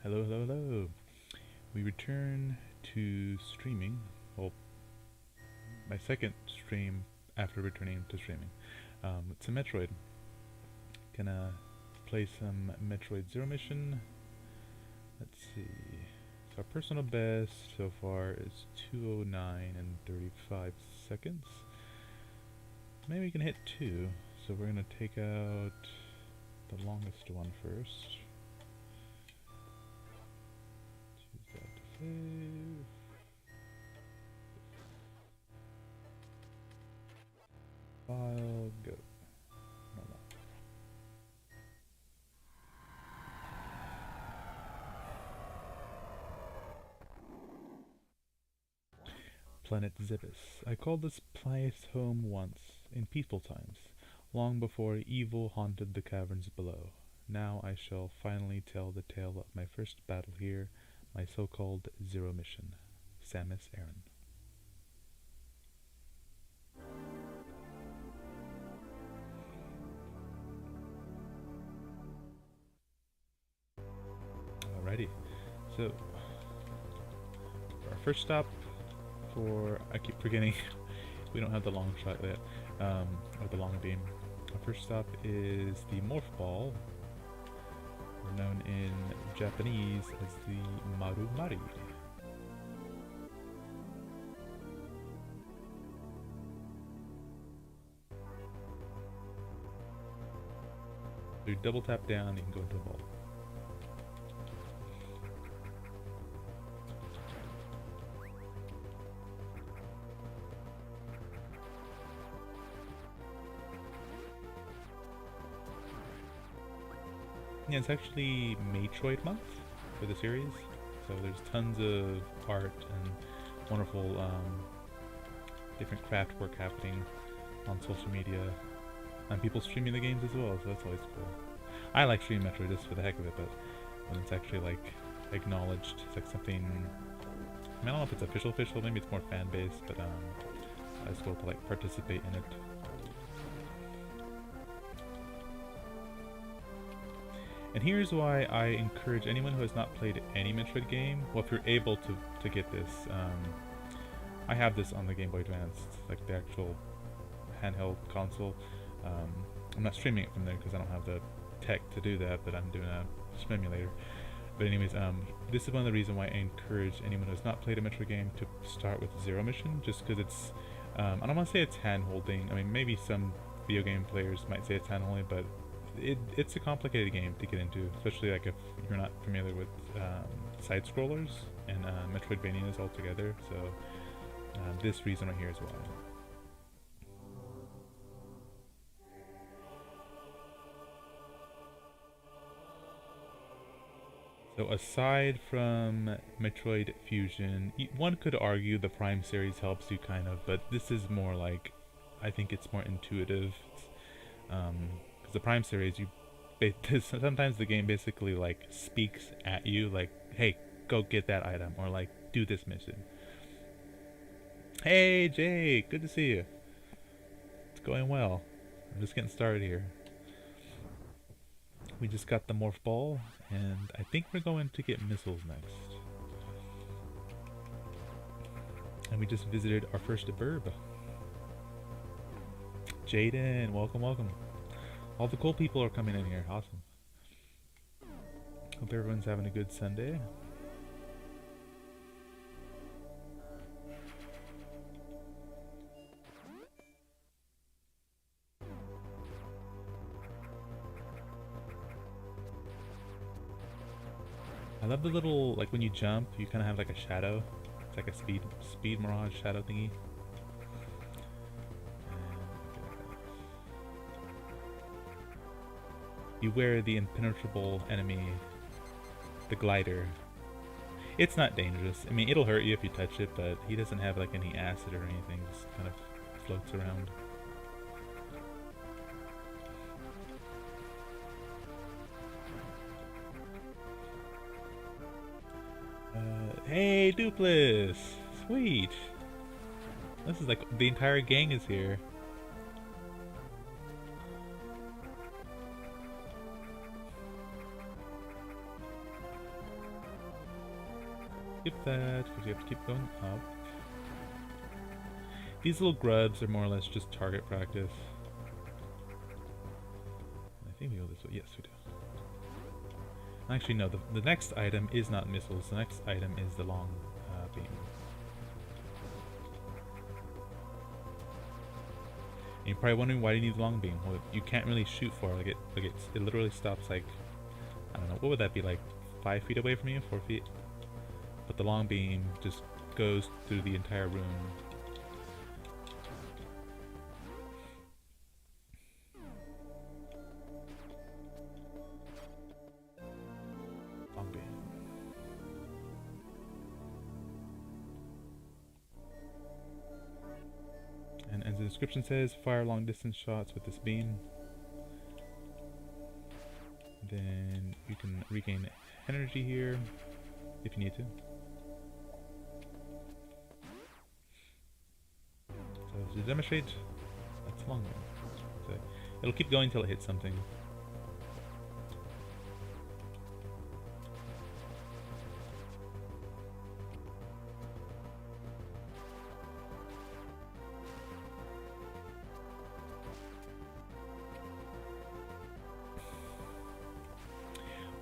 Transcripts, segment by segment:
Hello, hello, hello. We return to streaming. Well, my second stream after returning to streaming. It's a Metroid. Gonna play some Metroid Zero Mission. Let's see. So our personal best so far is 2:09 and 35 seconds. Maybe we can hit 2. So we're gonna take out the longest one first. Choose that to save. File, go. Normal. Planet Zippus. I called this place home once, in peaceful times, long before evil haunted the caverns below. Now I shall finally tell the tale of my first battle here, my so-called Zero Mission. Samus Aran. Alrighty, so our first stop I keep forgetting, we don't have the long shot yet, or the long beam. Our first stop is the Morph Ball, known in Japanese as the Marumari. So you double tap down, you can go into the ball. Yeah, it's actually Metroid month for the series, so there's tons of art and wonderful different craft work happening on social media, and people streaming the games as well, so that's always cool. I like streaming Metroid just for the heck of it, but when it's actually like acknowledged, it's like something, I don't know if it's official, maybe it's more fan-based, but it's cool to like participate in it. And here's why I encourage anyone who has not played any Metroid game, well, if you're able to get this, I have this on the Game Boy Advanced, like the actual handheld console. I'm not streaming it from there because I don't have the tech to do that, but I'm doing a simulator. But anyways, this is one of the reasons why I encourage anyone who has not played a Metroid game to start with Zero Mission, just because it's, I don't want to say it's hand-holding. I mean, maybe some video game players might say it's hand-holding, but it's a complicated game to get into, especially like if you're not familiar with side scrollers and Metroidvanias altogether. So this reason right here is why. So aside from Metroid Fusion, one could argue the Prime series helps you kind of, but this is more like, I think it's more intuitive. The Prime series, sometimes the game basically like speaks at you, like, hey, go get that item, or like, do this mission. Hey Jay, good to see you. It's going well. I'm just getting started here. We just got the Morph Ball, and I think we're going to get missiles next. And we just visited our first burb. Jaden, welcome, welcome. All the cool people are coming in here. Awesome. Hope everyone's having a good Sunday. I love the little, like when you jump, you kind of have like a shadow. It's like a speed mirage shadow thingy. Beware the impenetrable enemy, the glider. It's not dangerous. I mean, it'll hurt you if you touch it, but he doesn't have like any acid or anything. Just kind of floats around. Hey, Dupless! Sweet! This is like the entire gang is here. Skip that, because you have to keep going up. These little grubs are more or less just target practice. I think we go this way. Yes, we do. Actually, no. The next item is not missiles. The next item is the long beam. And you're probably wondering why you need the long beam. Well, you can't really shoot for it. It literally stops like, I don't know, what would that be, like 5 feet away from you? 4 feet? But the long beam just goes through the entire room. Long beam. And as the description says, fire long distance shots with this beam. Then you can regain energy here if you need to. So to demonstrate, that's long range. So it'll keep going until it hits something.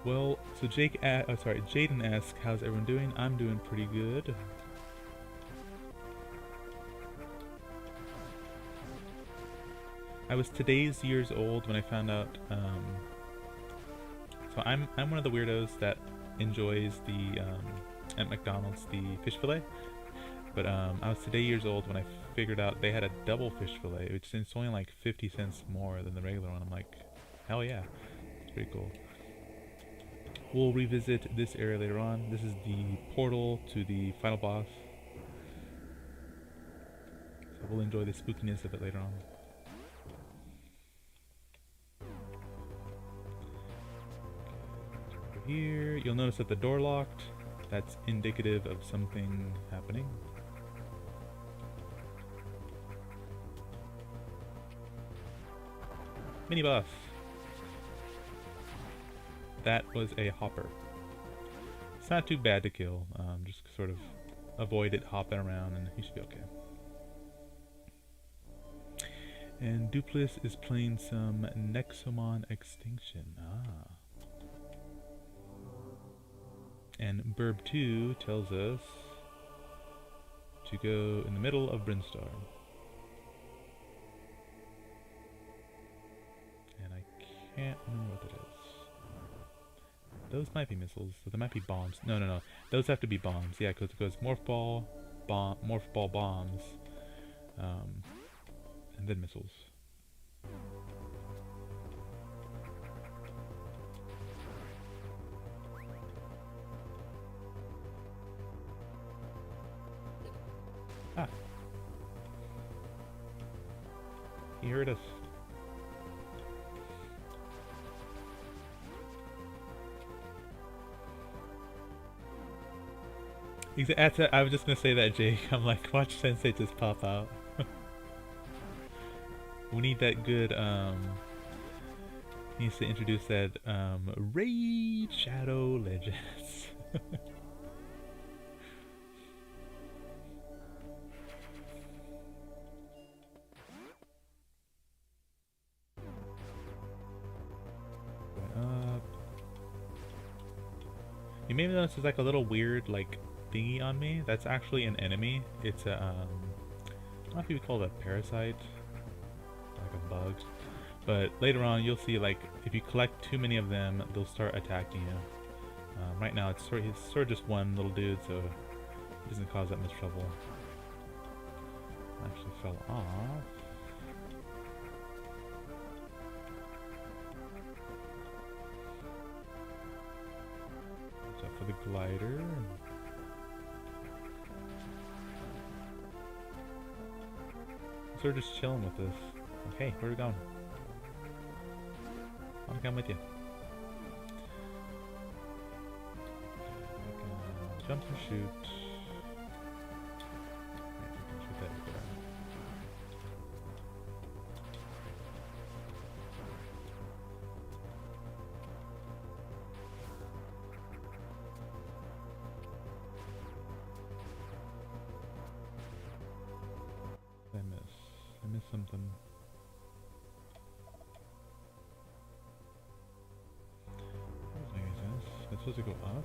Well, so Jaden asks, how's everyone doing? I'm doing pretty good. I was today's years old when I found out, so I'm one of the weirdos that enjoys the, at McDonald's, the fish fillet. But I was today years old when I figured out they had a double fish fillet, which is only like 50 cents more than the regular one. I'm like, hell yeah, it's pretty cool. We'll revisit this area later on. This is the portal to the final boss. So we'll enjoy the spookiness of it later on. Over here, you'll notice that the door locked. That's indicative of something happening. Mini boss. That was a hopper. It's not too bad to kill. Just sort of avoid it hopping around and you should be okay. And Dupless is playing some Nexomon Extinction. Ah. And Burb 2 tells us to go in the middle of Brinstar. And I can't remember what that is. Those might be missiles, so there might be bombs. No. Those have to be bombs. Yeah, because it goes Morph Ball, bombs, and then missiles. Ah. He heard us. I was just gonna say that, Jake. I'm like, watch Sensei just pop out. We need that good, he needs to introduce that, Raid Shadow Legends. Going up. You may notice there's like a little weird, like, thingy on me. That's actually an enemy. It's a, I don't know if you would call it a parasite, like a bug. But later on, you'll see, like, if you collect too many of them, they'll start attacking you. Right now, it's sort of just one little dude, so it doesn't cause that much trouble. Actually fell off. for the glider. So we're just chilling with this. Okay, where are we going? I wanna come with you. Jump and shoot. Right, we can shoot that over there. I missed something. That doesn't make any sense. It's supposed to go up?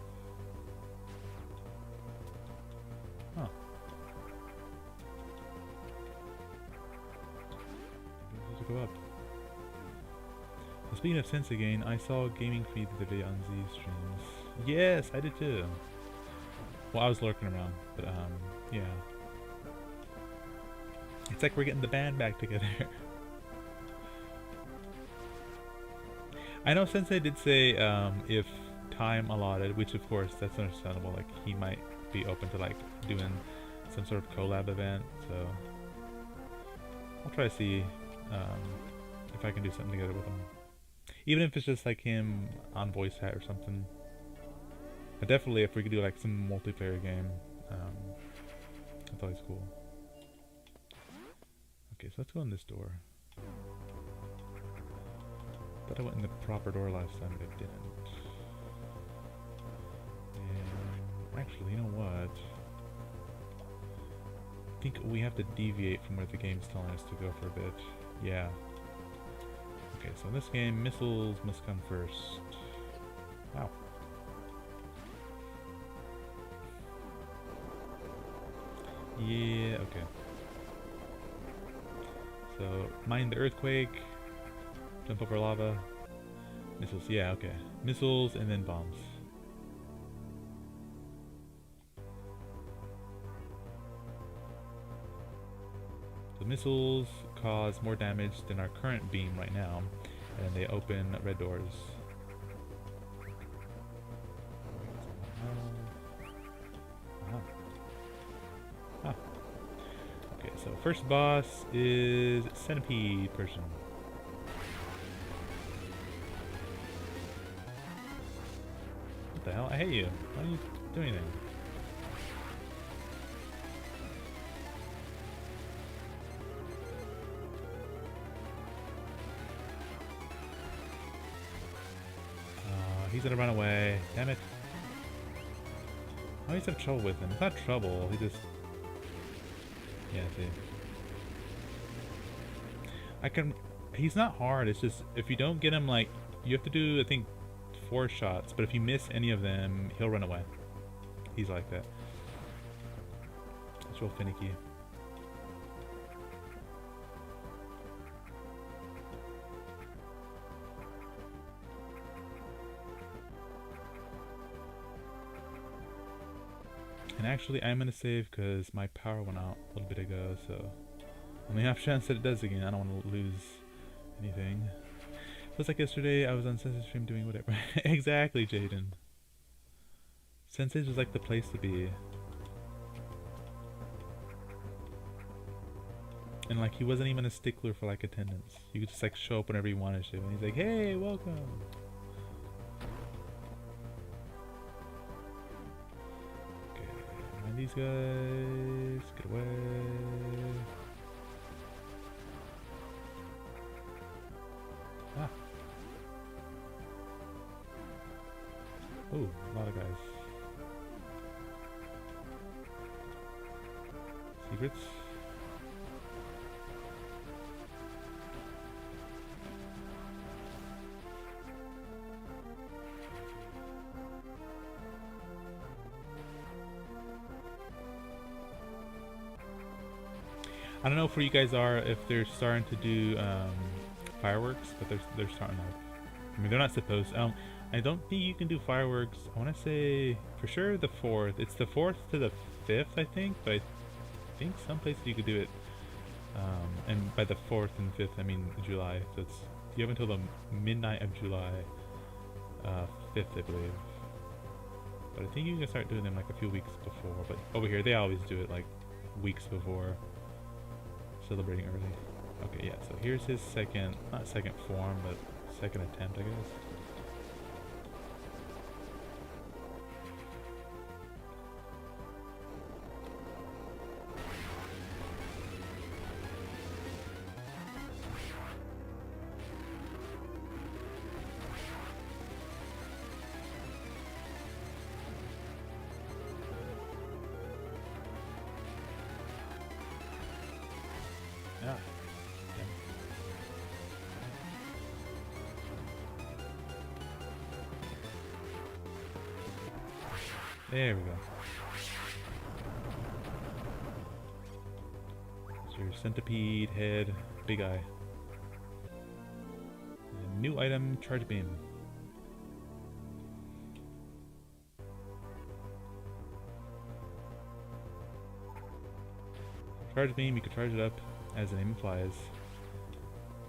Huh. It's supposed to go up. So speaking of sense again, I saw a gaming feed the other day on Z streams. Yes, I did too. Well, I was lurking around, but yeah. It's like we're getting the band back together. I know Sensei did say if time allotted, which of course that's understandable, like he might be open to like doing some sort of collab event, so I'll try to see if I can do something together with him. Even if it's just like him on voice chat or something. But definitely if we could do like some multiplayer game, that's always cool. Okay, so let's go in this door. Thought I went in the proper door last time, but I didn't. And actually, you know what? I think we have to deviate from where the game's telling us to go for a bit. Yeah. Okay, so in this game, missiles must come first. Wow. Yeah, okay. So, mine the earthquake, jump over lava, missiles, yeah, okay. Missiles and then bombs. So missiles cause more damage than our current beam right now, and they open red doors. Okay, so first boss is Centipede person. What the hell? I hate you. Why don't you do anything? He's gonna run away. Damn it. I always have trouble with him. It's not trouble, he just... Yeah, see. I can... He's not hard, it's just... If you don't get him, like... You have to do, I think, 4 shots. But if you miss any of them, he'll run away. He's like that. It's real finicky. And actually, I'm gonna save because my power went out a little bit ago, so only half chance that it does again. I don't want to lose anything. Feels like yesterday I was on Sensei's stream doing whatever. Exactly, Jaden. Sensei's was like the place to be. And like, he wasn't even a stickler for like attendance. You could just like show up whenever you wanted to, and he's like, "Hey, welcome." These guys, get away. Ah. Ooh, a lot of guys. Secrets. I don't know if where you guys are, if they're starting to do fireworks, but they're starting to. I mean, they're not supposed to. I don't think you can do fireworks. I want to say for sure the 4th. It's the 4th to the 5th, I think. But I think some places you could do it. And by the 4th and 5th, I mean July. So it's you have until the midnight of July 5th, I believe. But I think you can start doing them like a few weeks before. But over here, they always do it like weeks before, celebrating early. Okay, yeah, so here's his second, not second form, but second attempt, I guess. Ah, there we go. There's your centipede head, big eye. And new item, charge beam. Charge beam, you can charge it up as the name implies.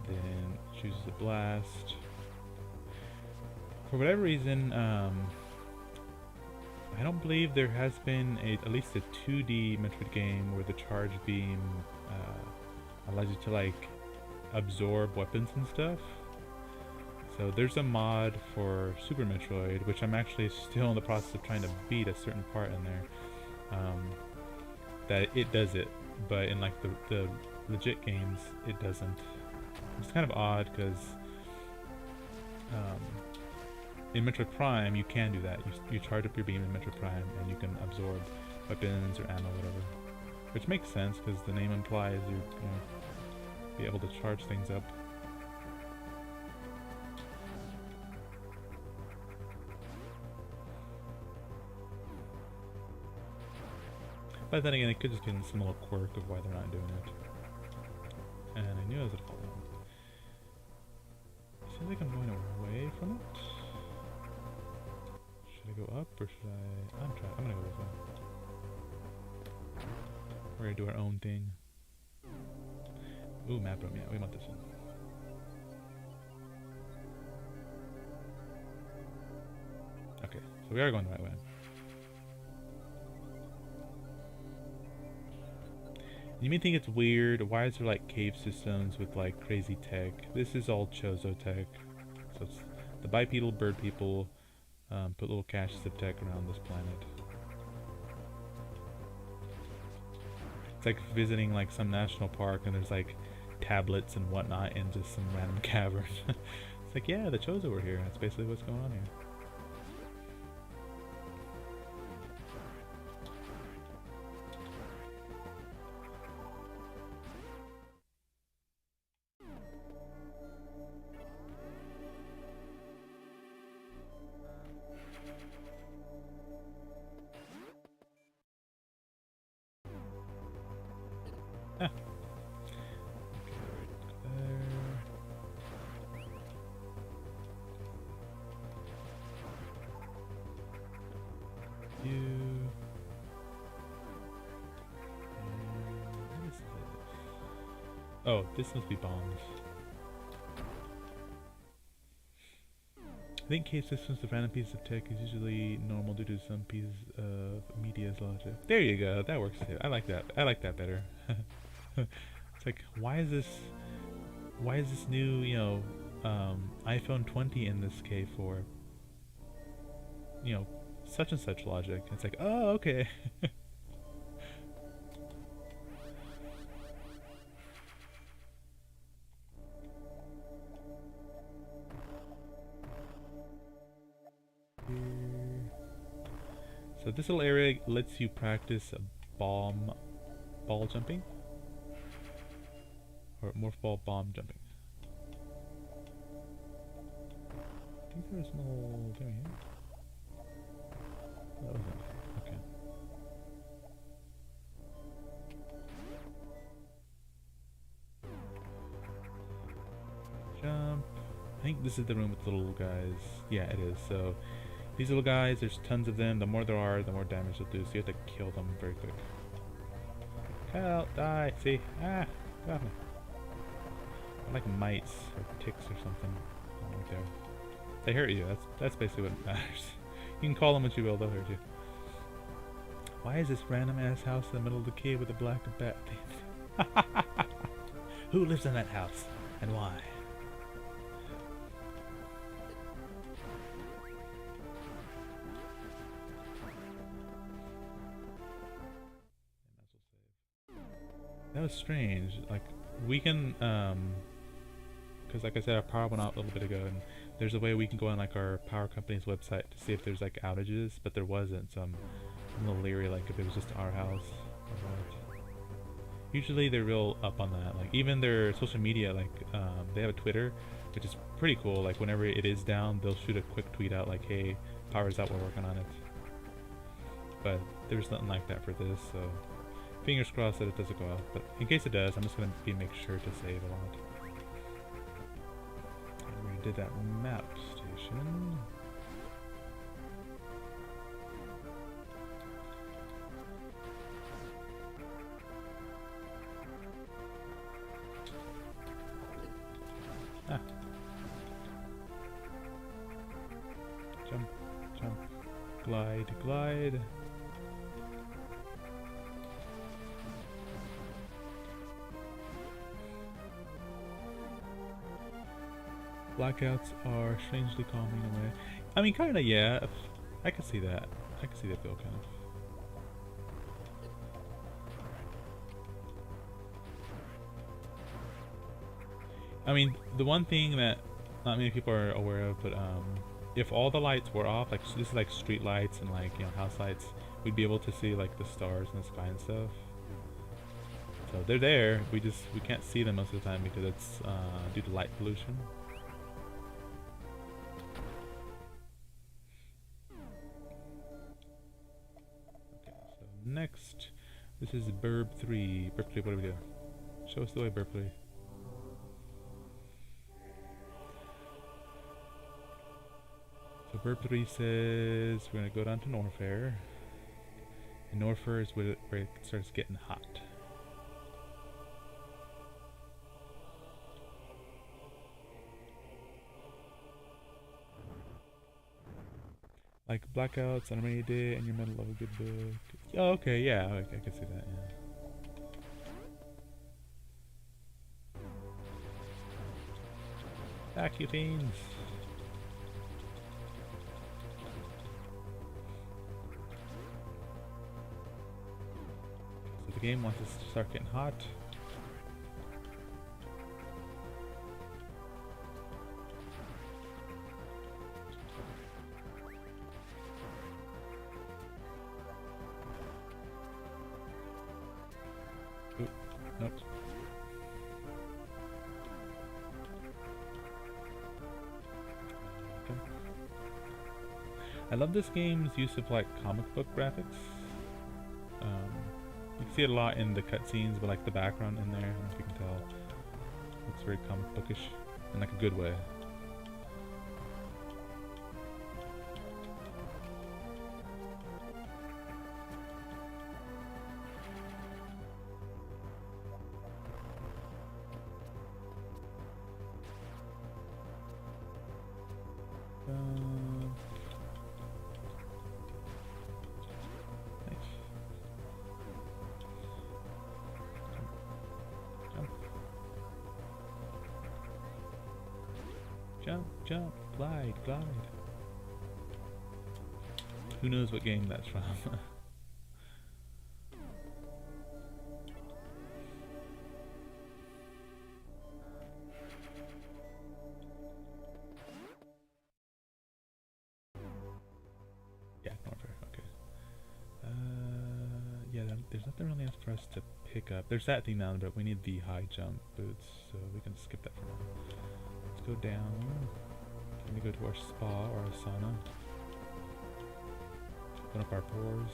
Then chooses a blast. For whatever reason, I don't believe there has been at least a 2D Metroid game where the charge beam allows you to like absorb weapons and stuff. So there's a mod for Super Metroid, which I'm actually still in the process of trying to beat a certain part in there, that it does it, but in like the legit games it doesn't. It's kind of odd because in Metroid Prime you can do that. You charge up your beam in Metroid Prime and you can absorb weapons or ammo, whatever, which makes sense because the name implies you know, be able to charge things up. But then again, it could just be some little quirk of why they're not doing it. And I knew I was gonna fall down. Seems like I'm going away from it. Should I go up or should I? I'm gonna go this way. We're gonna do our own thing. Ooh, map room. Yeah, we want this one. Okay, so we are going the right way. You may think it's weird, why is there like cave systems with like crazy tech? This is all Chozo tech. So it's the bipedal bird people put little caches of tech around this planet. It's like visiting like some national park and there's like tablets and whatnot in just some random cavern. It's like, yeah, the Chozo were here. That's basically what's going on here. Ah. Okay, right there. You. What is this? Oh, this must be bombs. I think cave systems with random pieces of tech is usually normal due to some pieces of media's logic. There you go, that works too. I like that. I like that better. It's like, why is this new, you know, iPhone 20 in this cave for? You know, such and such logic. It's like, oh, okay. So this little area lets you practice ball jumping, or Morph Ball bomb jumping. I think there's no thing here. That wasn't okay. Jump. I think this is the room with the little guys. Yeah, it is. So these little guys, there's tons of them. The more there are, the more damage they'll do. So you have to kill them very quick. Help! Die! See? Ah! Got me. They're like mites or ticks or something. Right there. They hurt you. That's basically what matters. You can call them what you will, they'll hurt you. Why is this random ass house in the middle of the cave with a black bat? Who lives in that house and why? That was strange. Like, we can, because like I said, our power went out a little bit ago, and there's a way we can go on like our power company's website to see if there's like outages, but there wasn't, so I'm a little leery, like if it was just our house or what. Usually they're real up on that, like even their social media, like they have a Twitter, which is pretty cool. Like whenever it is down, they'll shoot a quick tweet out like, hey, power's out, we're working on it. But there's nothing like that for this, so fingers crossed that it doesn't go out. But in case it does, I'm just gonna make sure to save a lot. And we did that map station. Ah. Jump, jump, glide, glide. Blackouts are strangely calming away. I mean, kinda, yeah. I can see that. I can see that feel kind of. I mean, the one thing that not many people are aware of, but if all the lights were off, like this is like street lights and like, you know, house lights, we'd be able to see like the stars in the sky and stuff. So they're there. We can't see them most of the time because it's due to light pollution. Next, this is Burb 3. Burb 3, what do we do? Show us the way, Burb 3. So Burb 3 says we're going to go down to Norfair. And Norfair is where it starts getting hot. Like blackouts on a rainy day and you're in the middle of a good book. Oh, okay, yeah, I can see that, yeah. Back, you fiends! So the game wants us to start getting hot. Nope. Okay. I love this game's use of like comic book graphics. You can see it a lot in the cutscenes, but like the background in there, I don't know if you can tell. It's very comic bookish in like a good way. Nice. Jump, jump, glide, glide. Who knows what game that's from? Yeah, Norfair, okay. Yeah, there's nothing really else for us to pick up. There's that thing down, but we need the high jump boots, so we can skip that for now. Let's go down. Let me go to our spa or our sauna. Open up our pores.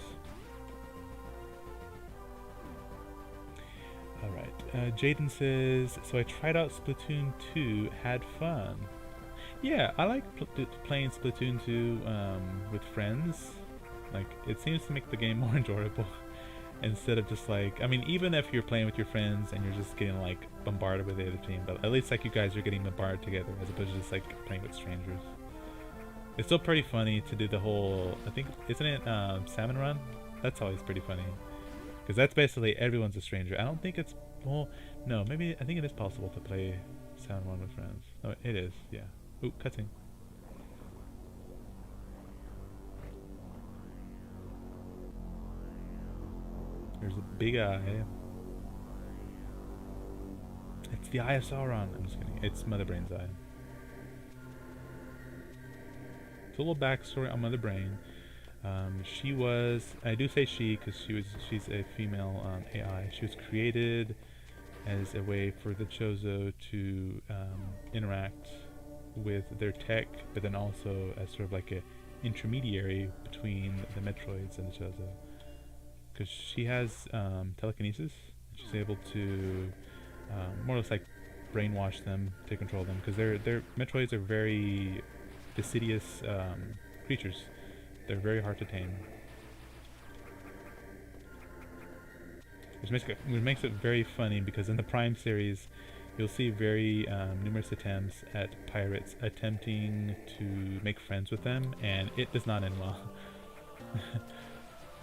Alright, Jaden says, so I tried out Splatoon 2, had fun. Yeah, I like playing Splatoon 2 with friends. Like, it seems to make the game more enjoyable. Instead of just like, I mean, even if you're playing with your friends and you're just getting like bombarded with the other team, but at least like you guys are getting bombarded together as opposed to just like playing with strangers. It's still pretty funny to do the whole, I think, isn't it Salmon Run? That's always pretty funny. Because that's basically everyone's a stranger. I don't think it's, well, no, maybe, I think it is possible to play Salmon Run with friends. No, it is, yeah. Ooh, cutscene. There's a big eye. It's the Eye of Sauron. I'm just kidding. It's Mother Brain's eye. So a little backstory on Mother Brain. She was, I do say she because she's a female AI. She was created as a way for the Chozo to interact with their tech, but then also as sort of like a intermediary between the Metroids and the Chozo. Because she has telekinesis. She's able to more or less like brainwash them, take control of them. Because their Metroids are very fastidious creatures. They're very hard to tame. Which makes it very funny because in the Prime series, you'll see very numerous attempts at pirates attempting to make friends with them, and it does not end well.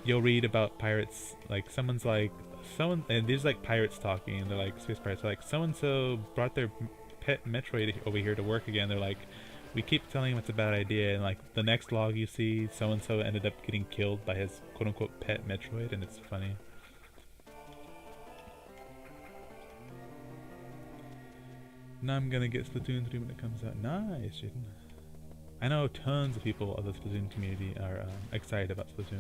You'll read about pirates, like and there's like pirates talking, and they're like space pirates, like so and so brought their pet Metroid over here to work again. They're like, we keep telling him it's a bad idea, and like the next log you see, so and so ended up getting killed by his quote unquote pet Metroid, and it's funny. Now I'm gonna get Splatoon 3 when it comes out. Nice, Jaden. I know tons of people of the Splatoon community are excited about Splatoon 3.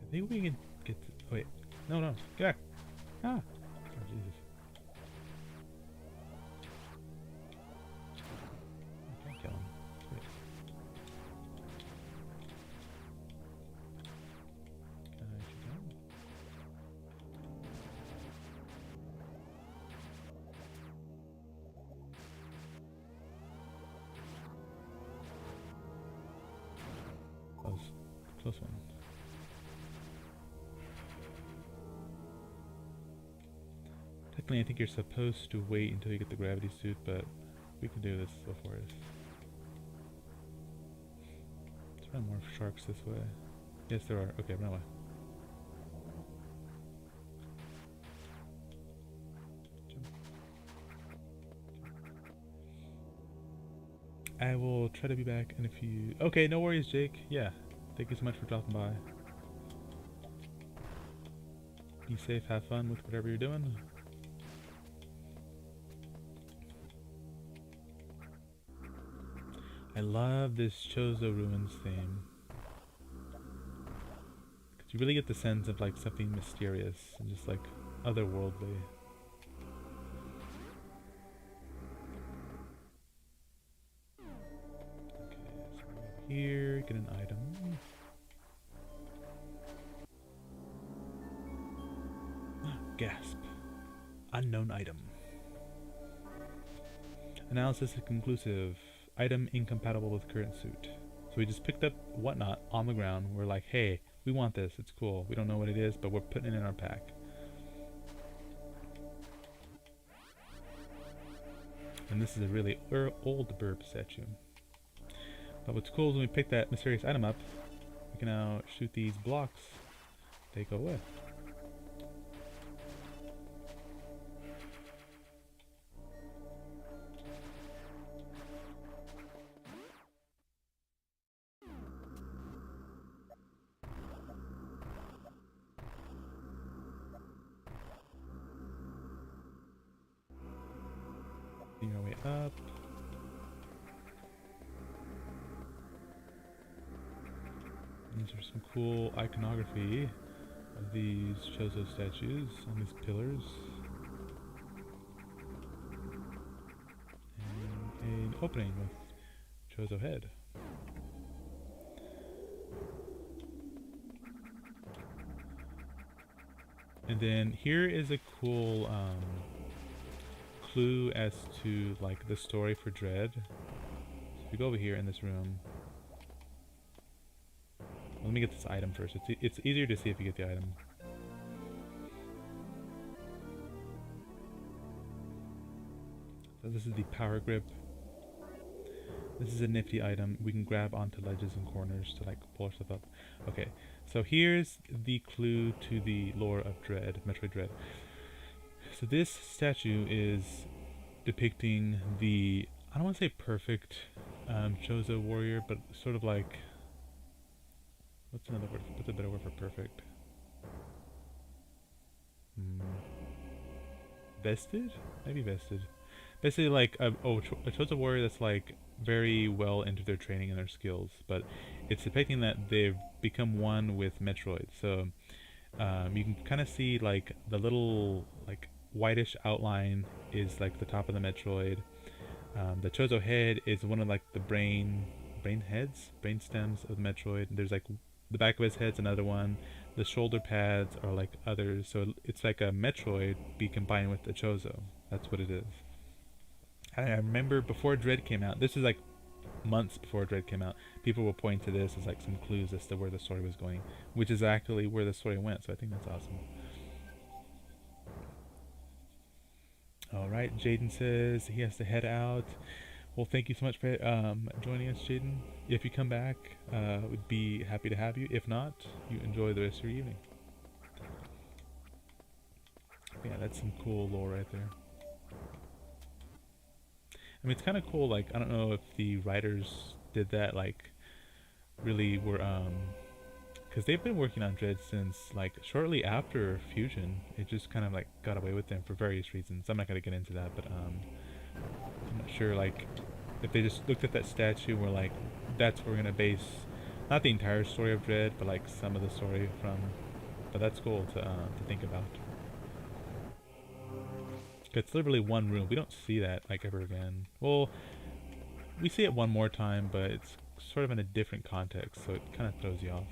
I think we can get to, wait, no, get back. Ah, oh, Jesus. I can't kill him. Sweet. Can I shoot him? That was a close one. Technically, I think you're supposed to wait until you get the gravity suit, but we can do this before us. Let's run more sharks this way. Yes, there are. Okay, run away. Jump. I will try to be back in a few. Okay, no worries, Jake. Yeah, thank you so much for dropping by. Be safe, have fun with whatever you're doing. I love this Chozo Ruins theme. Because you really get the sense of like something mysterious and just like otherworldly. Okay, so go here, get an item. Gasp. Unknown item. Analysis is conclusive. Item incompatible with current suit. So we just picked up whatnot on the ground. We're like, hey, we want this. It's cool. We don't know what it is, but we're putting it in our pack. And this is a really old burp statue. But what's cool is when we pick that mysterious item up, we can now shoot these blocks. They go away. Our way up. These are some cool iconography of these Chozo statues on these pillars. And an opening with Chozo head. And then here is a cool clue as to like the story for Dread. So if you go over here in this room, let me get this item first. It's easier to see if you get the item. So this is the power grip. This is a nifty item. We can grab onto ledges and corners to like pull stuff up. Okay, so here's the clue to the lore of Dread, Metroid Dread. So this statue is depicting the, I don't want to say perfect Chozo warrior, but sort of like, what's another word? What's a better word for perfect? Vested? Maybe vested. Basically like a Chozo warrior that's like very well into their training and their skills, but it's depicting that they've become one with Metroid. So you can kind of see like the little like whitish outline is like the top of the Metroid. The Chozo head is one of like the brain stems of the Metroid. There's like the back of his head's another one. The shoulder pads are like others. So it's like a Metroid be combined with the Chozo. That's what it is. I remember before Dread came out, this is like months before Dread came out, people will point to this as like some clues as to where the story was going, which is actually where the story went, so I think that's awesome. Alright, Jaden says he has to head out. Well, thank you so much for joining us, Jaden. If you come back, we'd be happy to have you. If not, you enjoy the rest of your evening. Yeah, that's some cool lore right there. I mean, it's kind of cool, like, I don't know if the writers did that, like, really were, because they've been working on Dread since, like, shortly after Fusion. It just kind of, like, got away with them for various reasons. I'm not going to get into that, but, I'm not sure, like, if they just looked at that statue and were like, that's where we're going to base, not the entire story of Dread, but, like, some of the story from, but that's cool to think about. It's literally one room. We don't see that like ever again. Well, we see it one more time, but it's sort of in a different context, so it kind of throws you off.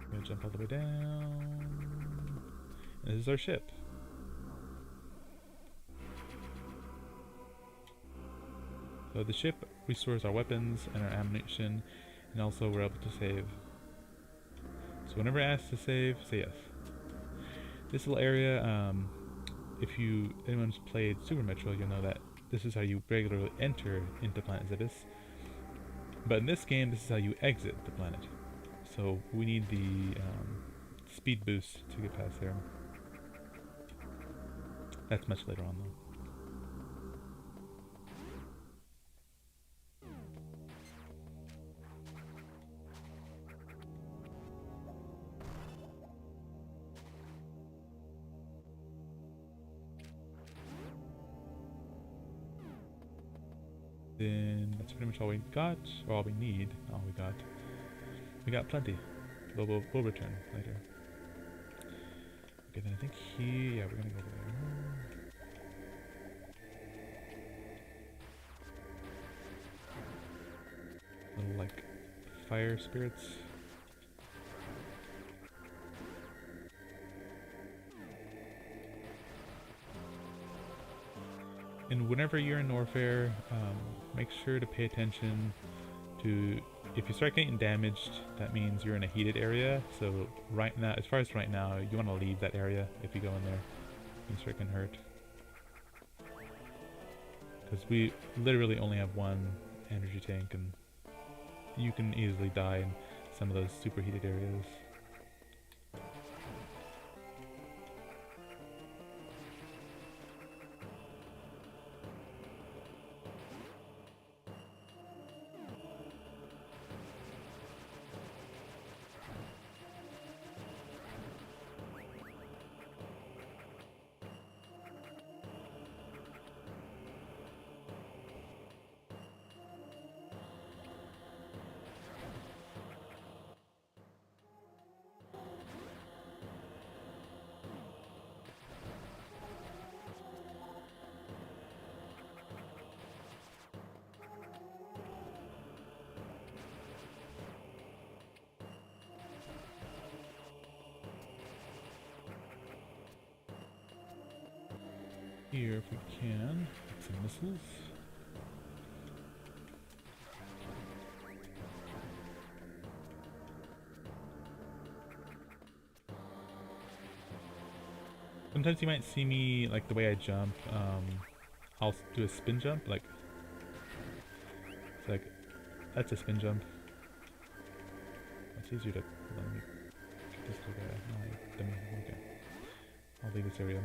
I'm gonna jump all the way down. And this is our ship. So the ship restores our weapons and our ammunition, and also we're able to save. So whenever asked to save, say yes. This little area, if anyone's played Super Metroid, you'll know that this is how you regularly enter into Planet Zebes. But in this game, this is how you exit the planet. So we need the speed boost to get past there. That's much later on though. Then that's pretty much all we got, or all we need. All we got. We got plenty. We'll return later. Okay, then I think yeah, we're gonna go there. Little like fire spirits. And whenever you're in Norfair, make sure to pay attention to, if you start getting damaged, that means you're in a heated area. So right now, as far as right now, you want to leave that area if you go in there. You start getting hurt. Because we literally only have one energy tank, and you can easily die in some of those super heated areas. here if we can. Get some missiles. Sometimes you might see me, like the way I jump, I'll do a spin jump, like, it's like, that's a spin jump. It's easier to, let me get this guy, okay. I'll leave this area.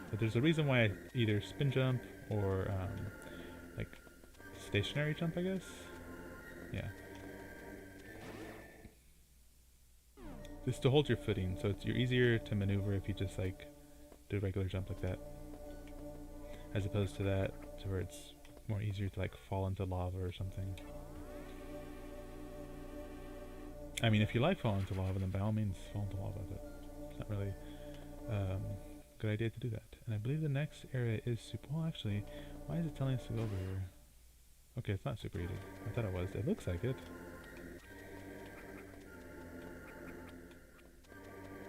But there's a reason why I either spin jump or, like, stationary jump, I guess? Yeah. Just to hold your footing, so you're easier to maneuver if you just, like, do a regular jump like that, as opposed to that, to where it's more easier to like fall into lava or something. I mean, if you like falling into lava, then by all means fall into lava, but it's not really a good idea to do that. And I believe the next area is super. Well, actually, why is it telling us to go over here? Okay, it's not super easy. I thought it was. It looks like it.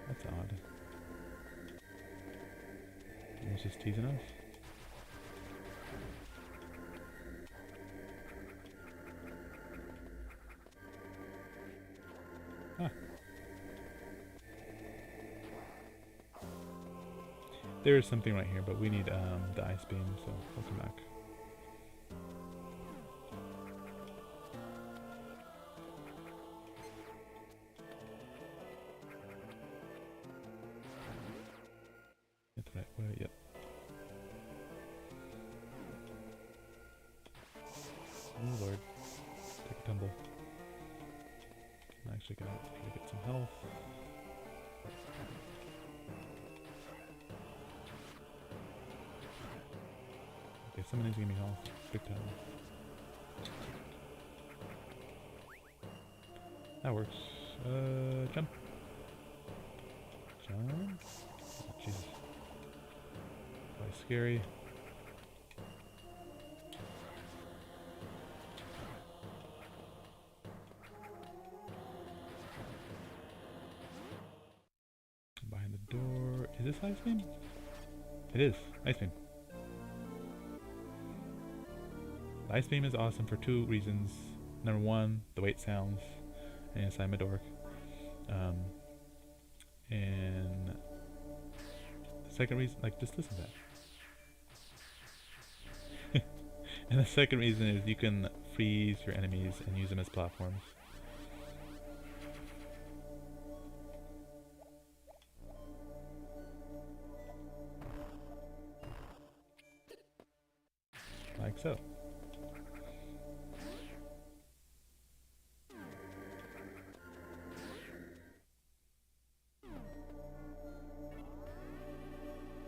That's odd. He was just teasing us. Ah. There is something right here, but we need the ice beam, so we'll come back. Get the right way, yep. Oh lord. Take a tumble. I'm actually gonna try to get some health. Okay, someone needs to give me health. Big time. That works. Jump. Jump. Oh, Jesus. Probably scary. Behind the door. Is this ice beam? It is. Ice beam. The ice beam is awesome for two reasons. Number one, the way it sounds, and yes, I'm a dork. And the second reason, like, just listen to that. And the second reason is you can freeze your enemies and use them as platforms. Like so.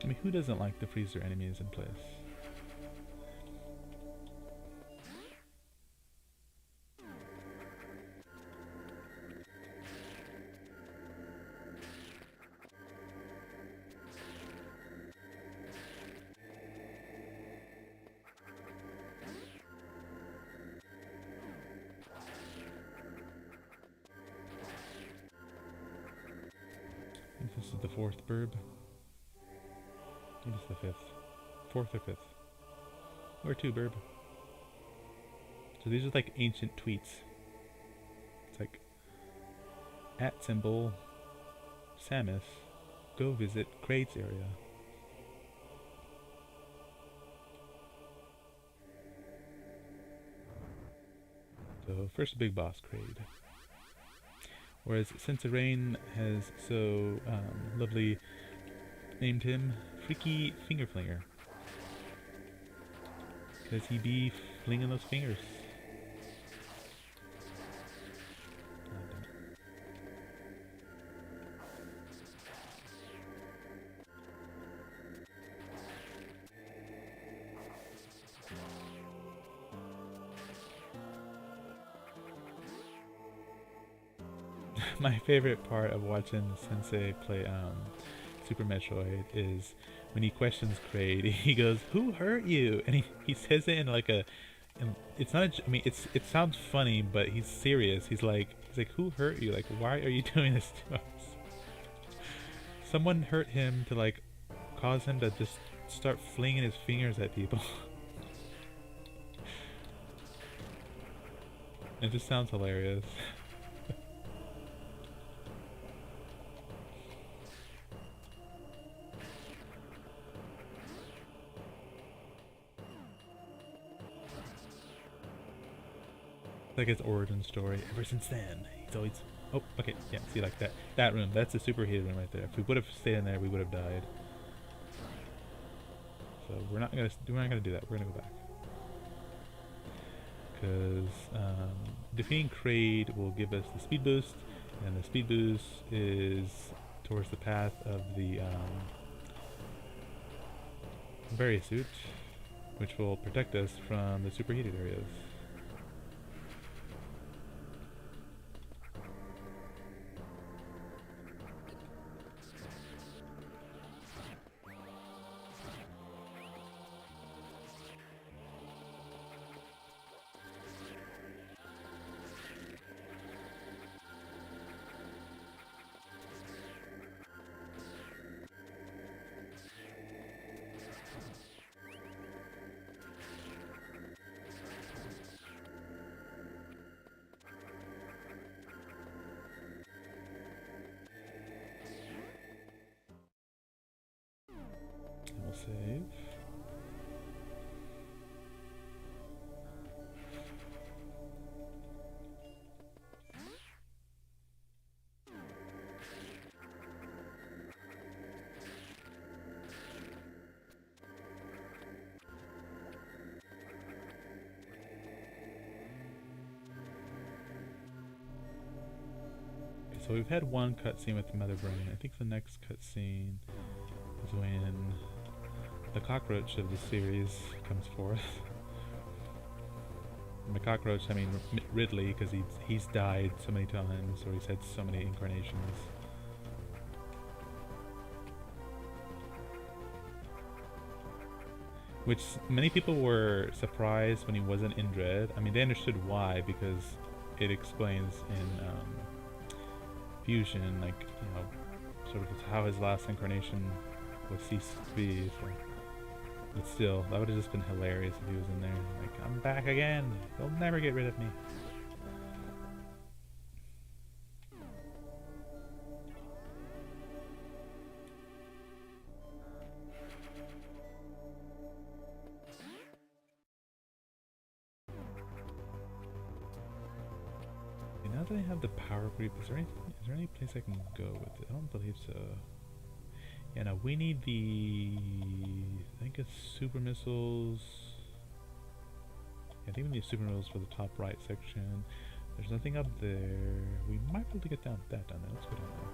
I mean, who doesn't like to freeze their enemies in place? I think this is the fourth burb. Maybe it's the fifth. Fourth or fifth. Or two, burb. So these are like ancient tweets. It's like, at symbol, Samus, go visit Crate's area. So first big boss, Crade. Whereas since Rain has so lovely named him Freaky Finger Flinger. Because he be flinging those fingers. My favorite part of watching Sensei play Super Metroid is when he questions Kraid. He goes, "Who hurt you?" And he says it in like a, it's not. I mean, it sounds funny, but he's serious. He's like, "Who hurt you? Like, why are you doing this to us?" Someone hurt him to like cause him to just start flinging his fingers at people. It just sounds hilarious. Like his origin story. Ever since then, he's always. Oh, okay, yeah. See, like that room. That's the superheated room right there. If we would have stayed in there, we would have died. So we're not gonna do that. We're gonna go back because defeating Kraid will give us the speed boost, and the speed boost is towards the path of the Varia suit, which will protect us from the superheated areas. We'll save. So we've had one cutscene with Mother Brain. I think the next cutscene is when the cockroach of the series comes forth. And by cockroach, I mean Ridley, because he's died so many times, or he's had so many incarnations. Which many people were surprised when he wasn't in Dread. I mean, they understood why, because it explains in Fusion, like, you know, sort of how his last incarnation was ceased to be. So. But still, that would have just been hilarious if he was in there. Like, I'm back again! You'll never get rid of me. Okay, now that I have the power creep, is there any place I can go with it? I don't believe so. Yeah, no, we need the, I think it's super missiles. Yeah, I think we need super missiles for the top right section. There's nothing up there. We might be able to get that down there. Let's go down there.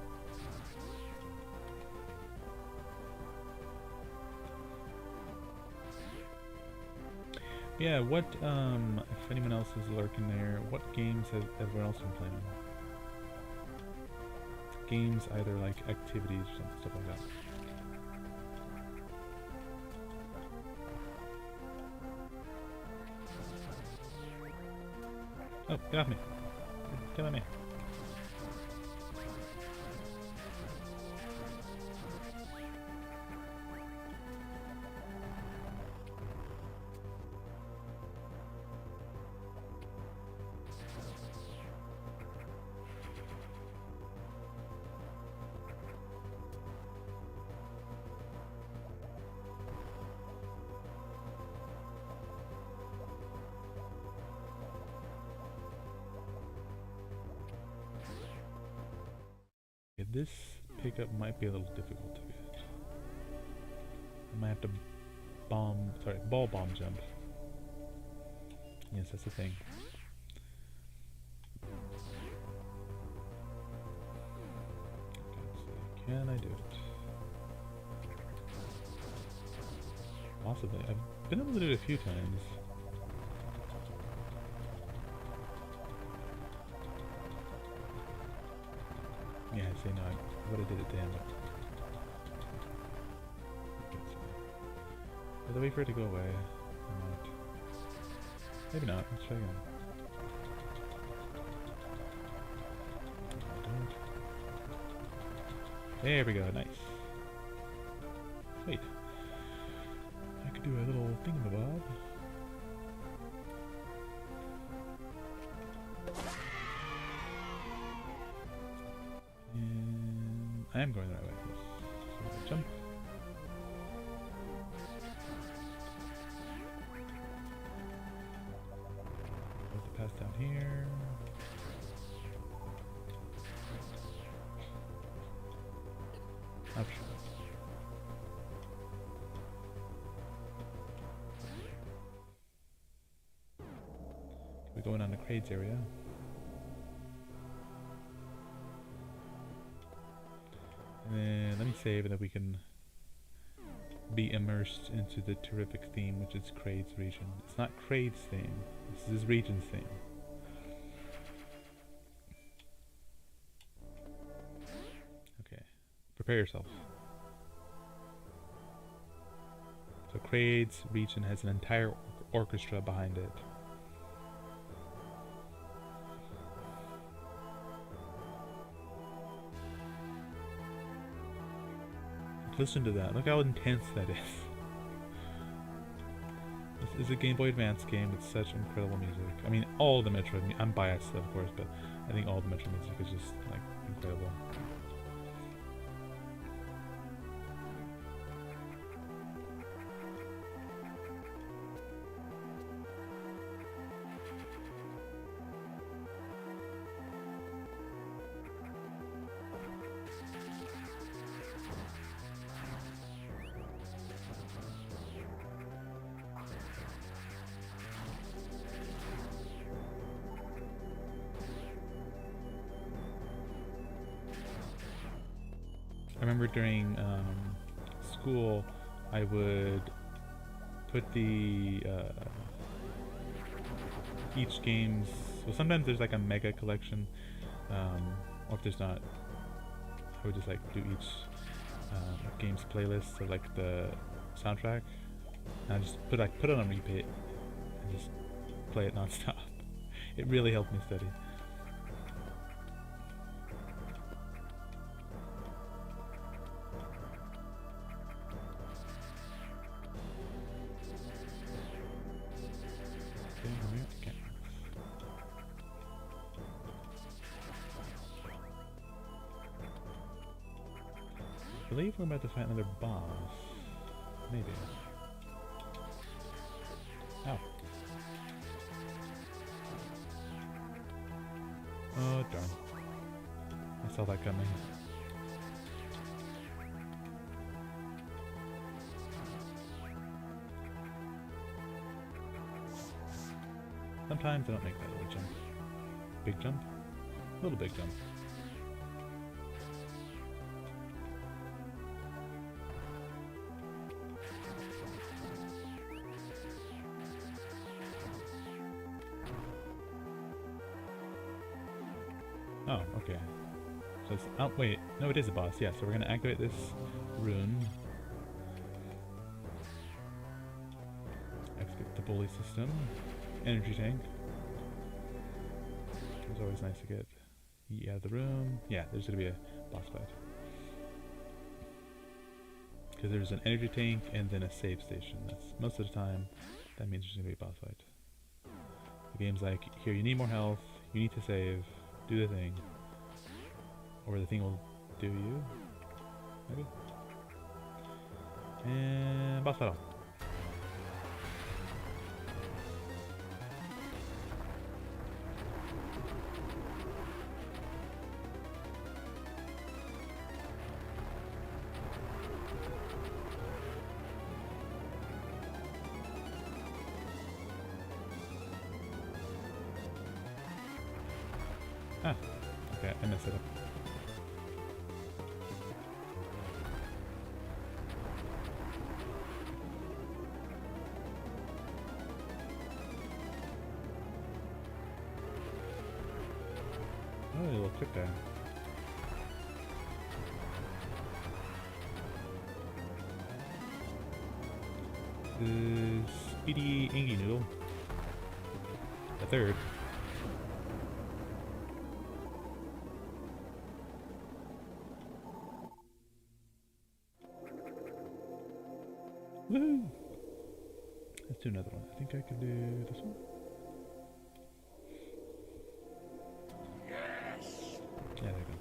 Yeah, what, if anyone else is lurking there, what games has everyone else been playing? Games, either like activities or something, stuff like that. Oh, get off me. You're killing me. This pickup might be a little difficult to get. I might have to ball bomb jump. Yes, that's the thing. Okay, can I do it? Possibly. I've been able to do it a few times. Yeah, I say no, I would have did it to him, but... Did I wait for it to go away? Or not? Maybe not, let's try again. There we go, nice. Sweet. do a little thingamabob. And I am going the right way. So jump. Put the pass down here. Up. We're going on the crates area. And then let me save and then we can be immersed into the terrific theme, which is Kraid's region. It's not Kraid's theme, this is his region's theme. Okay, prepare yourself. So Kraid's region has an entire orchestra behind it. Listen to that. Look how intense that is. This is a Game Boy Advance game with such incredible music. I mean, all the Metroid. I'm biased, of course, but I think all the Metroid music is just like incredible. I remember during school, I would put the each game's. Well, sometimes there's like a mega collection, or if there's not, I would just like do each game's playlist, so like the soundtrack, and I just put it on repeat and just play it non-stop. It really helped me study. I believe we're about to fight another boss. Maybe. Ow. Oh darn. I saw that coming. Sometimes I don't make that little jump. Big jump? Little big jump. Oh, okay. So it's, oh wait, no it is a boss, yeah, so we're gonna activate this rune. Activate the bully system. Energy tank. It's always nice to get out of the room. Yeah, there's gonna be a boss fight. Because there's an energy tank and then a save station. That's most of the time, that means there's gonna be a boss fight. The game's like, here you need more health, you need to save. Do the thing, or the thing will do you, maybe. And boss battle. Ah, okay, I messed it up. Oh, a little quick there. This is Speedy Ingy Noodle. The third. Woohoo! Let's do another one. I think I could do this one. Yes. Yeah, there you go.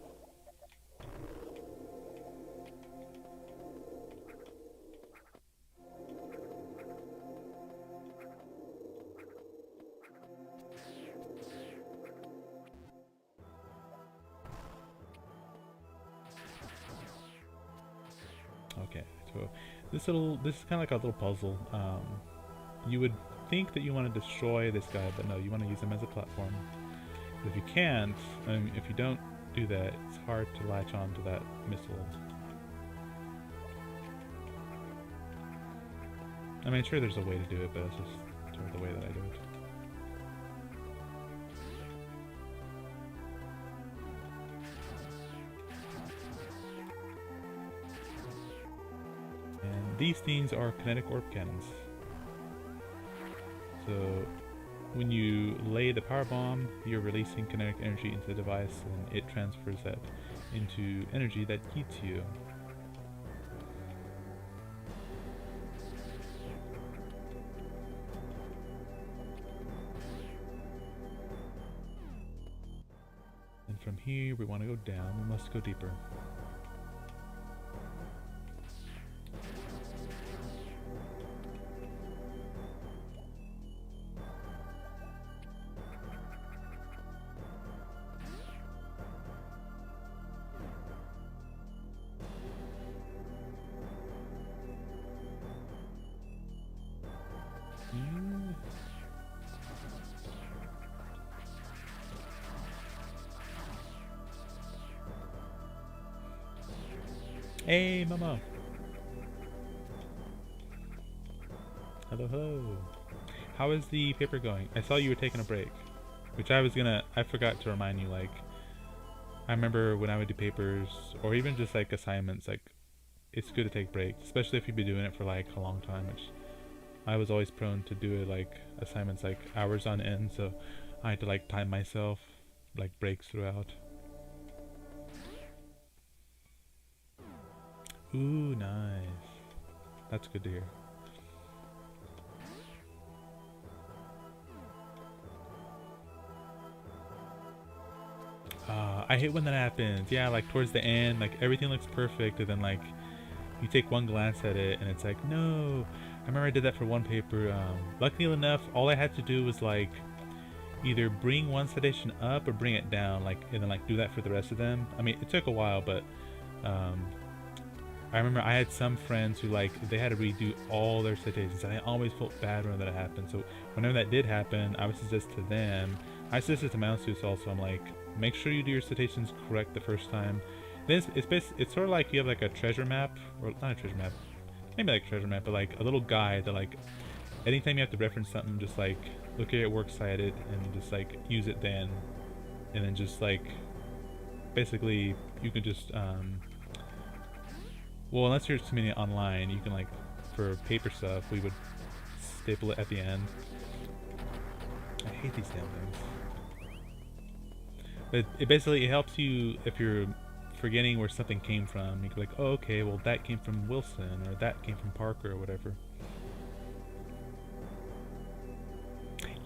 Okay, so this is kind of like a little puzzle. You would think that you want to destroy this guy, but no, you want to use him as a platform. But if you can't, if you don't do that, it's hard to latch on to that missile. I mean, sure, there's a way to do it, but it's just sort of the way that I do it. And these things are kinetic orb cannons. So when you lay the power bomb, you're releasing kinetic energy into the device, and it transfers that into energy that heats you. And from here, we want to go down. We must go deeper. Hey, Momo! Hello, hello. How is the paper going? I saw you were taking a break, which I forgot to remind you, like, I remember when I would do papers, or even just, like, assignments, like, it's good to take breaks, especially if you've been doing it for, like, a long time, which I was always prone to do it, like, assignments, like, hours on end, so I had to, like, time myself, like, breaks throughout. Ooh, nice. That's good to hear. I hate when that happens. Yeah, like towards the end, like everything looks perfect, and then like you take one glance at it, and it's like, no. I remember I did that for one paper. Luckily enough, all I had to do was like either bring one citation up or bring it down, like, and then like do that for the rest of them. I mean, it took a while, but I remember I had some friends who like they had to redo all their citations, and I always felt bad when that happened. So whenever that did happen, I would suggest to them. I suggested to my own students also. I'm like, make sure you do your citations correct the first time. Then it's sort of like you have like a treasure map, or not a treasure map, maybe like a treasure map, but like a little guide that like anytime you have to reference something, just like look at it works cited and just like use it then, and then just like basically you can just well, unless you're submitting it online, you can like for paper stuff we would staple it at the end. I hate these damn things. But it helps you if you're forgetting where something came from. You can be like, oh, okay, well that came from Wilson, or that came from Parker, or whatever.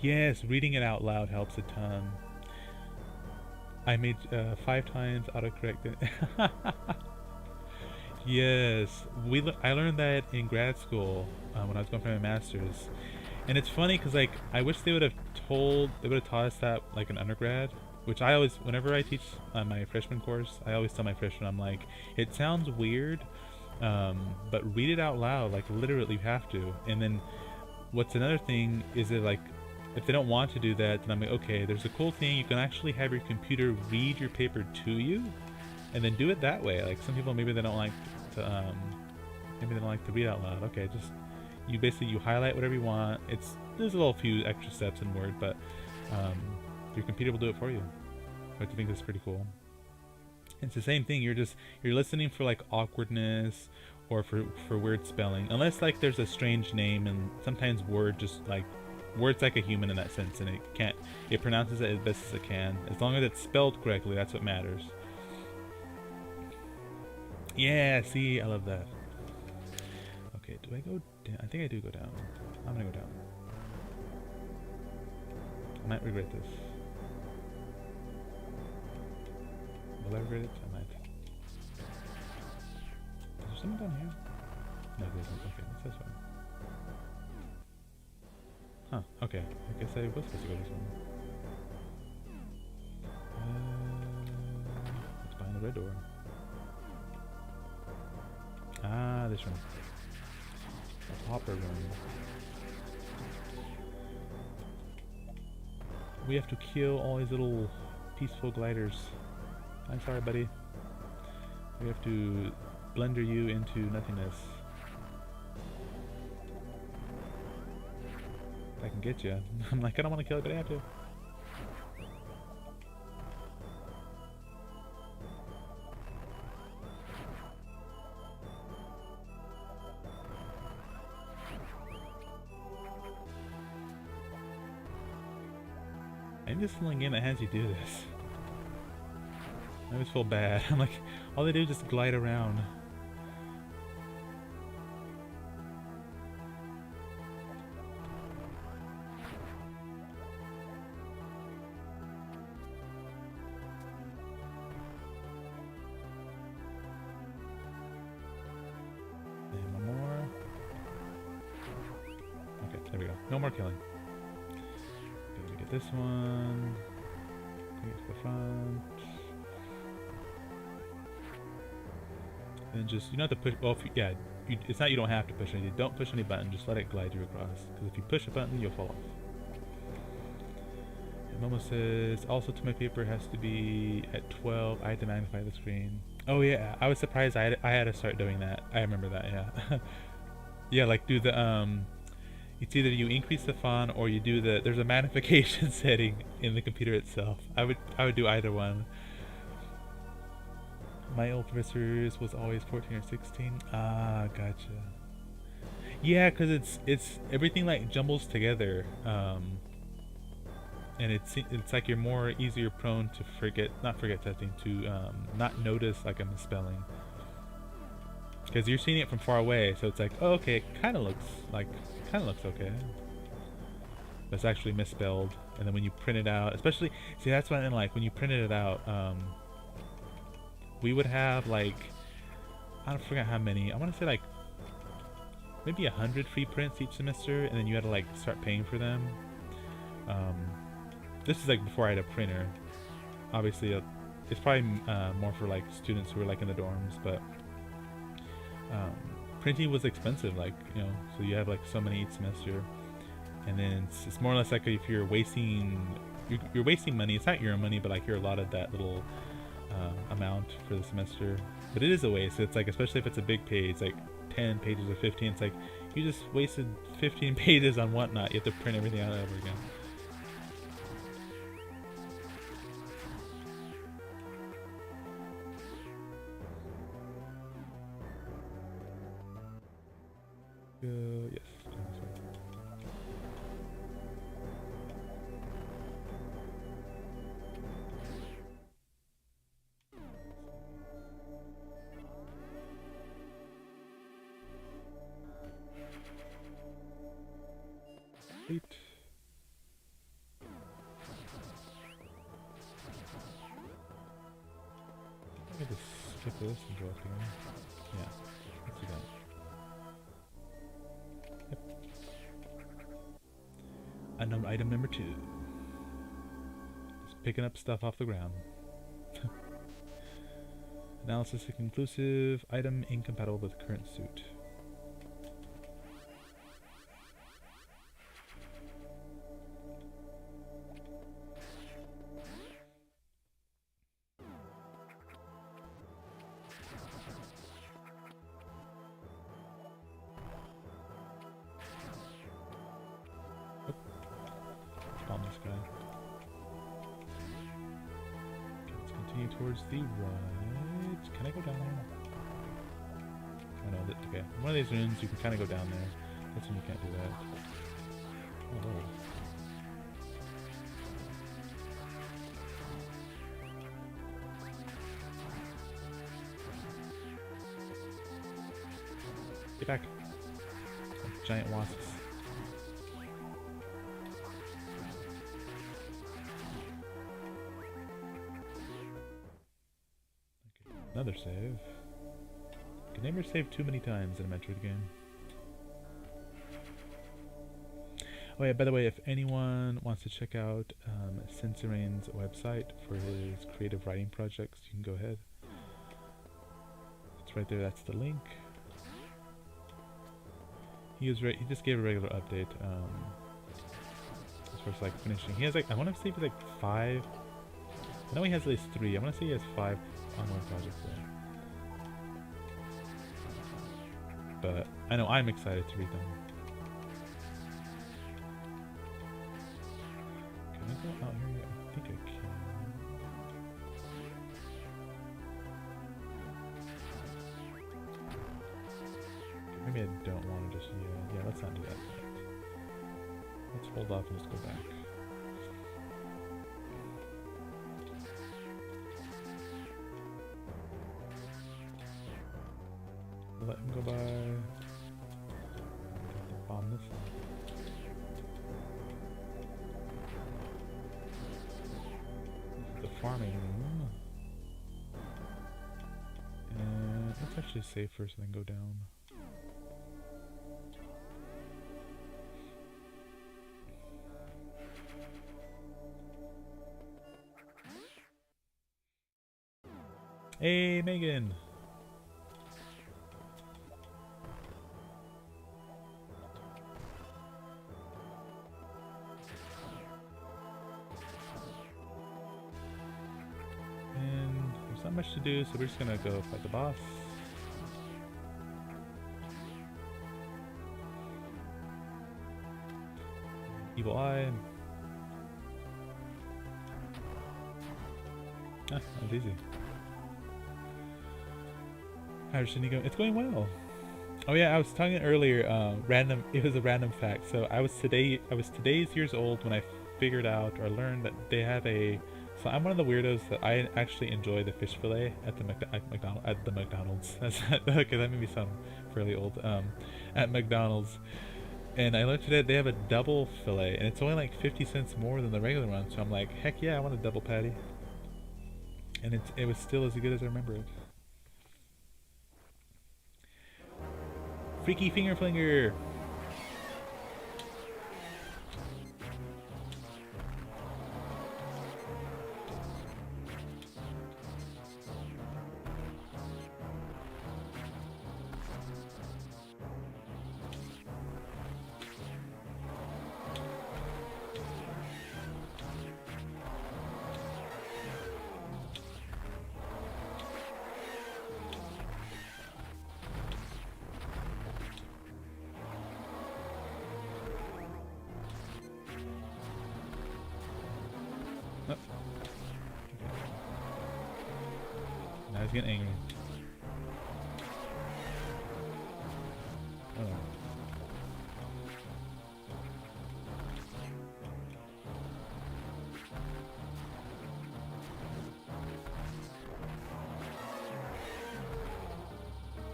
Yes, reading it out loud helps a ton. I made 5 times autocorrect. Yes, I learned that in grad school when I was going for my master's, and it's funny because like I wish they would have taught us that like in undergrad. Which I always, whenever I teach on my freshman course, I always tell my freshmen, I'm like, it sounds weird, but read it out loud, like literally you have to. And then what's another thing is that like, if they don't want to do that, then I'm like, okay, there's a cool thing, you can actually have your computer read your paper to you, and then do it that way. Like some people, maybe they don't like to read out loud. Okay, just, you highlight whatever you want. There's a little few extra steps in Word, but your computer will do it for you. I think that's pretty cool. It's the same thing. You're listening for like awkwardness or for weird spelling, unless like there's a strange name, and sometimes Word's like a human in that sense, and it pronounces it as best as it can. As long as it's spelled correctly, that's what matters. Yeah, see, I love that. Okay, do I go down? I think I do go down. I'm gonna go down. I might regret this. Will I regret it? I might. Is there something down here? No, there isn't. Okay, what's this one? Huh, okay. I guess I was supposed to go this one. What's behind the red door? Ah, this one. A hopper room. We have to kill all these little peaceful gliders. I'm sorry, buddy. We have to blender you into nothingness. I can get you. I'm like, I don't want to kill you, but I have to. I think this is the only game that has you do this. I always feel bad. I'm like, all they do is just glide around. And one more. Okay, there we go. No more killing. Okay, we get this one. Get to the front. And just, you don't have to push, well, if you, yeah, it's not you don't have to push anything. Don't push any button, just let it glide you across. Because if you push a button, you'll fall off. And Momo says, also to my paper has to be at 12. I had to magnify the screen. Oh yeah, I was surprised I had to start doing that. I remember that, yeah. Yeah, like do the, it's either you increase the font or you do the, there's a magnification setting in the computer itself. I would do either one. My old professor's was always 14 or 16. Ah, gotcha. Yeah, because it's everything like jumbles together, and it's like you're more easier prone to not forget something, to not notice like a misspelling, because you're seeing it from far away. So it's like, oh, okay, it kind of looks okay. But it's actually misspelled, and then when you print it out, especially, see, that's what I didn't like when you printed it out. We would have like, I don't forget how many, I want to say like maybe 100 free prints each semester, and then you had to like start paying for them. This is like before I had a printer. Obviously it's probably more for like students who are like in the dorms, but printing was expensive, like, you know, so you have like so many each semester, and then it's more or less like if you're wasting money. It's not your own money, but like you're allotted that little amount for the semester, but it is a waste. It's like, especially if it's a big page, like 10 pages or 15, it's like you just wasted 15 pages on whatnot. You have to print everything out over again. Yes. Let me just skip this and go up here. Yeah, let's do that. Yep. Unknown item number 2. Just picking up stuff off the ground. Analysis inconclusive. Item incompatible with current suit. Towards the right. Can I go down there? Oh no, okay. One of these rooms you can kind of go down there. This one you can't do that. Oh, whoa. Get back. Giant wasps. Another save. Can never save too many times in a Metroid game. Oh yeah, by the way, if anyone wants to check out Sensorine's website for his creative writing projects, you can go ahead. It's right there, that's the link. He just gave a regular update as far as like finishing. He has like, I want to say he's like 5. I know he has at least 3. I want to say he has 5 ongoing projects there. But I know I'm excited to read them. Can I go out here yet? I think I can. Maybe I don't want to just, yeah, let's not do that yet. Let's hold off and just go back. Let him go by. Bomb this. The farming room. And let's actually save first and then go down. Hey, Megan! And there's not much to do, so we're just gonna go fight the boss. Evil Eye. Ah, that was easy. How's Shinigami? It's going well. Oh yeah, I was talking earlier. It was a random fact. So I was today's years old when I figured out or learned that they have a. So I'm one of the weirdos that I actually enjoy the fish fillet at the McDonald's. Okay, that made me sound fairly old. At McDonald's, and I looked at it. They have a double fillet, and it's only like 50 cents more than the regular one. So I'm like, heck yeah, I want a double patty. And it was still as good as I remember it. Freaky finger flinger. Now he's getting angry. Oh.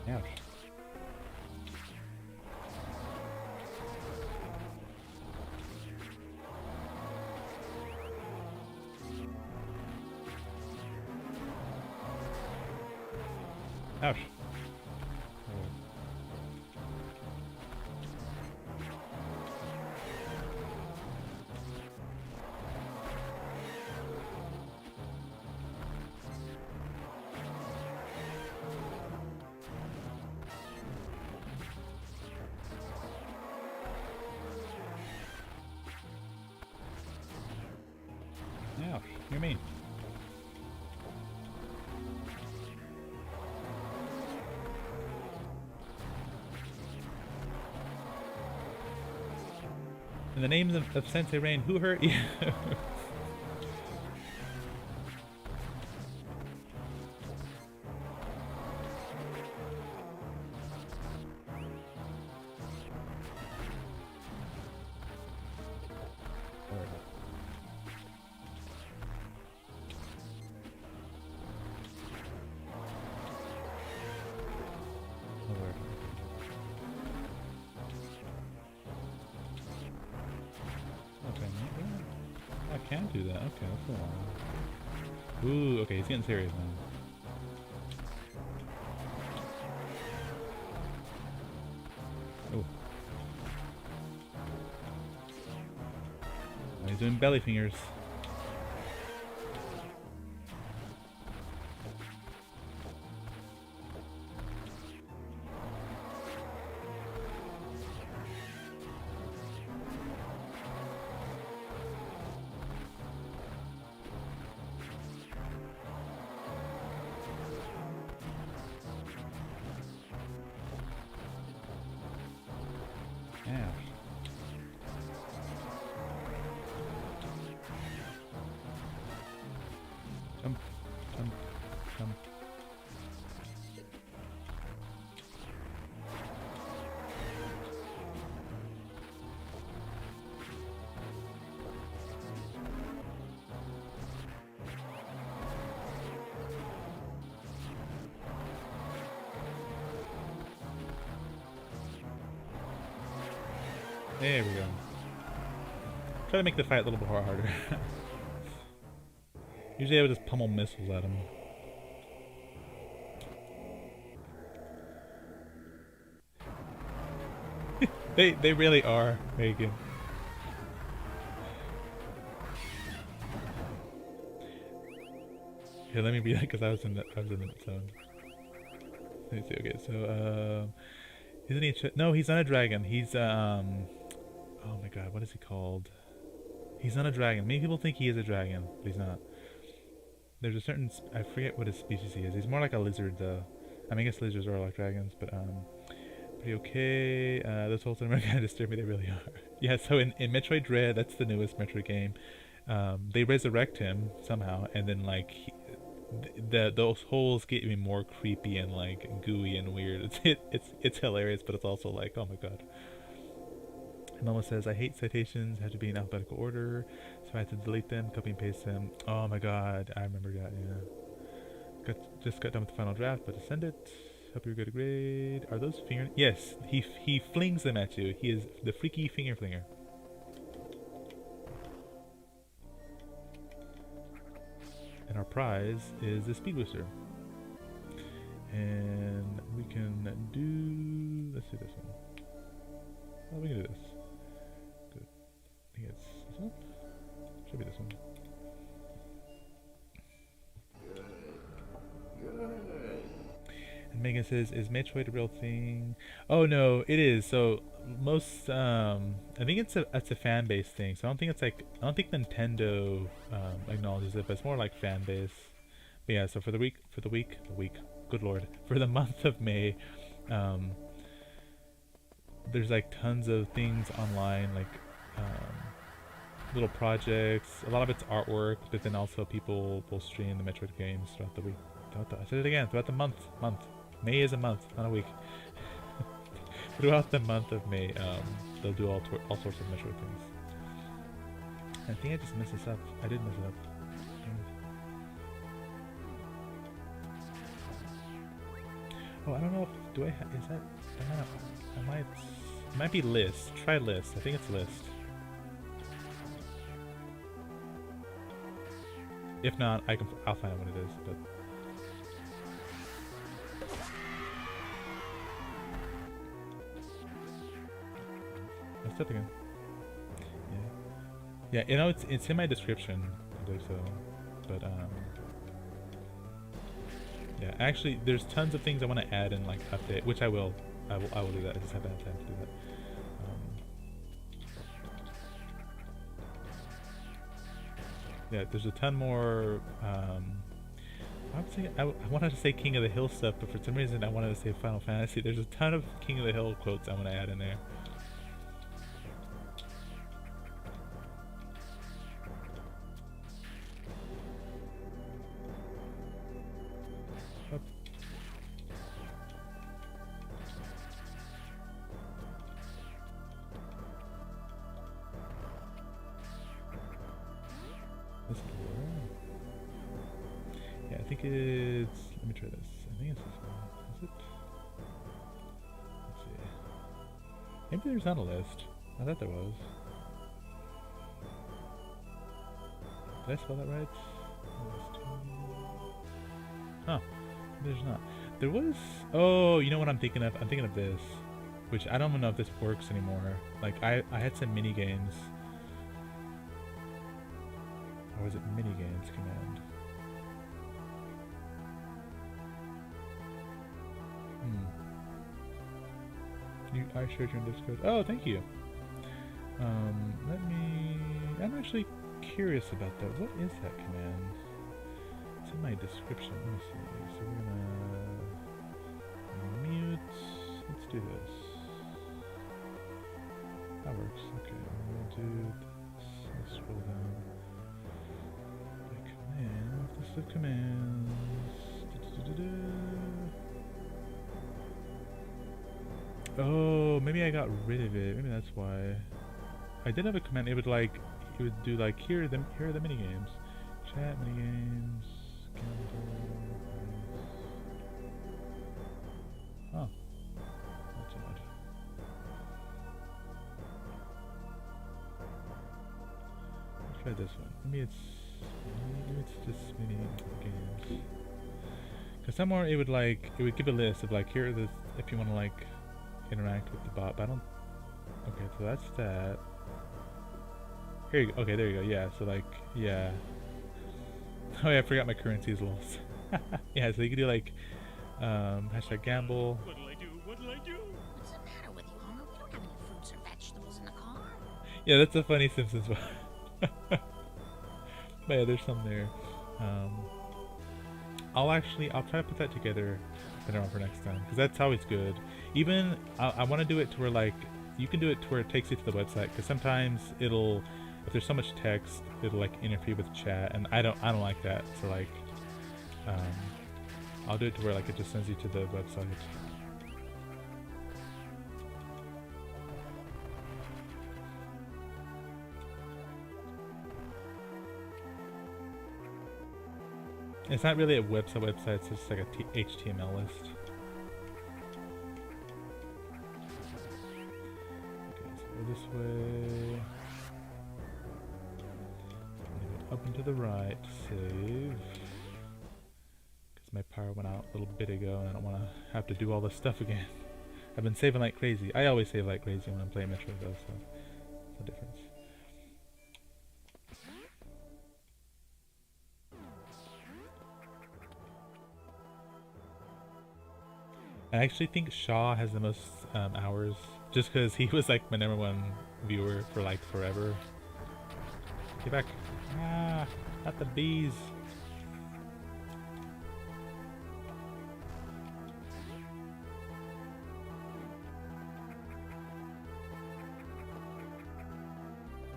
Ouch. Ouch. Ouch. You're mean. In the name of Sensei Rain, who hurt you? I can do that. Okay, that's a while. Ooh, okay, he's getting serious now. He's doing belly fingers. Yeah. Jump, jump, jump. There we go. Try to make the fight a little bit harder. Usually I would just pummel missiles at him. They really are, Megan. Here, let me be that because I was in the zone. Let me see. Okay, so isn't he? No, he's not a dragon. He's oh my god, what is he called? He's not a dragon. Many people think he is a dragon, but he's not. There's a certain I forget what his species he is. He's more like a lizard though. I mean, I guess lizards are like dragons, but pretty okay. Those holes in kind of disturb me. They really are. Yeah. So in Metroid Dread, that's the newest Metroid game. They resurrect him somehow, and then like those holes get even more creepy and like gooey and weird. It's hilarious, but it's also like, oh my god. Mama says, I hate citations, have to be in alphabetical order, so I have to delete them, copy and paste them. Oh my god, I remember that, yeah. Just got done with the final draft, but to send it. Hope you're good grade. Are those finger? Yes, he flings them at you. He is the freaky finger flinger. And our prize is the speed booster. And we can do, let's do this one. Oh, we can do this. Good. I think it's this one? Should be this one. And Megan says, is Metroid a real thing? Oh no, it is. So most I think it's a fan base thing. So I don't think it's like, I don't think Nintendo acknowledges it, but it's more like fan base. But yeah, so for the week, good lord, for the month of May, there's like tons of things online, like little projects. A lot of it's artwork, but then also people will stream the Metroid games throughout the week. I said it again, throughout the month. May is a month, not a week. Throughout the month of May, they'll do all sorts of Metroid things. I think I just messed this up. I did mess it up. Oh, I don't know if, do I is that, it might be list. Try list. I think it's list. If not, I'll find out what it is, but let's do it again. Yeah, you know, it's in my description, I believe so. But yeah, actually, there's tons of things I want to add and like update, which I will do that. I just haven't had time to do that. Yeah, there's a ton more. I wanted to say King of the Hill stuff, but for some reason I wanted to say Final Fantasy. There's a ton of King of the Hill quotes I want to add in there. Yeah, I think it's. Let me try this. I think it's this one. Is it? Let's see. Maybe there's not a list. I thought there was. Did I spell that right? Huh. There's not. There was. Oh, you know what I'm thinking of? I'm thinking of this, which I don't know if this works anymore. Like I had some mini games. Or is it minigames command? I shared your Discord. Oh, thank you. I'm actually curious about that. What is that command? It's in my description. Let me see. So we're gonna mute. Let's do this. That works. Okay, we're gonna do this. Let's scroll down. My command. This is the commands. Oh, maybe I got rid of it. Maybe that's why. I did have a command. It would do like here are the mini games, chat mini games. Oh, that's odd. Let's try this one. Maybe it's just mini games. Cause somewhere it would give a list of like here are the if you want to like interact with the bot, but I don't. Okay, so that's that. Here you go. Okay, there you go. Yeah, so like, yeah. Oh yeah, I forgot my currency as well. Yeah, so you can do like, hashtag gamble. What'll I do? What'll I do? What's the matter with you, Homer? We don't have any fruits or vegetables in the car. Yeah, that's a funny Simpsons one. But yeah, there's some there. I'll try to put that together for next time, because that's always good. Even I want to do it to where like you can do it to where it takes you to the website, because sometimes if there's so much text, it'll like interfere with chat, and I don't like that. So like I'll do it to where like it just sends you to the website. It's not really a website, it's just like a HTML list. Okay, so go this way. Up and to the right, save. Because my power went out a little bit ago and I don't want to have to do all this stuff again. I've been saving like crazy. I always save like crazy when I'm playing Metroid though, so it's a difference. I actually think Shaw has the most hours, just because he was like my #1 viewer for like forever. Get back. Ah, not the bees.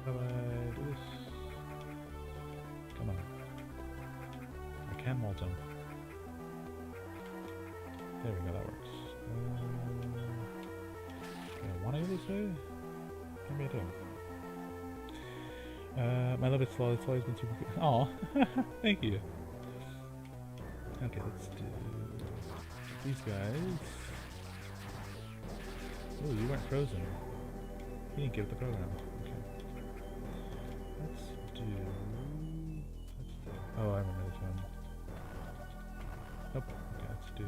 How do I do this? Come on. I can wall jump. There we go, that works. Do I want to go this way? Maybe I do. My love is slow, it's always been super good. Aw, thank you. Okay, let's do these guys. Oh, you weren't frozen. You didn't give it the program. Okay. Let's do... Oh, I remember this one. Nope. Okay, let's do...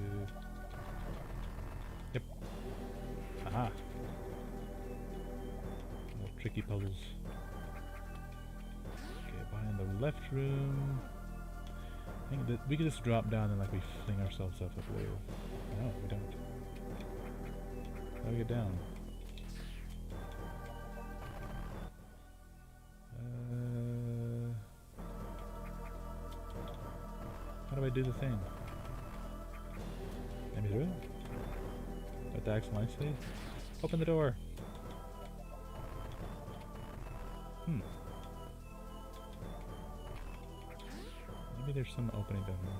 Yep. Aha. Little tricky puzzles. Okay, behind the left room. I think that we could just drop down and like we fling ourselves up there. No, we don't. How do we get down? How do I do the thing? Let me through it? What the X line say? Open the door! Maybe there's some opening down there.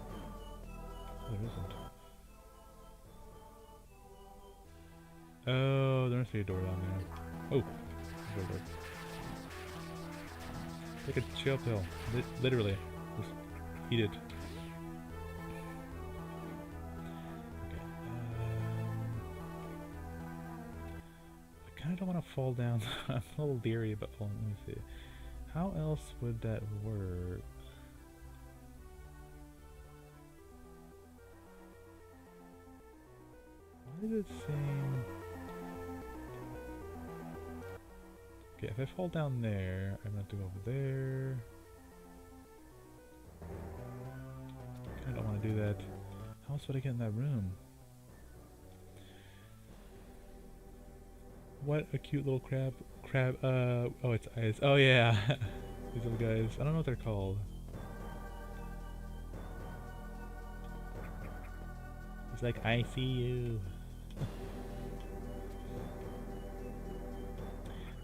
There isn't. Oh, there must be a door down there. Oh! Door. Take a chill pill. Literally. Just eat it. I don't want to fall down. I'm a little leery about falling. Let me see. How else would that work? Why is it saying... Okay, if I fall down there, I'm going to have to go over there. but how else would I get in that room? What a cute little crab. Oh, it's eyes. Oh, yeah. These little guys. I don't know what they're called. He's like, I see you.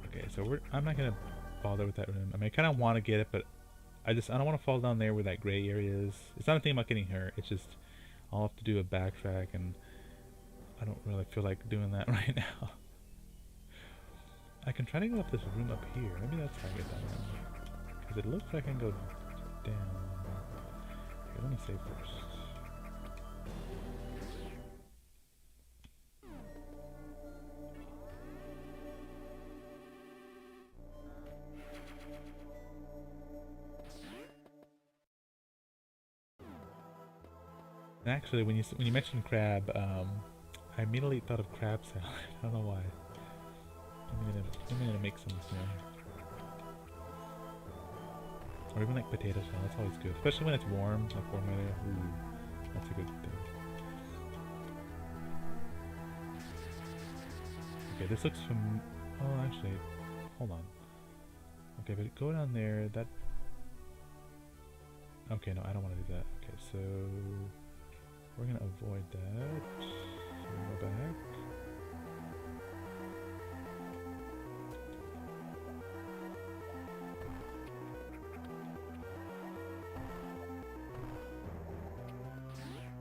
Okay, so I'm not gonna bother with that room. I mean, I kind of want to get it, but I don't want to fall down there where that gray area is. It's not a thing about getting hurt. It's just I'll have to do a backtrack, and I don't really feel like doing that right now. I can try to go up this room up here. Maybe that's how I get down there. Because it looks like I can go down. Here, let me save first. And actually, when you mentioned crab, I immediately thought of crab salad. I don't know why. I'm gonna make some here. Or even like potato salad. That's always good, especially when it's warm, like warm weather. Ooh, that's a good thing. Okay, this looks from. Oh, actually, hold on. Okay, but go down there. That. Okay, no, I don't want to do that. Okay, so we're gonna avoid that. So we go back.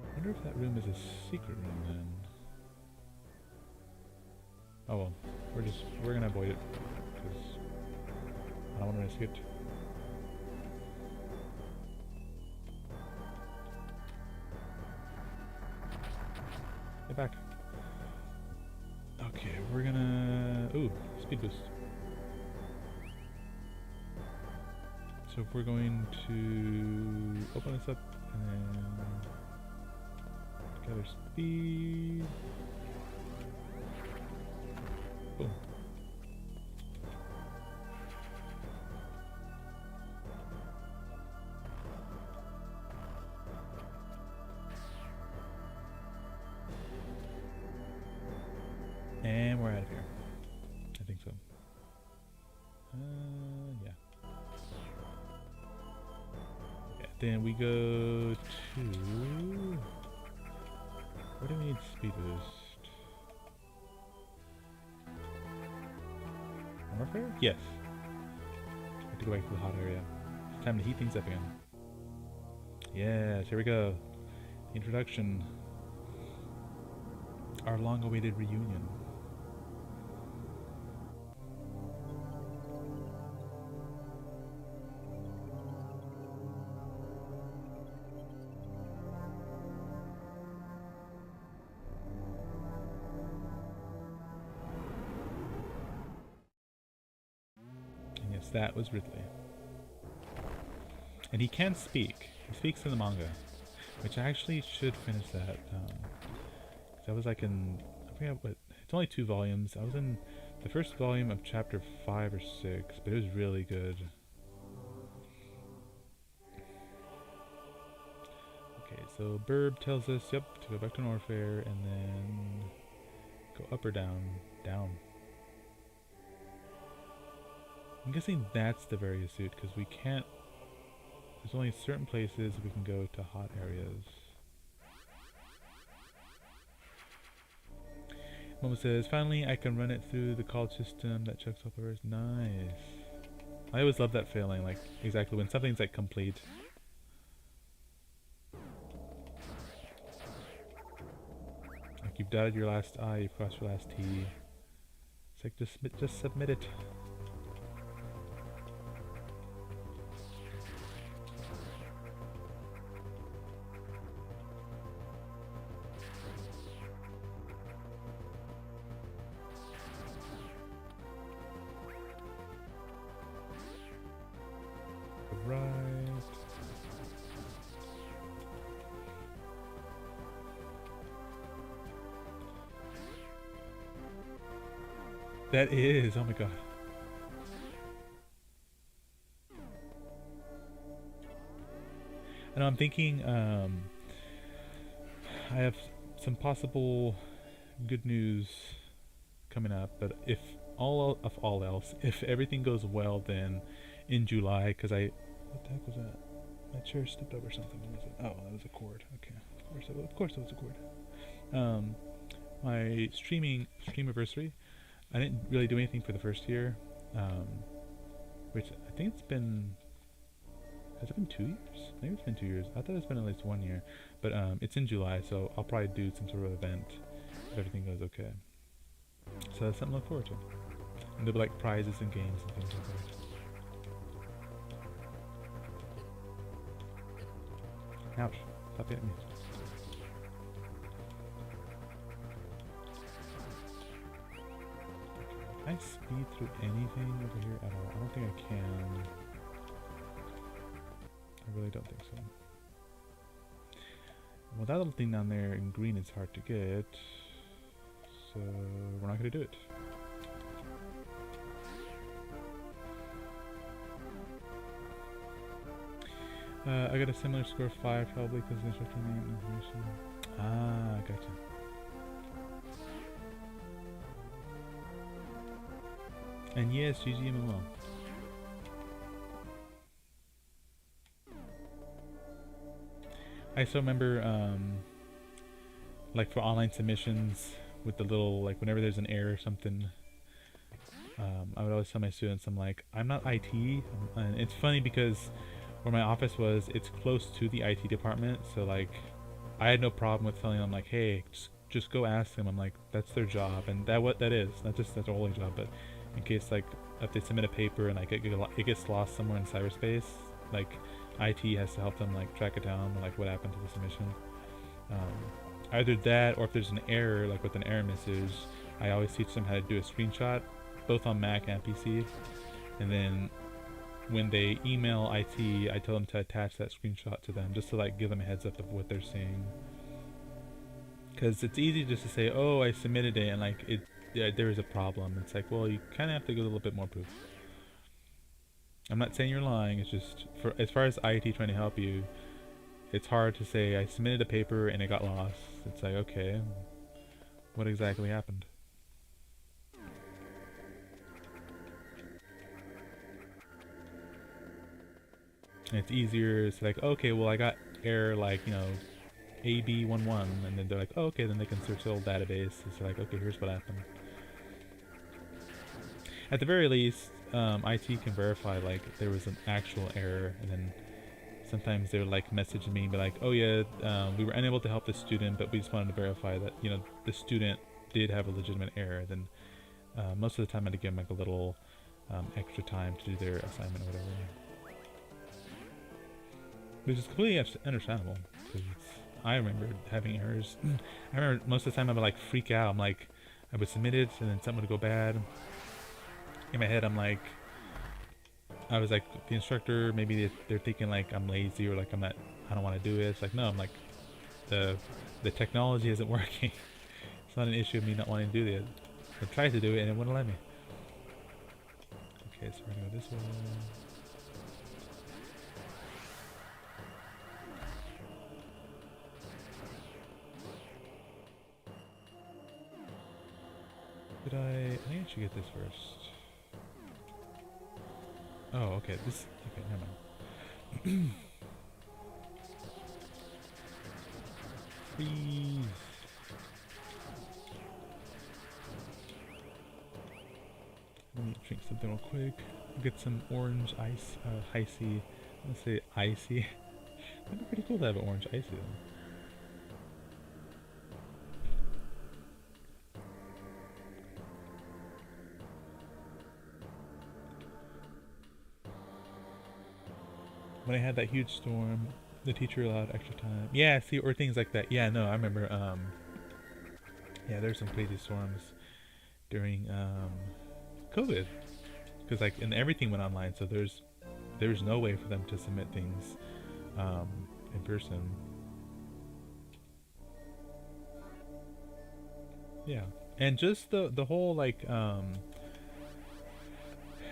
I wonder if that room is a secret room then. Oh well, we're gonna avoid it because I don't want to risk it. Get back. Okay, we're gonna... Ooh, speed boost. So if we're going to open this up and then gather speed. Boom. And we're out of here. I think so. Yeah. Yeah. Then we go to... Where do we need speed boost? Warfare? Yes. I have to go back to the hot area. It's time to heat things up again. Yes, here we go. Introduction. Our long-awaited reunion. That was Ridley. And he can speak. He speaks in the manga. Which I actually should finish that. That was like in... I forget what... It's only 2 volumes. I was in the first volume of chapter 5 or 6. But it was really good. Okay, so Burb tells us, yep, to go back to Norfair and then... Go up or down? Down. I'm guessing that's the various suit because we can't. There's only certain places we can go to hot areas. Momo says, finally I can run it through the college system that checks off the rest. Nice. I always love that feeling, like exactly when something's like complete. Like you've dotted your last I, you've crossed your last T. It's like just submit it. That is, oh my god. And I'm thinking, I have some possible good news coming up, but if all else, if everything goes well, then in July, because what the heck was that? My chair stepped over something. What was it? Oh, that was a cord. Okay, of course it was a cord. My stream anniversary. I didn't really do anything for the first year, which I think it's been. Has it been 2 years? Maybe it's been 2 years. I thought it's been at least 1 year. But it's in July, so I'll probably do some sort of event if everything goes okay. So that's something to look forward to. And there'll be like prizes and games and things like that. Ouch. Stop hitting me. Can I speed through anything over here at all? I don't think I can. I really don't think so. Well, that little thing down there in green is hard to get, so we're not going to do it. I got a similar score of 5 probably because the instructor name and information. Ah, gotcha. And yes, GGMMO. I still remember, like for online submissions, with the little, like whenever there's an error or something, I would always tell my students, I'm like, I'm not IT, and it's funny because where my office was, it's close to the IT department, so like, I had no problem with telling them like, hey, just go ask them. I'm like, that's their job, and that is, not just that's their only job, but in case like, if they submit a paper and like it gets lost somewhere in cyberspace, like IT has to help them like track it down, like what happened to the submission. Either that, or if there's an error, like with an error message, I always teach them how to do a screenshot, both on Mac and PC, and then when they email IT, I tell them to attach that screenshot to them, just to like give them a heads up of what they're seeing. Because it's easy just to say, oh, I submitted it, and like there is a problem. It's like, well, you kind of have to give a little bit more proof. I'm not saying you're lying, it's just, as far as IT trying to help you, it's hard to say, I submitted a paper and it got lost. It's like, okay, what exactly happened? And it's easier, it's like, okay, well I got error like, you know, AB11, and then they're like, oh, okay, then they can search the old database. It's like, okay, here's what happened. At the very least, IT can verify like there was an actual error, and then sometimes they're like messaging me and be like, oh yeah, we were unable to help the student, but we just wanted to verify that, you know, the student did have a legitimate error. Then most of the time I'd give them like a little extra time to do their assignment or whatever, which is completely understandable, because I remember having errors. I remember most of the time I would like freak out. I'm like, I would submit it and then something would go bad. In my head I'm like, I was like, the instructor, maybe they're thinking like I'm lazy, or like I don't want to do it. It's like, no, I'm like, the technology isn't working. It's not an issue of me not wanting to do it. I tried to do it and it wouldn't let me. Okay, so we're gonna go this way. I think I should get this first. Oh, okay, okay, never mind. Freeze. Let me drink something real quick. Get some orange ice, icy. Let's say icy. That'd be pretty cool to have an orange icy though. When I had that huge storm, the teacher allowed extra time. Yeah, see, or things like that. Yeah, no, I remember, yeah, there's some crazy storms during, COVID. Because, like, and everything went online, so there's no way for them to submit things, in person. Yeah. And just the whole, like,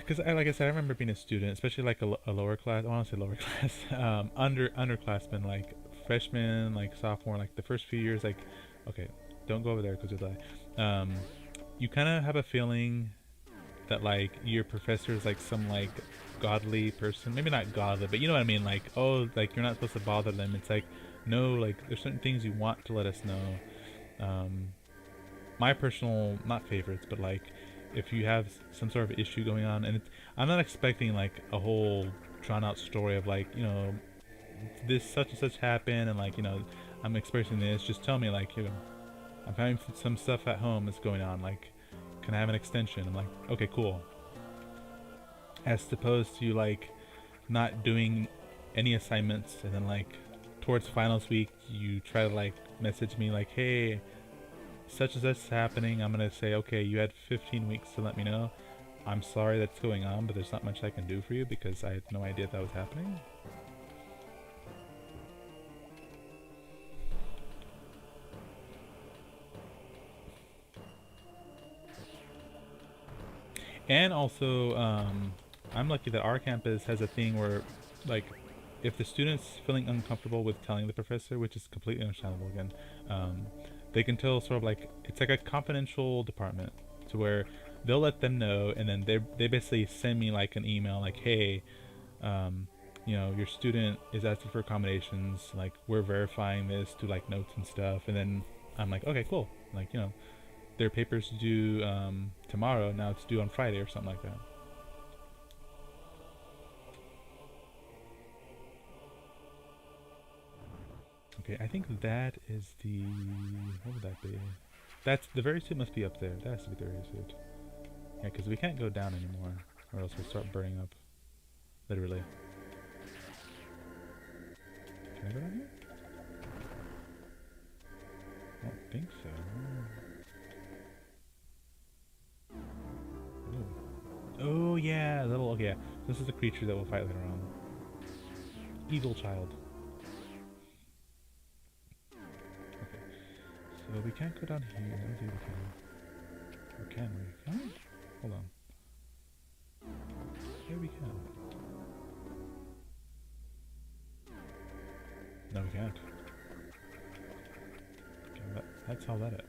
because like I said, I remember being a student, especially like a lower class. I want to say lower class, underclassmen, like freshman, like sophomore, like the first few years, like, okay, don't go over there because you'll die. You kind of have a feeling that like your professor is like some like godly person, maybe not godly, but you know what I mean. Like, oh, like you're not supposed to bother them. It's like, no, like there's certain things you want to let us know. My personal, not favorites, but like if you have some sort of issue going on, and I'm not expecting like a whole drawn out story of like, you know, this such and such happened, and like, you know, I'm experiencing this. Just tell me like, you know, I'm having some stuff at home that's going on. Like, can I have an extension? I'm like, okay, cool. As opposed to like not doing any assignments, and then like towards finals week you try to like message me like, hey, such and such is happening. I'm gonna say, okay, you had 15 weeks to let me know. I'm sorry that's going on, but there's not much I can do for you because I had no idea that was happening. And also, I'm lucky that our campus has a thing where, like, if the student's feeling uncomfortable with telling the professor, which is completely understandable again, they can tell sort of like, it's like a confidential department to where they'll let them know, and then they basically send me like an email like, hey, you know, your student is asking for accommodations, like we're verifying this through like notes and stuff, and then I'm like, okay, cool, like, you know, their paper's due tomorrow, now it's due on Friday or something like that. Okay, I think that is the... what would that be? That's... the very suit must be up there. That has to be the very suit. Yeah, because we can't go down anymore, or else we'll start burning up. Literally. Can I go down here? I don't think so. Ooh. Oh yeah, little... okay, yeah. This is a creature that we'll fight later on. Eagle child. So we can't go down here. Let me see if we can. Or can we? Can we? Hold on. Yeah, we can. No, we can't. Okay, that's how that it.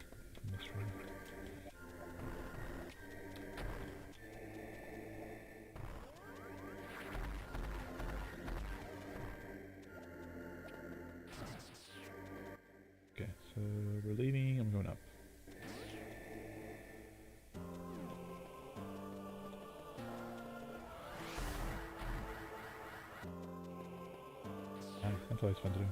Okay, so we're leaving. I'm going up. That's always fun to do.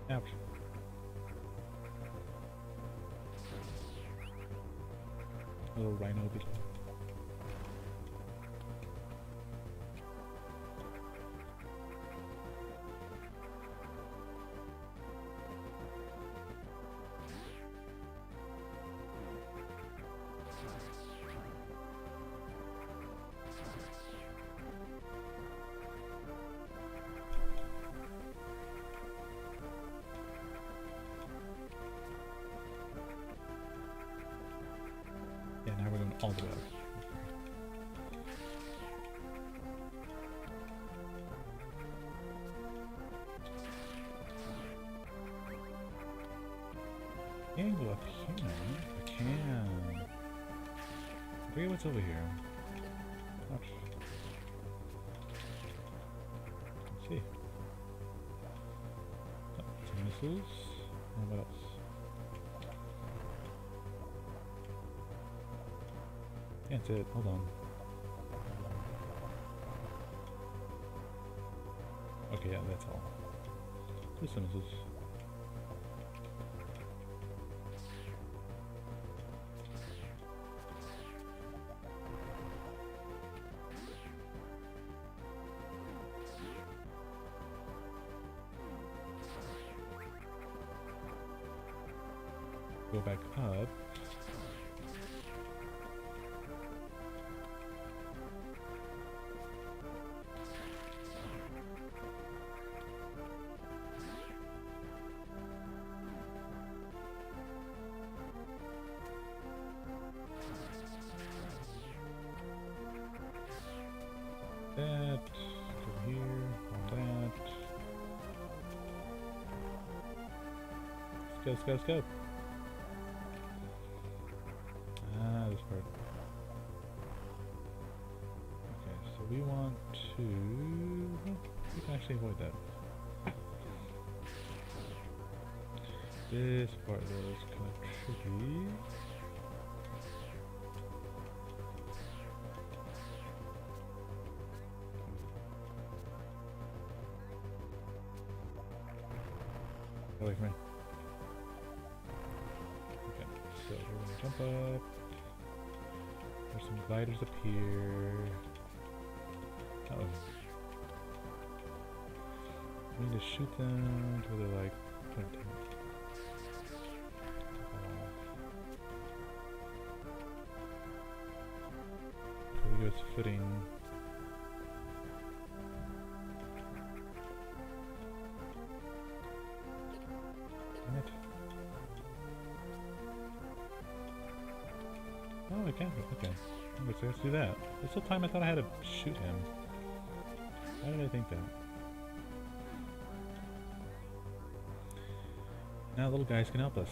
Ouch. A little rhino beetle. Yeah, now we're going all the way up. Can go up here? I can. I forget what's over here. Ouch. Let's see. Oh, some missiles. And what else? Yeah, that's it. Hold on. Okay, yeah, that's all. Just some missiles. Go back up. That, go here, on that. Let's go, let's go, let's go. Ah, this part. Okay, so we want to... we can actually avoid that. This part though is kind of tricky. Get away from me. Okay, so we're gonna jump up. There's some gliders up here. Uh-oh. We need to shoot them until they're like 20 times. So they give us footing. Damn it. Oh, I can't. Okay. Let's do that. This whole time I thought I had to shoot him. Why did I think that? Now little guys can help us.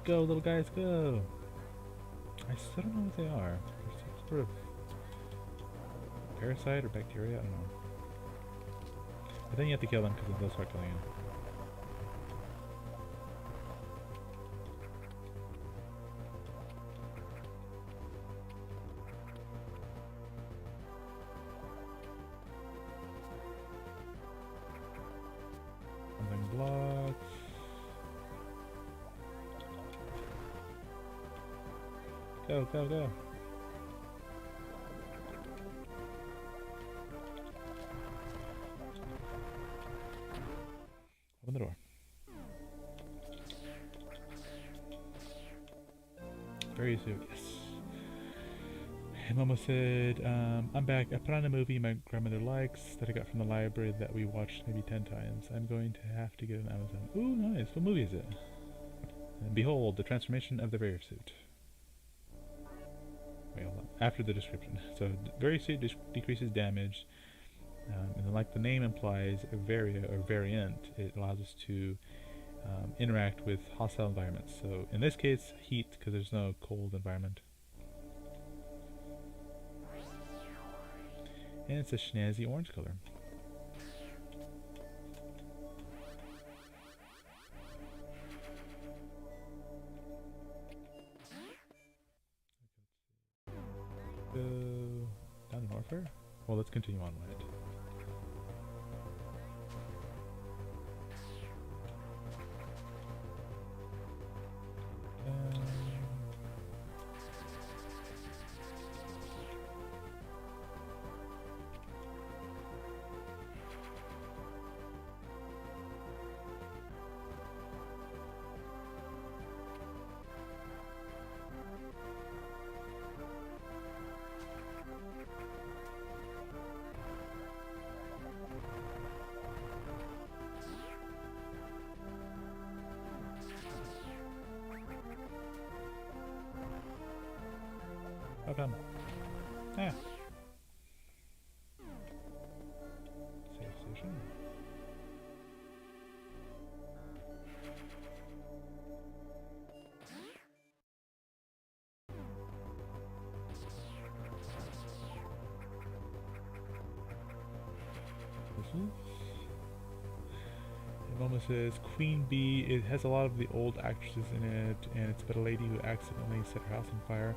Go, little guys, go! I still don't know what they are. There's some sort of parasite or bacteria, I don't know. But then you have to kill them because they'll start killing you. Something blocks. Go, go, go. Open the door. Very soon, yes. Momo said, I'm back. I put on a movie my grandmother likes that I got from the library that we watched maybe 10 times. I'm going to have to get it on Amazon. Ooh, nice. What movie is it? And behold, the transformation of the Very Suit. Wait, hold on. After the description. So, Very Suit decreases damage. And like the name implies, a varia or variant, it allows us to interact with hostile environments. So, in this case, heat, because there's no cold environment. And it's a snazzy orange color. Go down to Norfair? Well, let's continue on right. How come? Ah. Safe station. This is... It almost says Queen Bee. It has a lot of the old actresses in it, and it's about a lady who accidentally set her house on fire.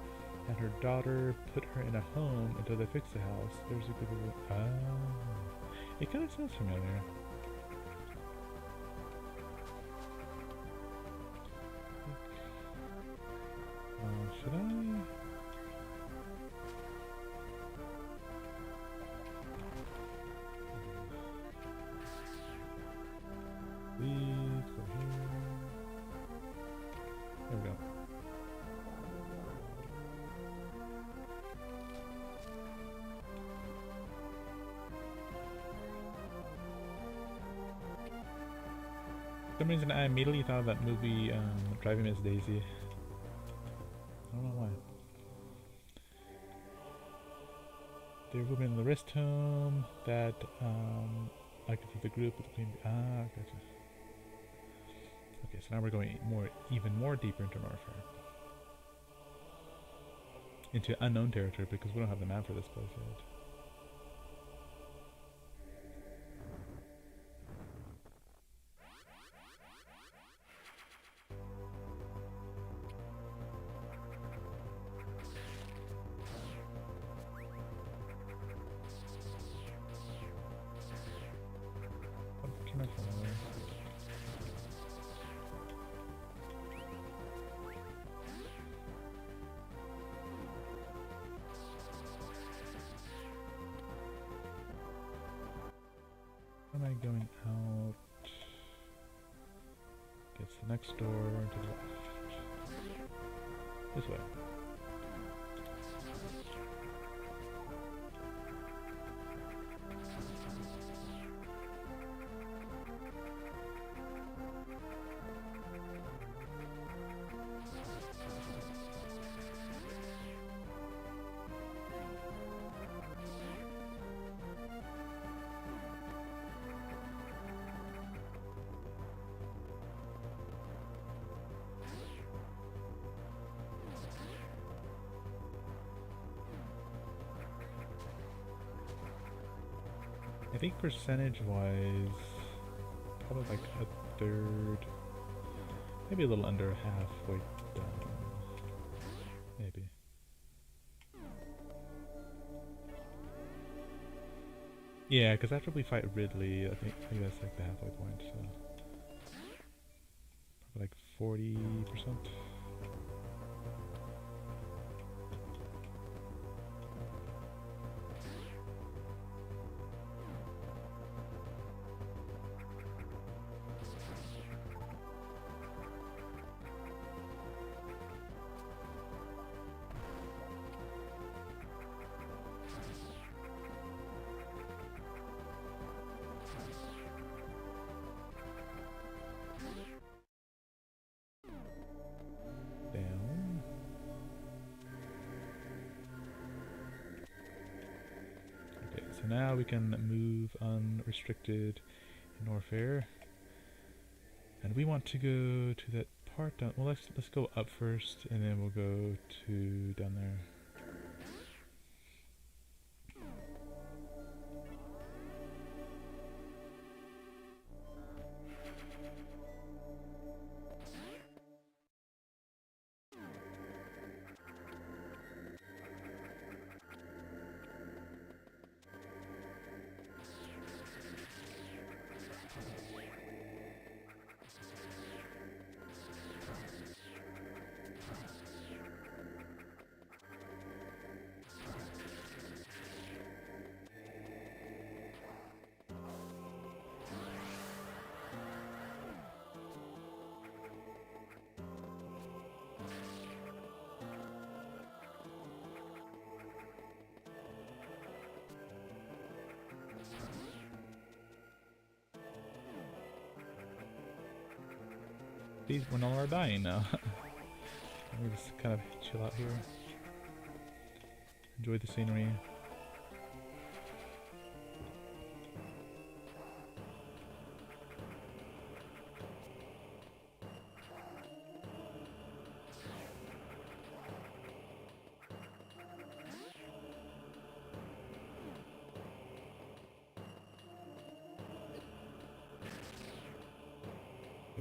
And her daughter put her in a home until they fixed the house. There's a good little... Oh. It kind of sounds familiar. Should I... Please go here. For some reason I immediately thought of that movie, Driving Miss Daisy. I don't know why. They're moving in the rest home that, like for the group between, gotcha. Okay, so now we're going even more deeper into Norfair. Into unknown territory because we don't have the map for this place yet. Am I going out? It's the next door to the left. This way. I think percentage-wise, probably like a third, maybe a little under halfway done, maybe. Yeah, because after we fight Ridley, I think that's like the halfway point, so probably like 40%. So now we can move unrestricted in Norfair, and we want to go to that part down. Well, let's go up first, and then we'll go to down there. We're no longer dying now. Let me just kind of chill out here. Enjoy the scenery.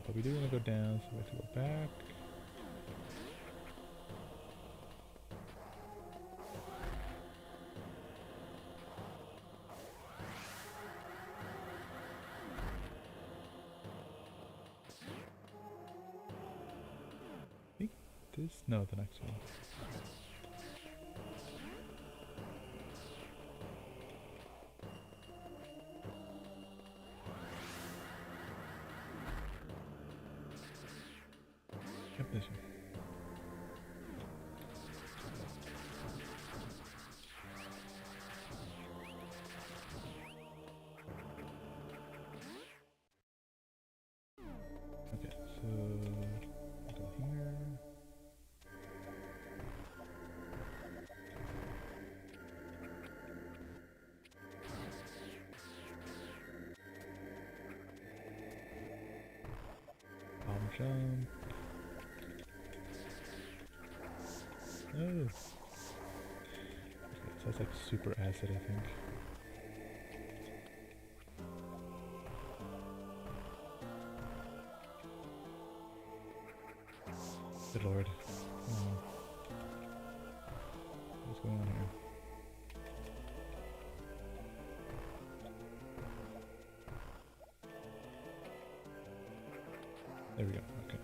But we do want to go down, so we have to go back. I think this, no, the next one. Yep, this one. Jump. Oh. Okay, so that's like super acid, I think. Good lord. Oh. What's going on here? There we go. Okay.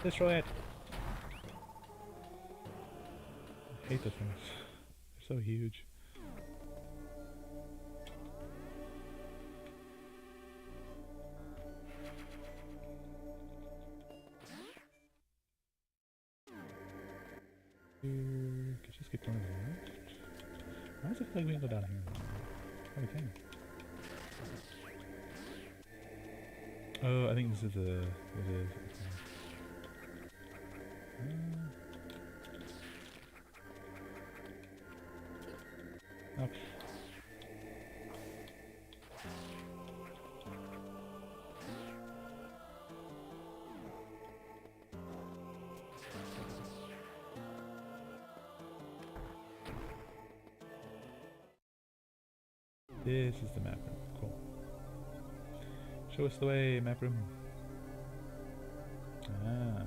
Destroy it! I hate those things. They're so huge. Here, could just keep going to the left. Why does it feel like we can go down here? Oh, we can. Oh, I think this is the. It is. Up. This is the map room. Cool. Show us the way, map room. Ah.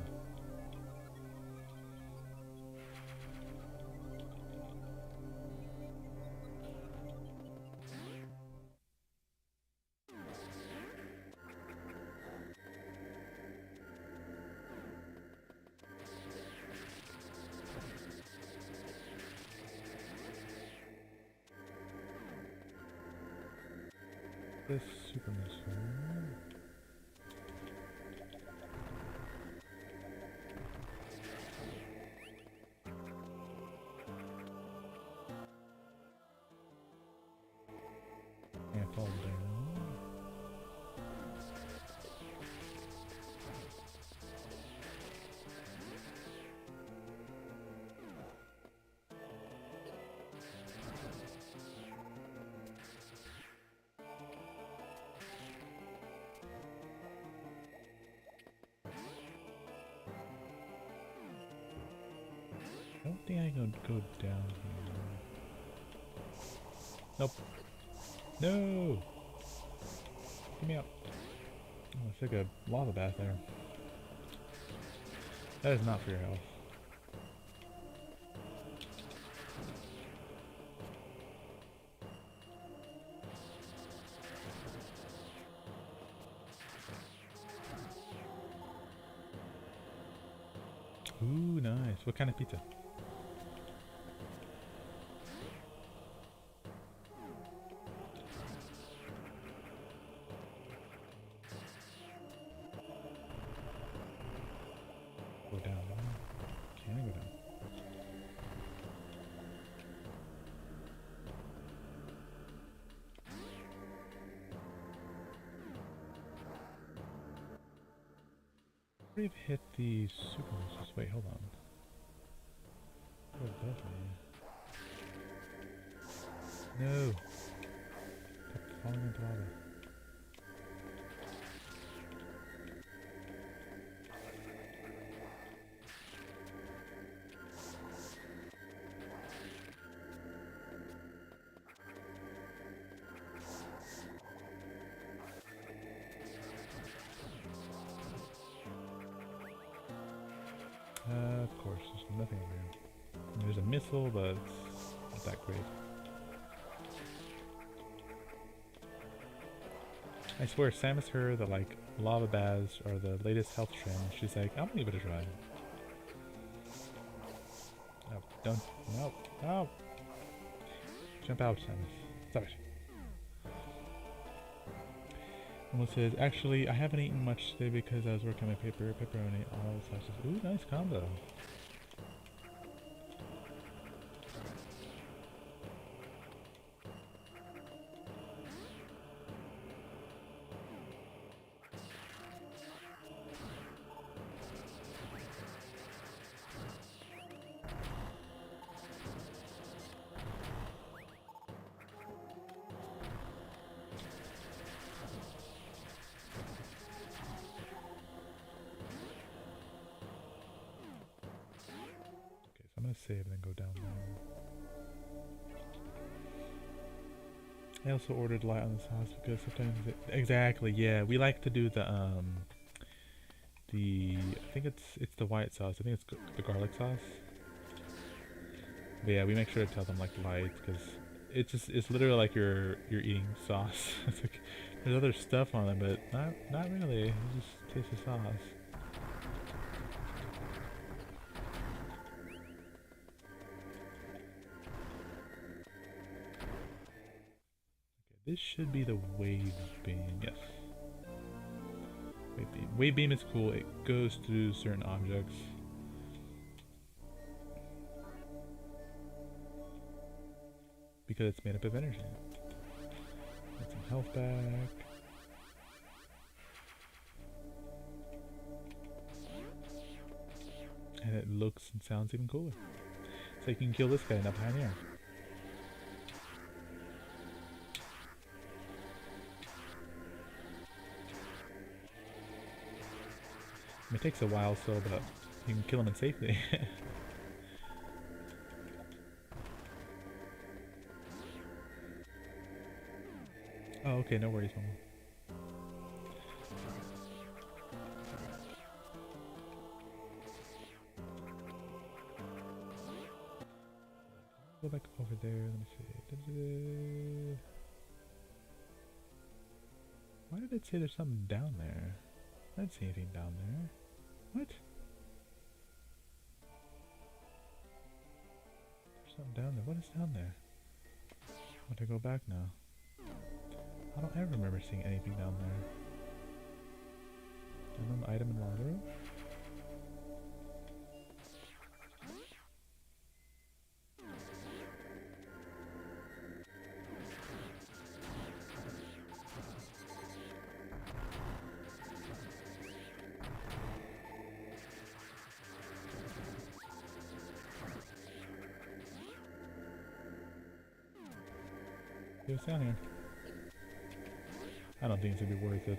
This super missile. Yeah, fall down. I don't think I can go down here. Nope. No! Get me up. Oh, it's like a lava bath there. That is not for your health. Ooh, nice. What kind of pizza? Go down. Can I go down? We've hit the super missiles. Wait, hold on. Oh, definitely. No! Kept falling into lava. Of course, there's nothing over here. There's a missile, but it's not that great. I swear, Samus heard that like lava baths are the latest health trend. She's like, I'm gonna give it a try. No, don't. No. No. Jump out, Samus. Stop it. Almost says, actually, I haven't eaten much today because I was working on my pepperoni, all sauces. Ooh, nice combo. I'm gonna save and then go down there. I also ordered light on the sauce because sometimes exactly, yeah, we like to do the I think it's the white sauce. I think it's the garlic sauce. But yeah, we make sure to tell them like light because it's literally like you're eating sauce. It's like there's other stuff on it, but not really. You just taste the sauce. This should be the wave beam, yes. Wave beam. Wave beam is cool, it goes through certain objects. Because it's made up of energy. Get some health back. And it looks and sounds even cooler. So you can kill this guy in up high in the air. It takes a while, so but you can kill him in safety. Oh, okay, no worries, Mama. Go back over there. Let me see. Why did it say there's something down there? I didn't see anything down there. What? There's something down there. What is down there? I want to go back now. I don't ever remember seeing anything down there. Unknown item in water. What's down here? I don't think it's gonna be worth it.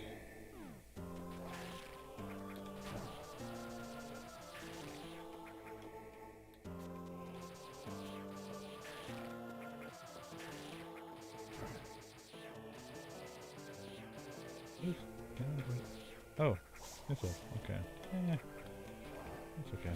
Oh, this will. Okay. Yeah, it's okay.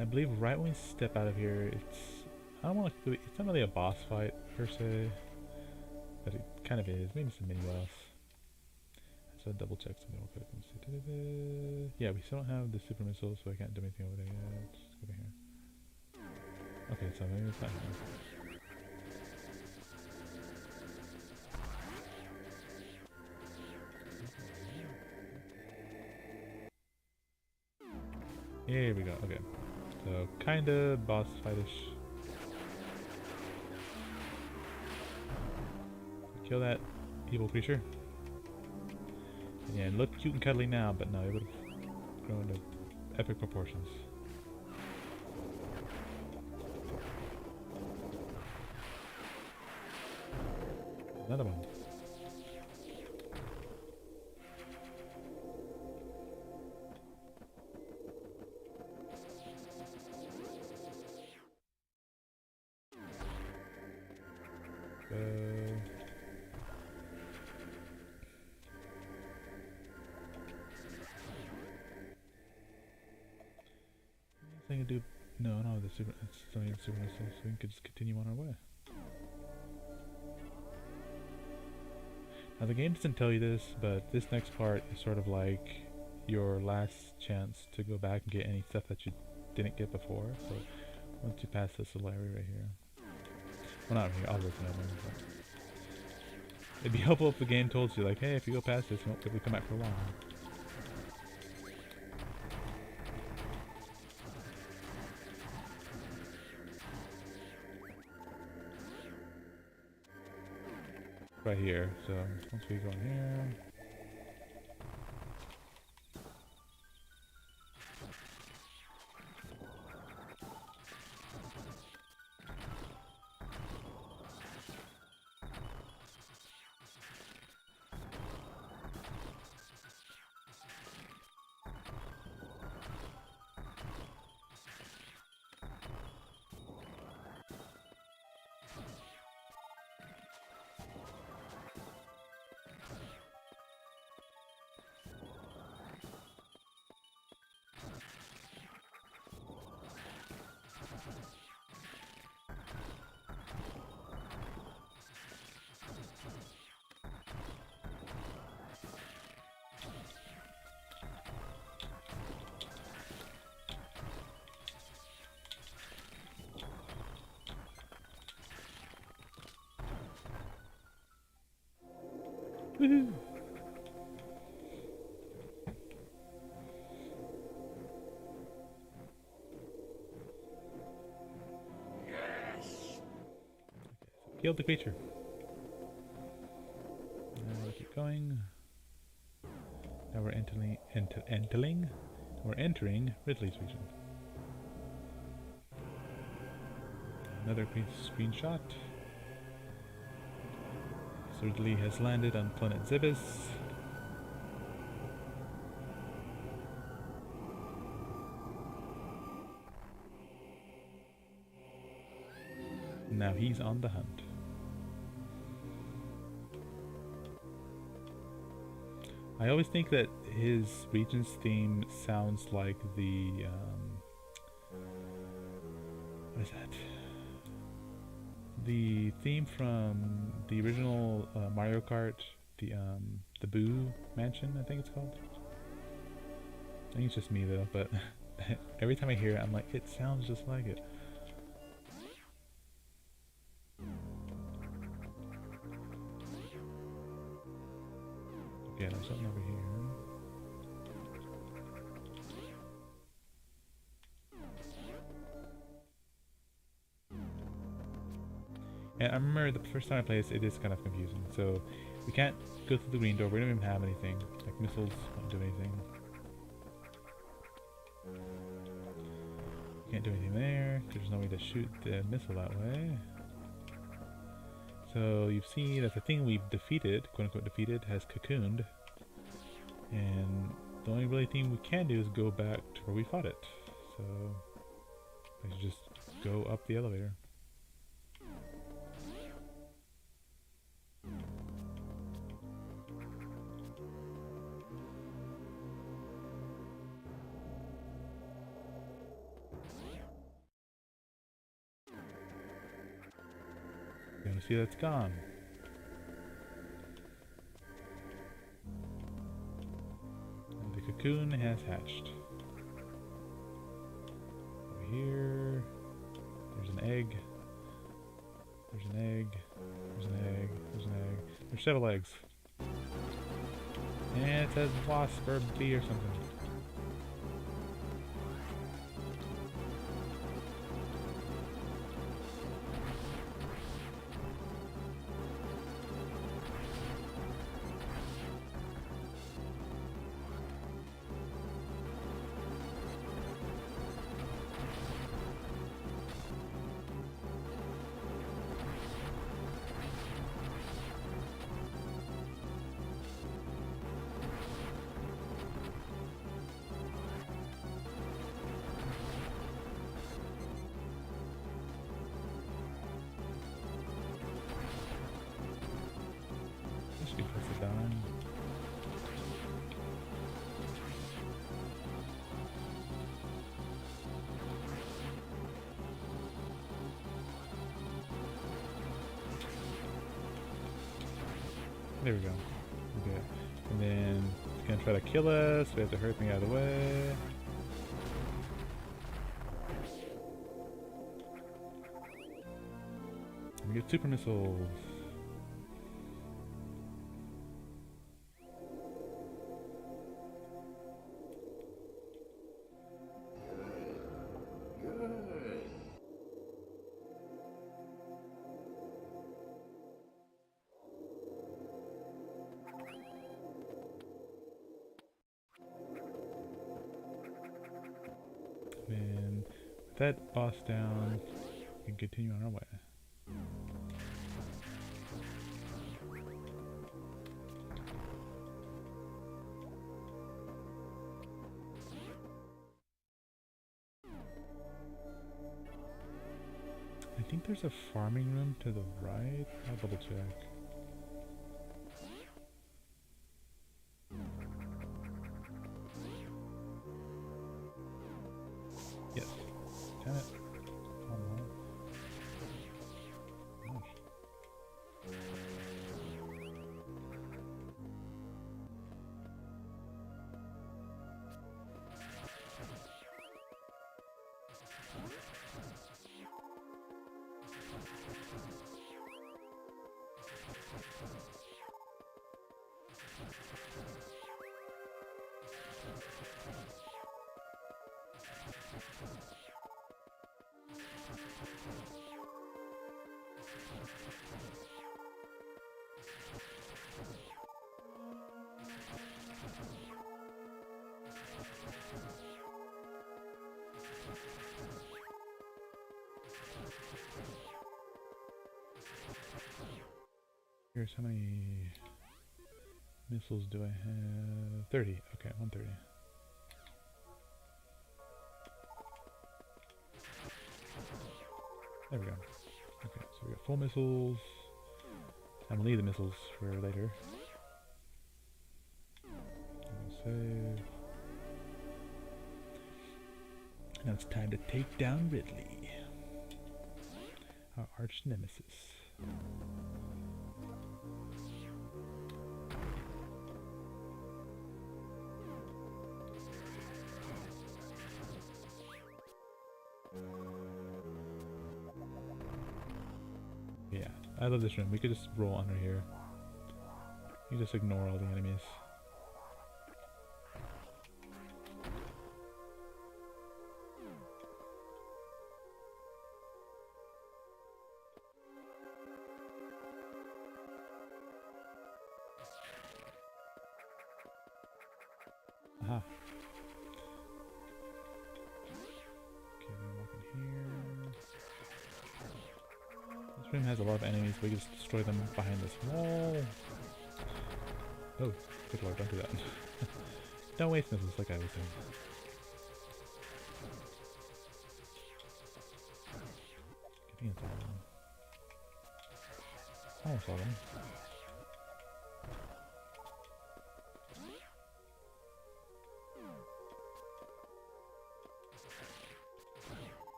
I believe right when we step out of here, I don't want to. It's not really a boss fight per se, but it kind of is. Maybe some mini boss. So double check something real quick. Let me see. Yeah, we still don't have the super missile, so I can't do anything over there yet. Just go over here. Okay, so maybe it's not here. Here we go. Okay. So, kinda boss fightish. Kill that evil creature. Yeah, it looked cute and cuddly now, but no, it would have grown to epic proportions. Another one. Thing to do? No, the super. It's still in super missile, so we can just continue on our way. Now the game doesn't tell you this, but this next part is sort of like your last chance to go back and get any stuff that you didn't get before. So once you pass this little area right here, well, not right here. I'll work on it. But it'd be helpful if the game told you, like, hey, if you go past this, you won't be able to come back for a while. Right here, so once we go in here, woohoo! Killed the creature. Now we keep going. Now we're entering Ridley's region. Another screenshot. So Ridley has landed on planet Zibis. Now he's on the hunt. I always think that his region's theme sounds like the what is that? The theme from the original Mario Kart, the Boo Mansion, I think it's called. I think it's just me though, but every time I hear it, I'm like, it sounds just like it. Okay, there's something over here. And I remember the first time I played this, it is kind of confusing. So we can't go through the green door. We don't even have anything. Like missiles won't do anything. Can't do anything there. There's no way to shoot the missile that way. So you've seen that the thing we defeated, quote unquote defeated, has cocooned. And the only really thing we can do is go back to where we fought it. So I should just go up the elevator. You're gonna see that's gone. And the cocoon has hatched. Over here, there's an egg. There's an egg. There's an egg. There's an egg. There's several eggs. And it says wasp or bee or something. There we go. Okay. And then it's gonna try to kill us. We have to hurry me out of the way. We get super missiles. And with that boss down, we can continue on our way. I think there's a farming room to the right. I'll double check. Yes. Damn it. Oh no. Gosh. Here's how many missiles do I have? 30. Okay, 130. There we go. Okay, so we got full missiles. I'm gonna leave the missiles for later. Save. Now it's time to take down Ridley, our arch nemesis. Yeah, I love this room. We could just roll under here. You just ignore all the enemies. Aha. Okay, we walk in here. This room has a lot of enemies. We can just destroy them behind this wall. Oh, good lord, don't do that. Don't waste missiles like I was doing. I think it's all of them. Almost all of them.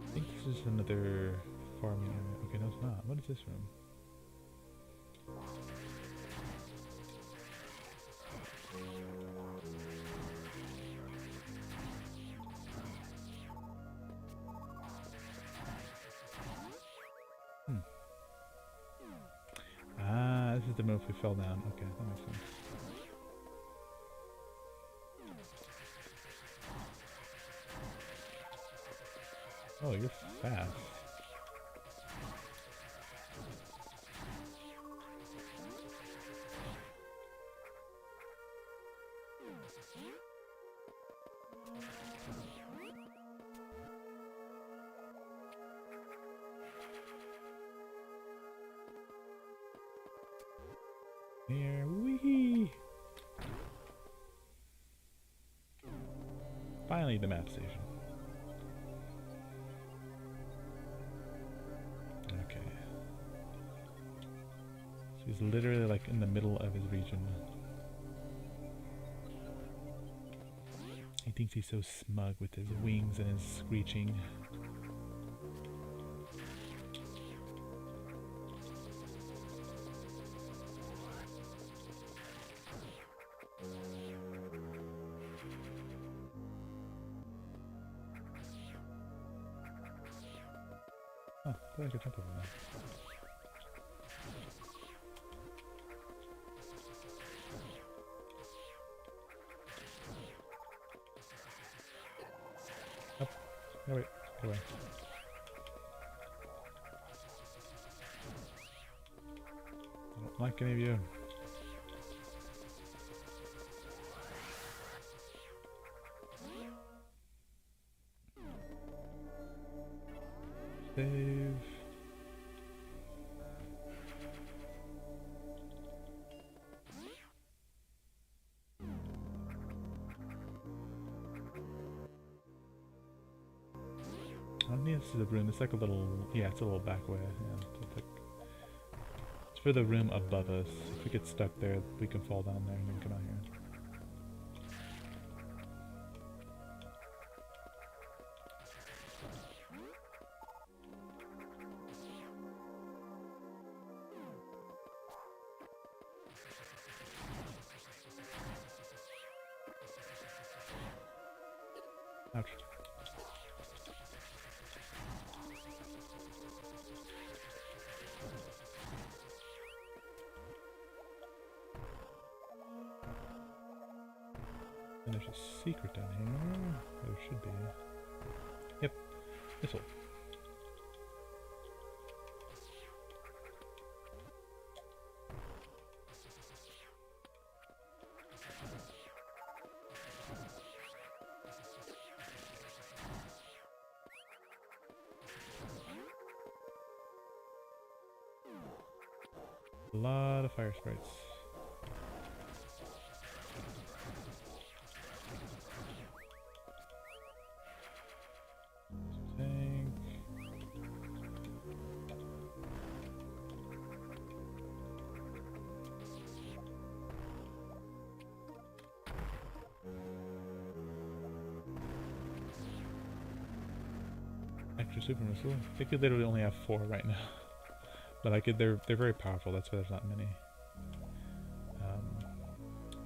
I think this is another farming area. Okay, no it's not. What is this room? Ah, this is the move we fell down. Okay, that makes sense. Oh, you're fast. Here, wee! Finally, the map station. Okay. He's literally like in the middle of his region. He thinks he's so smug with his wings and his screeching. Oh, I thought I could jump over that. Up. No, wait. Go away. I don't like any of you. Save. I don't think this is a room. It's like a little, yeah, it's a little back way. Yeah, it's, like, it's for the room above us. If we get stuck there, we can fall down there and then come out here. Ouch. And there's a secret down here. There should be. Yep. Missile. A lot of fire sprites. Tank. Extra super missile. They could literally only have 4 right now. But I could, they're very powerful, that's why there's not many.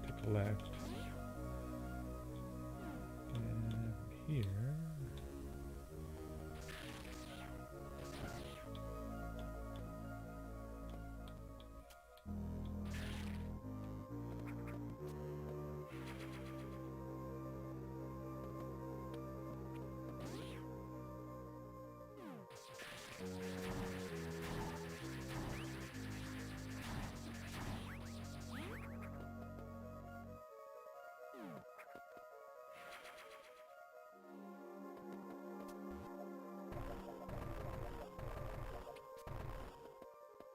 To collect. And here.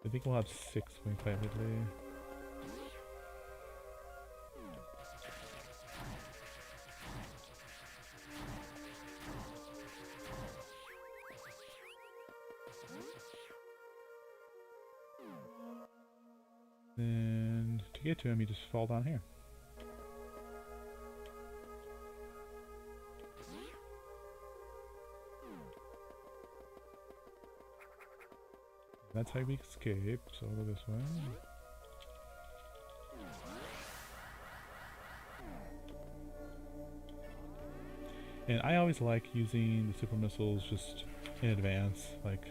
I think we'll have 6 when we play Ridley. And to get to him, you just fall down here. That's how we escape, so I'll go this way. And I always like using the super missiles just in advance, like,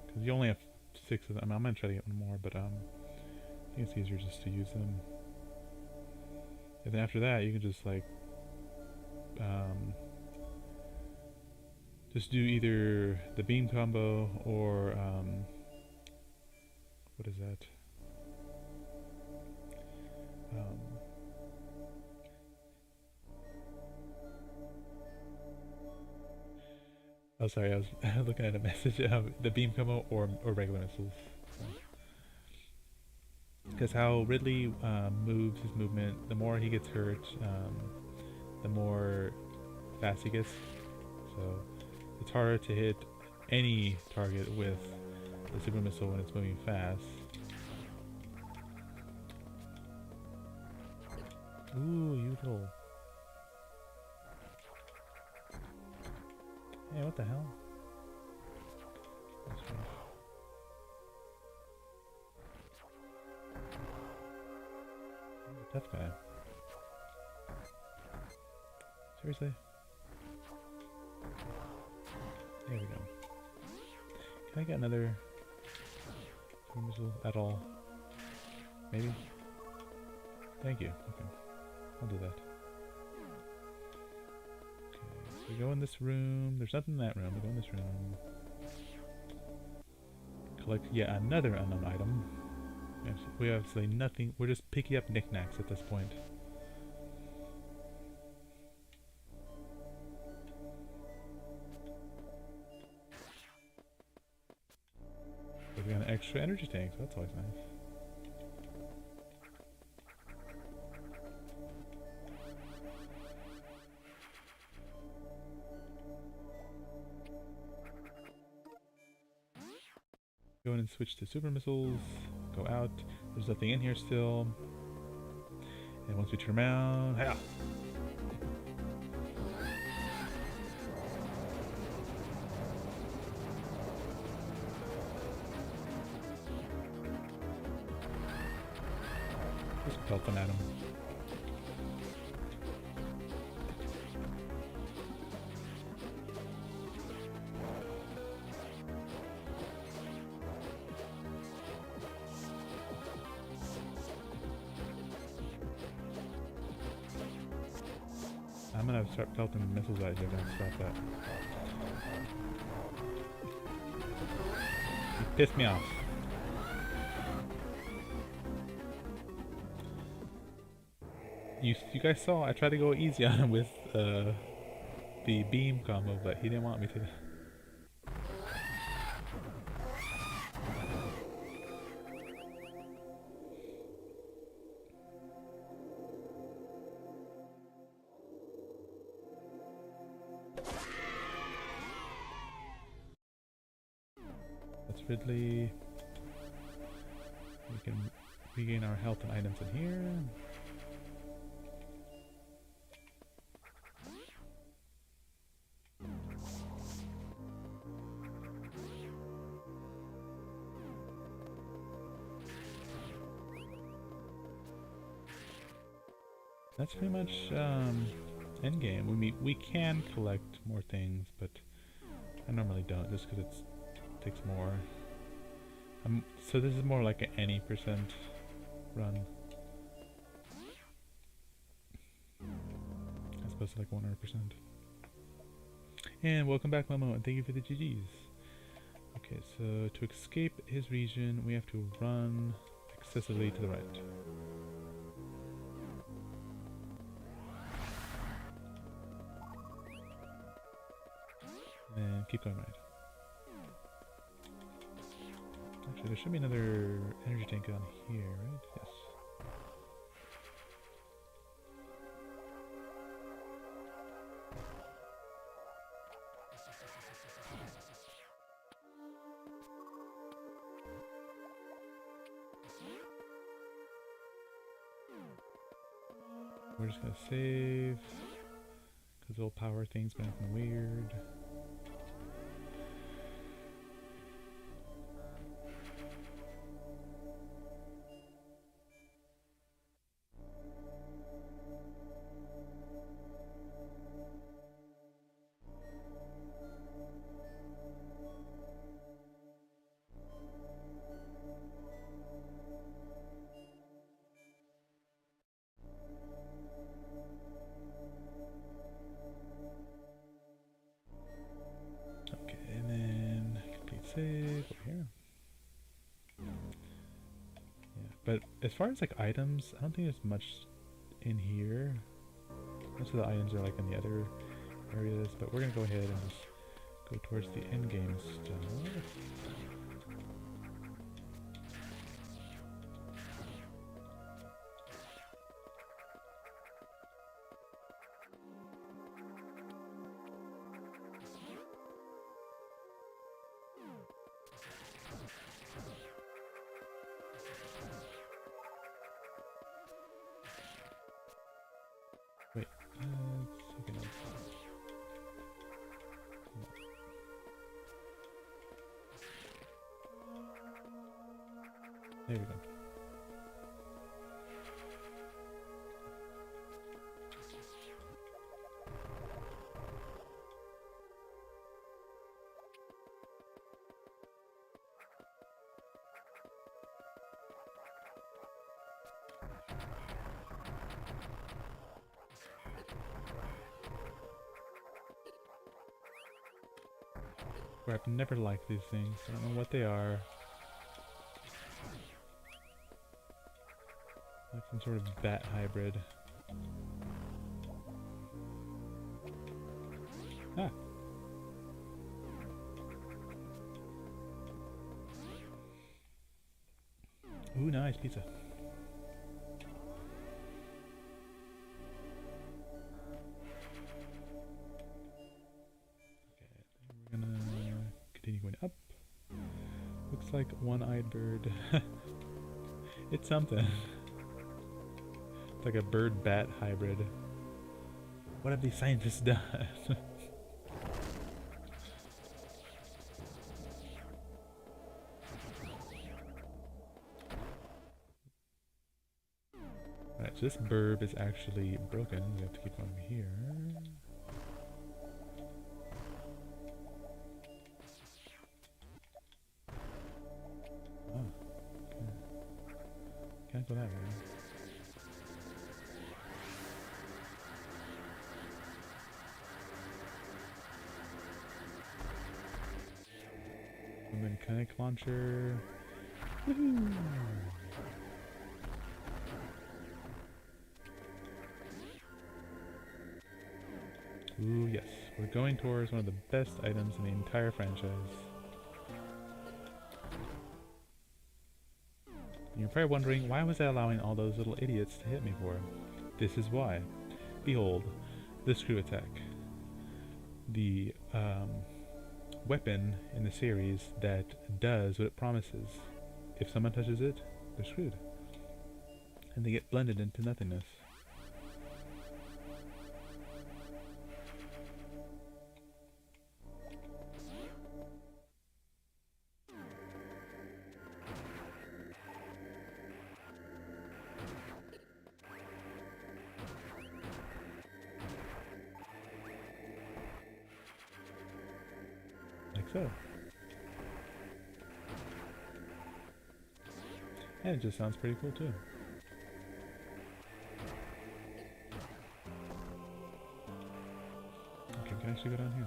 because you only have 6 of them. I'm gonna try to get one more, but I think it's easier just to use them. And then after that, you can just like, just do either the beam combo or what is that? Oh, sorry, I was looking at a message. The beam combo or regular missiles. Because how Ridley moves his movement, the more he gets hurt, the more fast he gets. So it's harder to hit any target with the super missile when it's moving fast. Ooh, you little... Hey, what the hell? That's strange. Tough guy. Seriously? There we go. Can I get another missile at all? Maybe? Thank you. Okay. I'll do that. Okay, so we go in this room. There's nothing in that room. We go in this room. Collect yet another unknown item. We have absolutely nothing. We're just picking up knickknacks at this point. We got an extra energy tank, so that's always nice. Go in and switch to super missiles. Go out. There's nothing in here still. And once we turn around, hiya! Just pelting at him. I'm gonna start pelting missiles at you. Don't stop that. You pissed me off. You guys saw I tried to go easy on him with the beam combo, but he didn't want me to. That's Ridley. We can regain our health and items in here. That's pretty much end game. We can collect more things, but I normally don't just because it takes more. So this is more like an any percent run, as opposed to like 100%. And welcome back, Momo, and thank you for the GGs. Okay, so to escape his region, we have to run excessively to the right. And keep going right. Actually, there should be another energy tank on here, right? Yes. We're just gonna save, because old power thing's been acting weird. Save over here. Yeah, but as far as like items, I don't think there's much in here. Most of the items are like in the other areas, but we're gonna go ahead and just go towards the end game stuff. Okay, no, it's fine. There we go. Where I've never liked these things. I don't know what they are. Like some sort of bat hybrid. Ah. Ooh, nice pizza. Okay, we're gonna continue going up. Looks like one-eyed bird. It's something. It's like a bird-bat hybrid. What have these scientists done? Alright, so this burb is actually broken. We have to keep going here. Oh, okay. Can't go that way. And then kinetic launcher. Woohoo! Ooh, yes. We're going towards one of the best items in the entire franchise. And you're probably wondering, why was I allowing all those little idiots to hit me for? This is why. Behold, the screw attack. The weapon in the series that does what it promises. If someone touches it, they're screwed. And they get blended into nothingness. Like so. And it just sounds pretty cool too. Okay, we can actually go down here.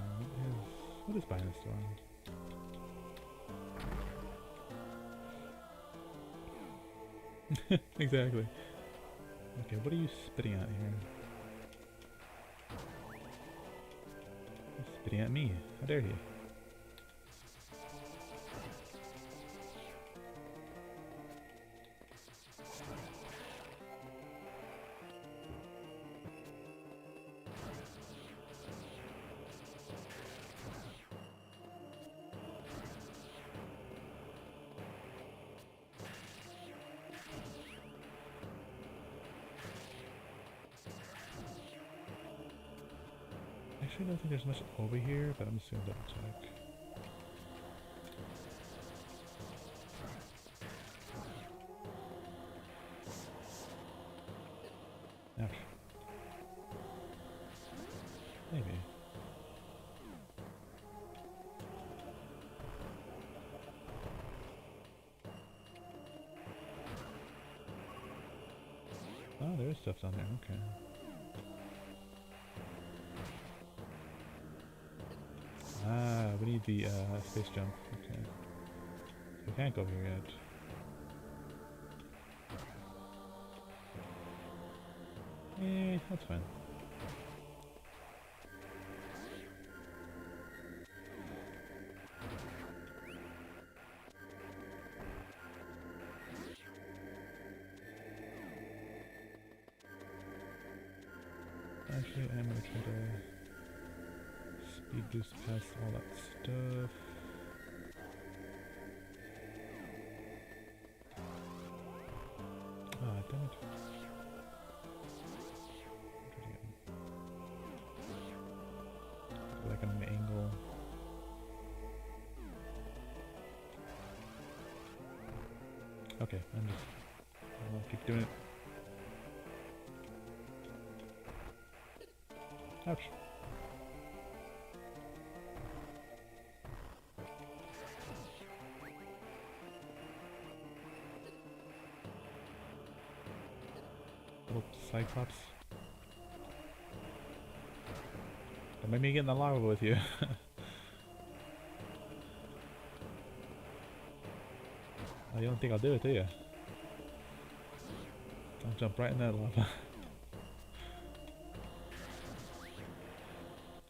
What is behind this door? Exactly. Okay, what are you spitting at here? You're spitting at me. How dare you? Actually, I don't think there's much over here, but I'm just gonna double check. Ouch. Maybe. Oh, there is stuff down there, okay. Ah, we need the space jump. Okay. We can't go here yet. Eh, that's fine. Actually, I'm gonna try to speed boost past all that stuff. Ah, damn it. Try it again. okay. I'll keep doing it. Ouch. Little Cyclops. Don't make me get in the lava with you. Oh, you don't think I'll do it, do you? I'll jump right in that lava.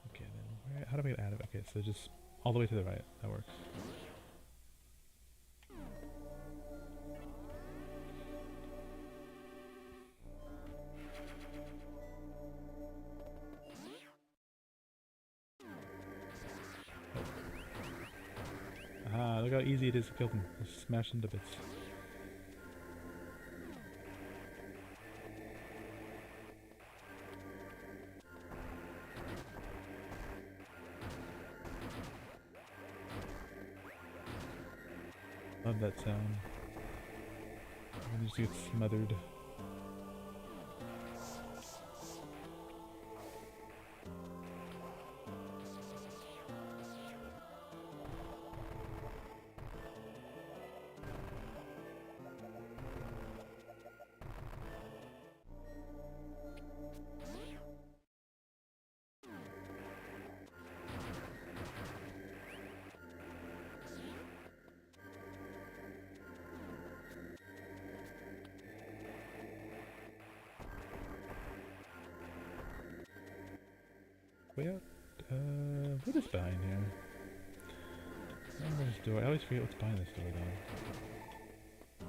Okay, then where, how do we get out of it? Okay, so just all the way to the right. That works. Ah, look how easy it is to kill them. Just smash them to bits. Love that sound. You just get smothered. Way out? What is behind here? I don't know this door. I always forget what's behind this door though.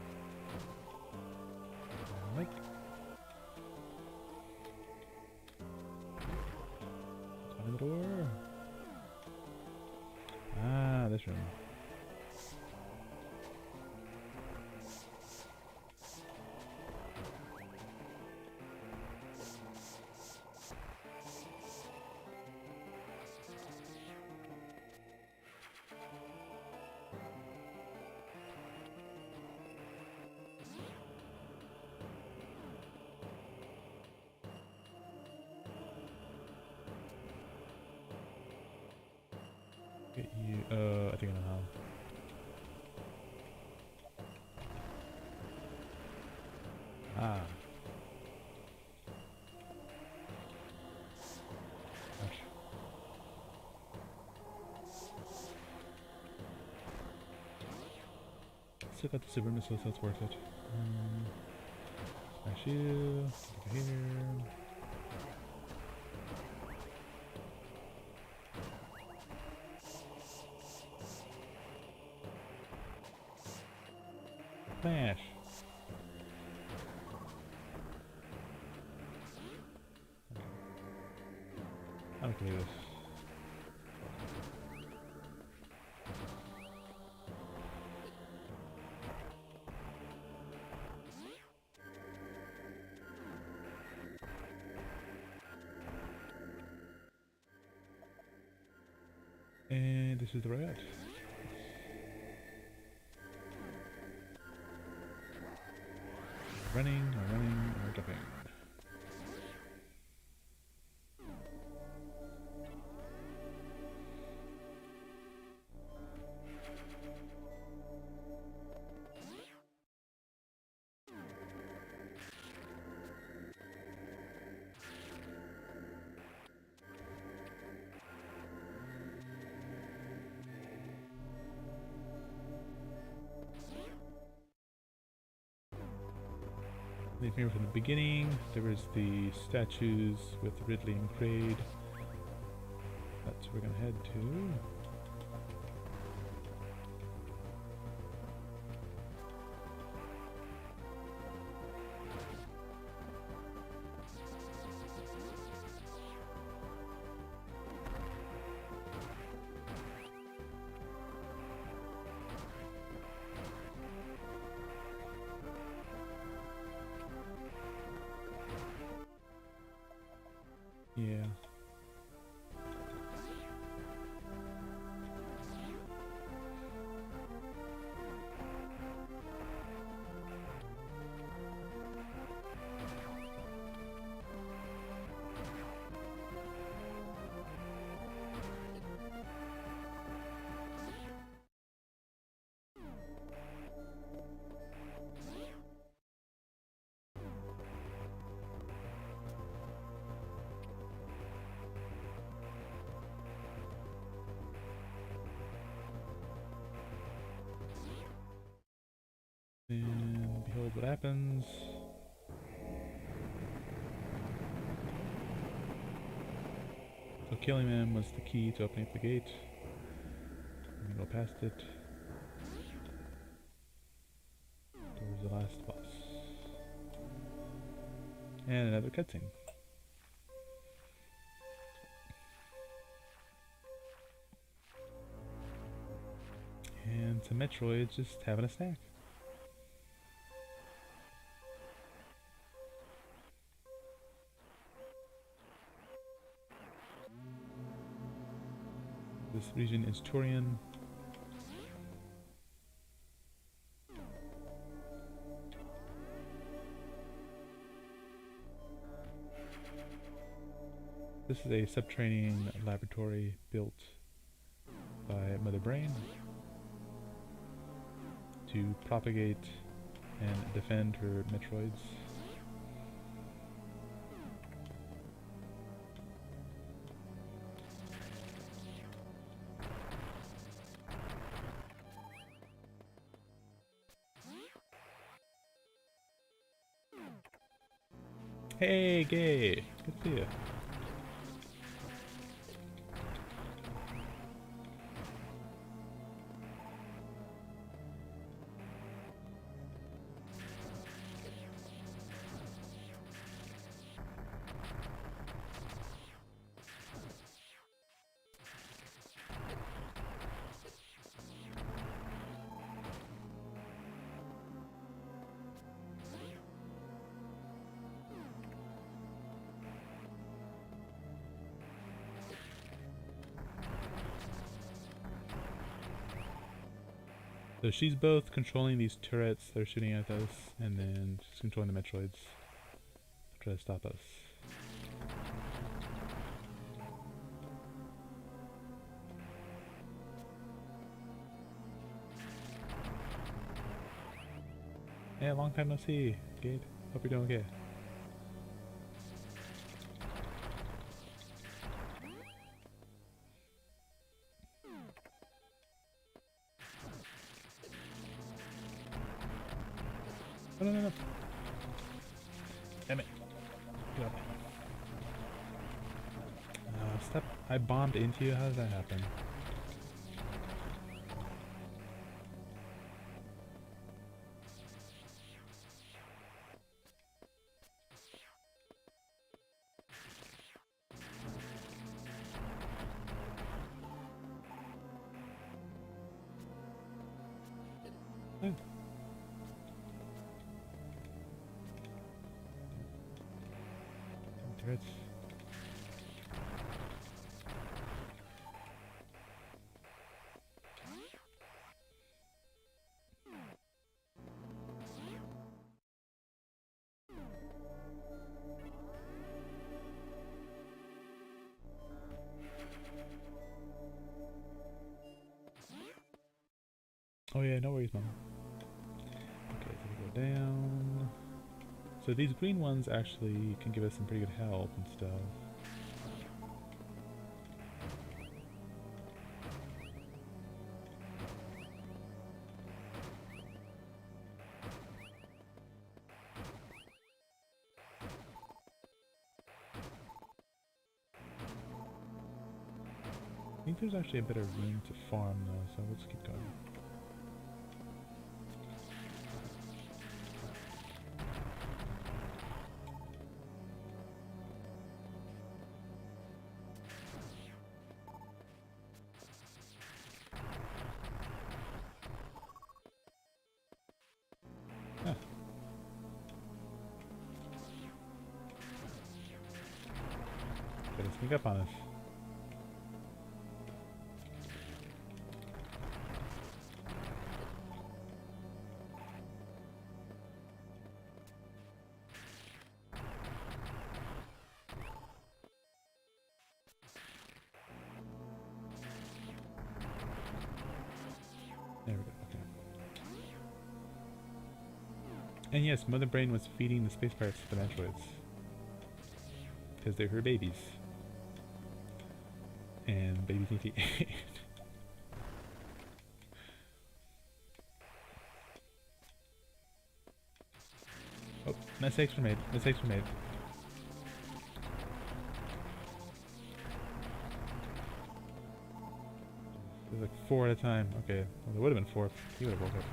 What? What's behind the door? Ah, this room. Get you. I think I know how. Ah. Ouch. Still got the super missile, so it's worth it. Smash you. Over here. Smash! Okay. I don't believe this. And this is the route. Running, or jumping. Leave here from the beginning. There was the statues with Ridley and Kraid. That's where we're gonna head to. Yeah. what happens. So killing them was the key to opening up the gate. I'm gonna go past it. Towards the last boss. And another cutscene. And some Metroids just having a snack. This region is Turian. This is a subterranean laboratory built by Mother Brain to propagate and defend her Metroids. Hey, gay! Good to see you. So she's both controlling these turrets that are shooting at us, and then she's controlling the Metroids to try to stop us. Yeah, long time no see, Gabe. Hope you're doing okay. No. Damn it. Get up. Stop. I bombed into you. How does that happen? Oh. Turrets. Oh yeah, no worries, Mama. Okay, so we go down. So these green ones actually can give us some pretty good help and stuff. I think there's actually a better room to farm though, so let's keep going. Ah. Better sneak up on us. There we go, okay. And yes, Mother Brain was feeding the space pirates to the Metroids. Because they're her babies. And babies need to eat. Mistakes were made. Mistakes were made. There's like 4 at a time. Okay, well, there would have been 4 if he would have woke up.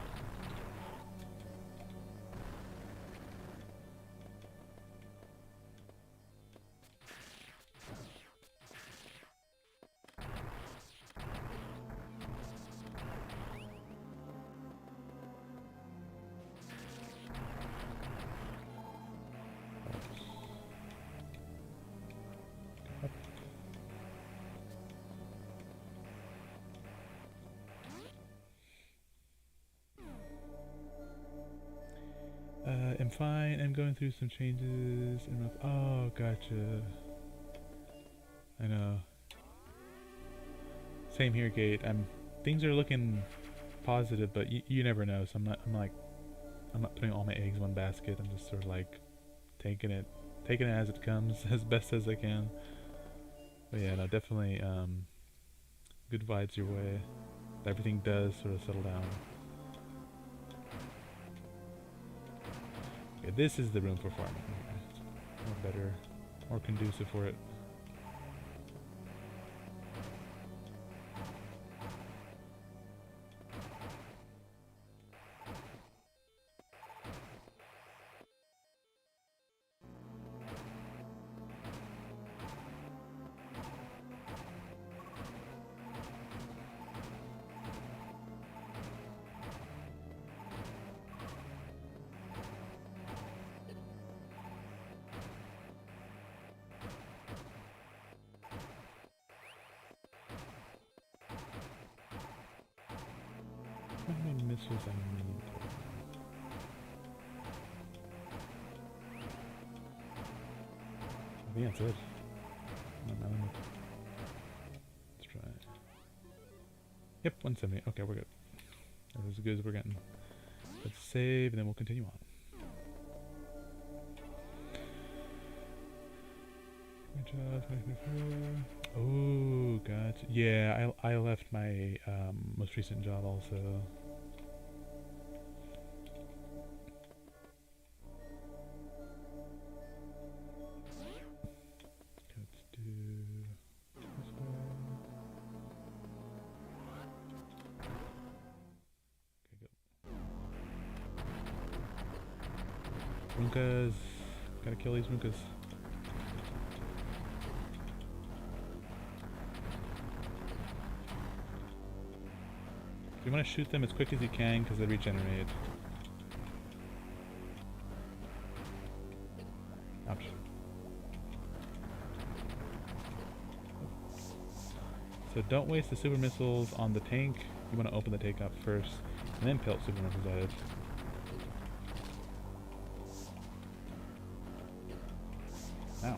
I'm fine. I'm going through some changes. Oh, gotcha. I know. Same here, Gate. Things are looking positive, but you never know. So I'm not putting all my eggs in one basket. I'm just sort of like taking it as it comes, as best as I can. But yeah, no, definitely good vibes your way. Everything does sort of settle down. Okay, this is the room for farming. It's more better, more conducive for it. How many missiles I need? I think that's it. Let's try it. Yep, 170. Okay, we're good. That's as good as we're getting. Let's save and then we'll continue on. Oh, gotcha. Yeah, I left my most recent job also. Let's do this way. Okay, go. Runkas. Gotta kill these Runkas. You want to shoot them as quick as you can because they regenerate. Ouch. So don't waste the super missiles on the tank. You want to open the tank up first and then pelt super missiles at it. Ow.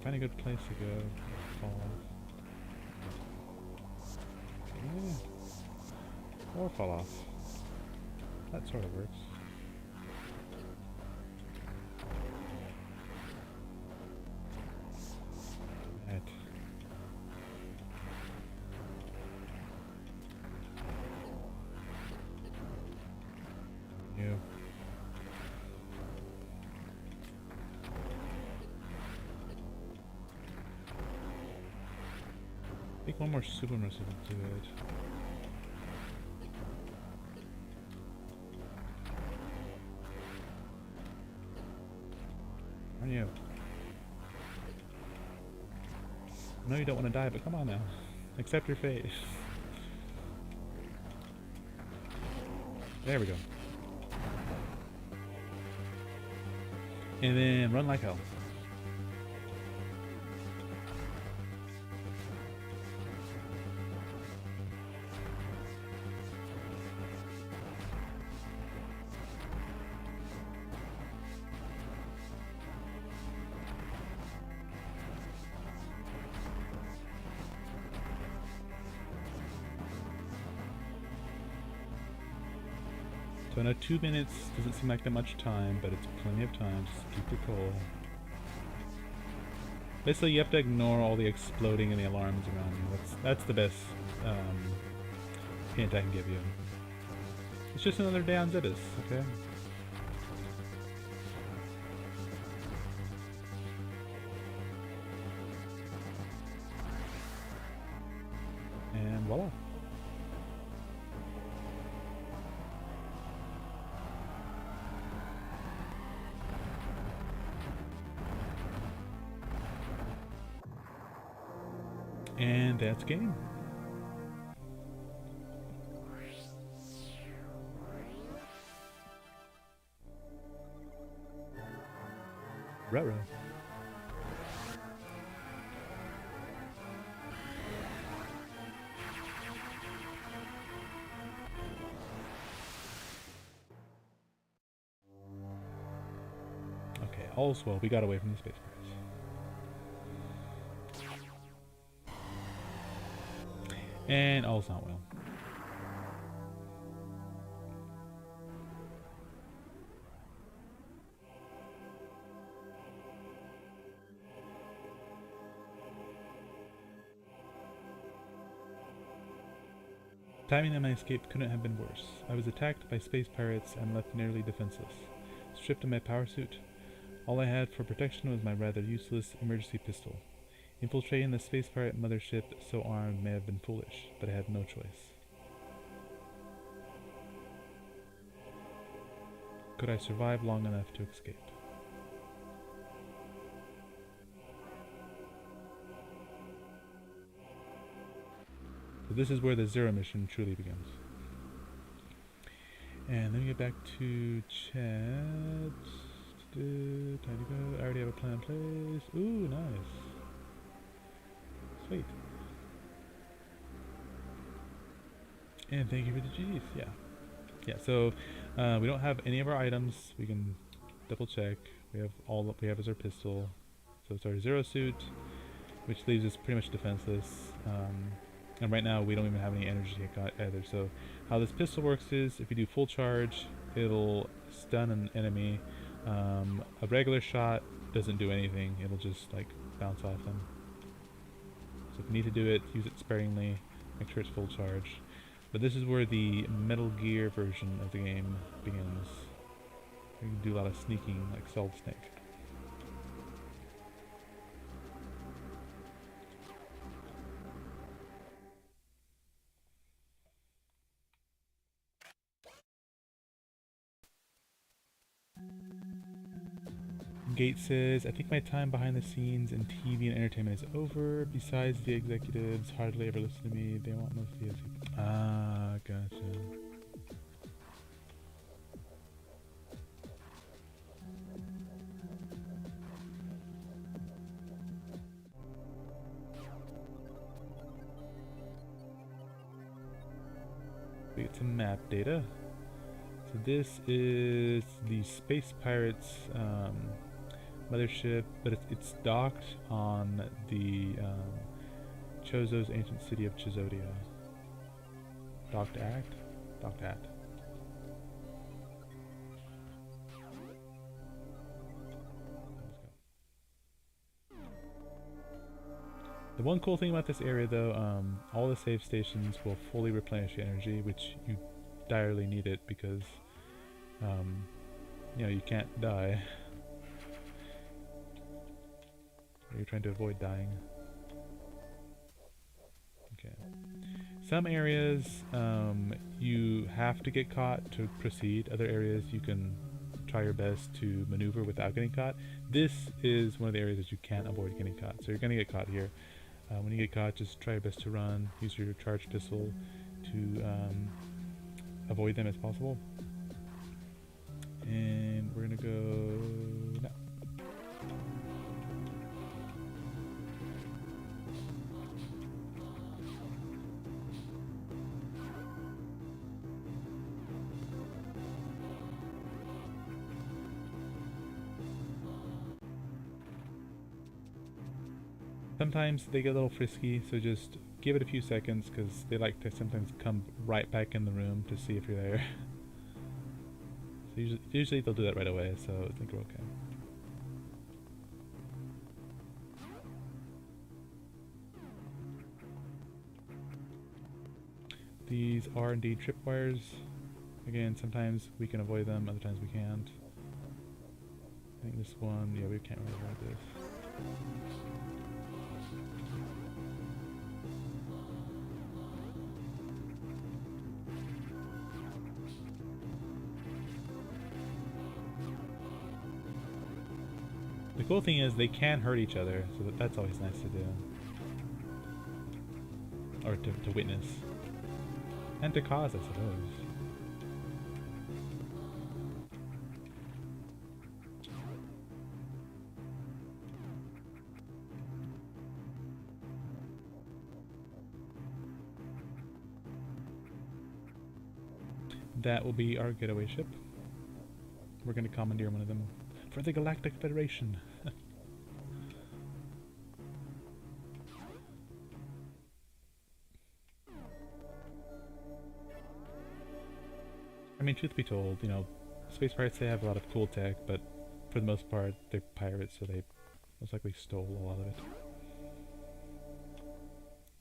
Find a good place to go. Fall off. Yeah. Or fall off. That sort of works. Right. You. I think one more super missile would do it. Aren't you? I know you don't want to die, but come on now. Accept your fate. There we go. And then run like hell. So I know 2 minutes doesn't seem like that much time, but it's plenty of time. Just keep your cool. Basically, you have to ignore all the exploding and the alarms around you. That's the best hint I can give you. It's just another day on Zibis, okay? And voila. And that's game. Ruh-roh. Okay, all's well. We got away from the space pirates. And all's not well. Timing of my escape couldn't have been worse. I was attacked by space pirates and left nearly defenseless. Stripped of my power suit, all I had for protection was my rather useless emergency pistol. Infiltrating the space pirate mothership so armed may have been foolish, but I had no choice. Could I survive long enough to escape? So this is where the Zero Mission truly begins. And let me get back to chat. Time to go. I already have a plan in place. Ooh, nice. Sweet. And thank you for the G's. Yeah. Yeah, so we don't have any of our items. We can double check. We have all that we have is our pistol. So it's our Zero suit, which leaves us pretty much defenseless. And right now we don't even have any energy either. So how this pistol works is if you do full charge, it'll stun an enemy. A regular shot doesn't do anything. It'll just like bounce off them. So if you need to do it, use it sparingly. Make sure it's full charge. But this is where the Metal Gear version of the game begins. You can do a lot of sneaking like Solid Snake. Gate says, I think my time behind the scenes in TV and entertainment is over. Besides, the executives hardly ever listen to me. They want mostly as Ah, gotcha. We get some map data. So this is the Space Pirates mothership, but it's docked on the Chozo's ancient city of Chizodia. Docked at? Docked at. The one cool thing about this area though, all the save stations will fully replenish your energy, which you direly need it because you know, you can't die. You're trying to avoid dying. Okay. Some areas you have to get caught to proceed. Other areas you can try your best to maneuver without getting caught. This is one of the areas that you can't avoid getting caught. So you're going to get caught here. When you get caught, just try your best to run. Use your charged pistol to avoid them as possible. And we're going to go now. Sometimes they get a little frisky, so just give it a few seconds because they like to sometimes come right back in the room to see if you're there. So usually they'll do that right away, so I think we're okay. These are indeed tripwires. Again, sometimes we can avoid them, other times we can't. I think this one, yeah, we can't really avoid this. The cool thing is they can hurt each other, so that's always nice to do. Or to witness. And to cause, I suppose. That will be our getaway ship. We're going to commandeer one of them for the Galactic Federation. I mean, truth be told, you know, space pirates, they have a lot of cool tech, but for the most part, they're pirates, so they most likely stole a lot of it.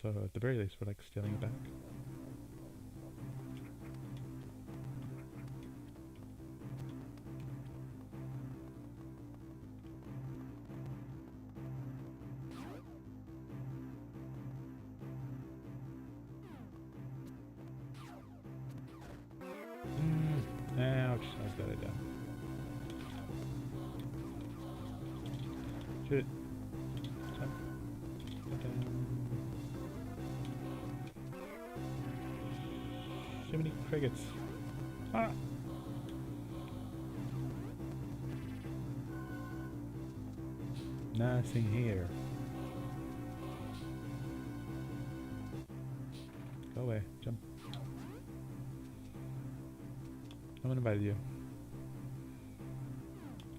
So at the very least, we're like stealing it back. Ouch, I was got it down. Shoot it. Jump. Jump down. So many crickets. Ah! Nothing here. Go away. Jump. No one invited you.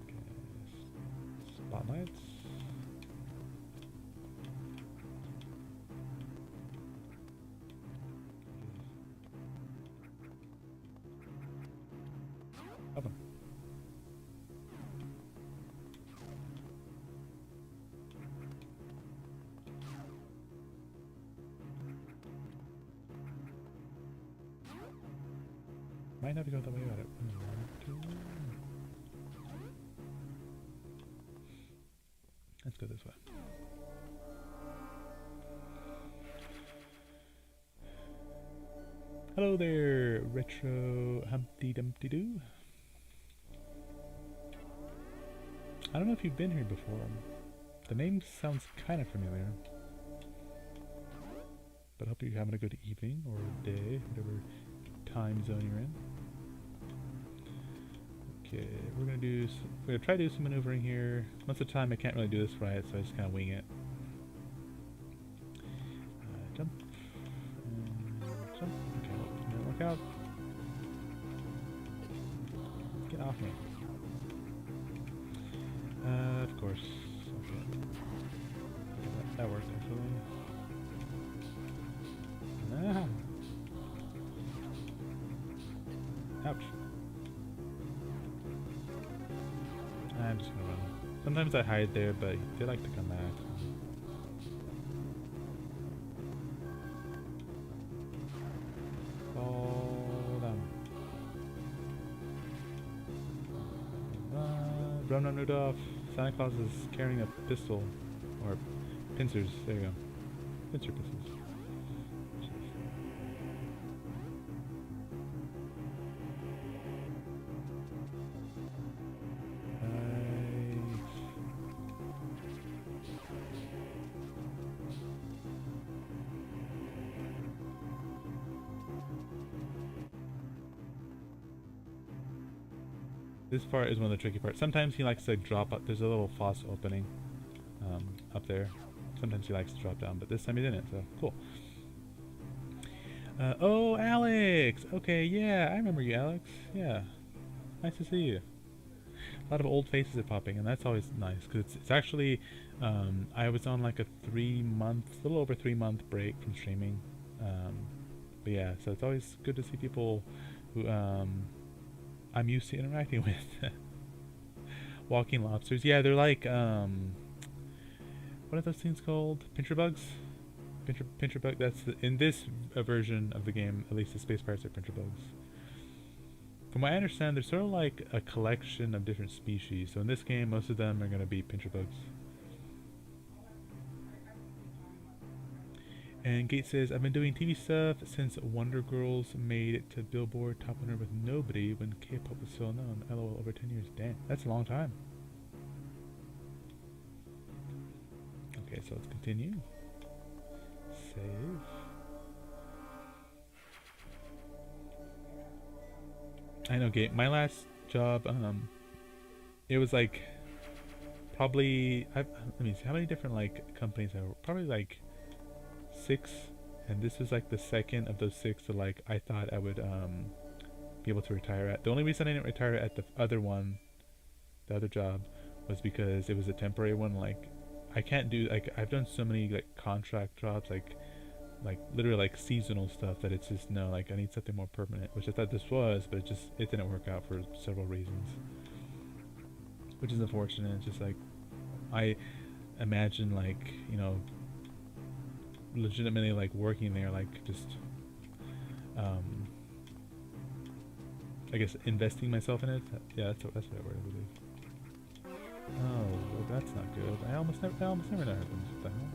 Okay. Spotlights. Open. Might have to go the way about it. Let's go this way. Hello there, Retro Humpty Dumpty Doo. I don't know if you've been here before. The name sounds kind of familiar. But I hope you're having a good evening or day, whatever time zone you're in. Okay, we're gonna try to do some maneuvering here. Most of the time I can't really do this right, so I just kind of wing it. Jump. And jump. Okay, well, didn't work out. Get off me. Of course. Okay. That worked actually. Ah. Ouch. I'm just gonna run. Sometimes I hide there, but they like to come back. Fall down. Run, Rudolph. Santa Claus is carrying a pistol. Or pincers. There you go. Pincer pistols. This part is one of the tricky parts. Sometimes he likes to drop up. There's a little foss opening up there. Sometimes he likes to drop down, but this time he didn't, so cool. Oh, Alex! Okay, yeah, I remember you, Alex. Yeah. Nice to see you. A lot of old faces are popping, and that's always nice, because it's actually, I was on like a little over 3 month break from streaming. But yeah, so it's always good to see people who, I'm used to interacting with. Walking lobsters. Yeah, they're like, what are those things called? Pincher bugs? pincher bug. That's in this version of the game. At least the space pirates are pincher bugs. From what I understand, there's sort of like a collection of different species. So in this game, most of them are going to be pincher bugs. And Gate says, I've been doing TV stuff since Wonder Girls made it to Billboard Top 100 with nobody when K-pop was still known. LOL, over 10 years. Damn, that's a long time. Okay, so let's continue. Save. I know, Gate. My last job, it was like probably let me see how many different like companies I worked. Probably like 6, and this was like the second of those 6 that like I thought I would be able to retire at. The only reason I didn't retire at the other one, the other job, was because it was a temporary one. Like I can't do, like I've done so many like contract jobs, like literally like seasonal stuff, that it's just no, like I need something more permanent, which I thought this was, but it didn't work out for several reasons, which is unfortunate. It's just like I imagine like, you know, legitimately like working there, like just I guess investing myself in it. Yeah, that's the right word, I believe. Oh, well, that's not good. I almost never know what happens. What the hell?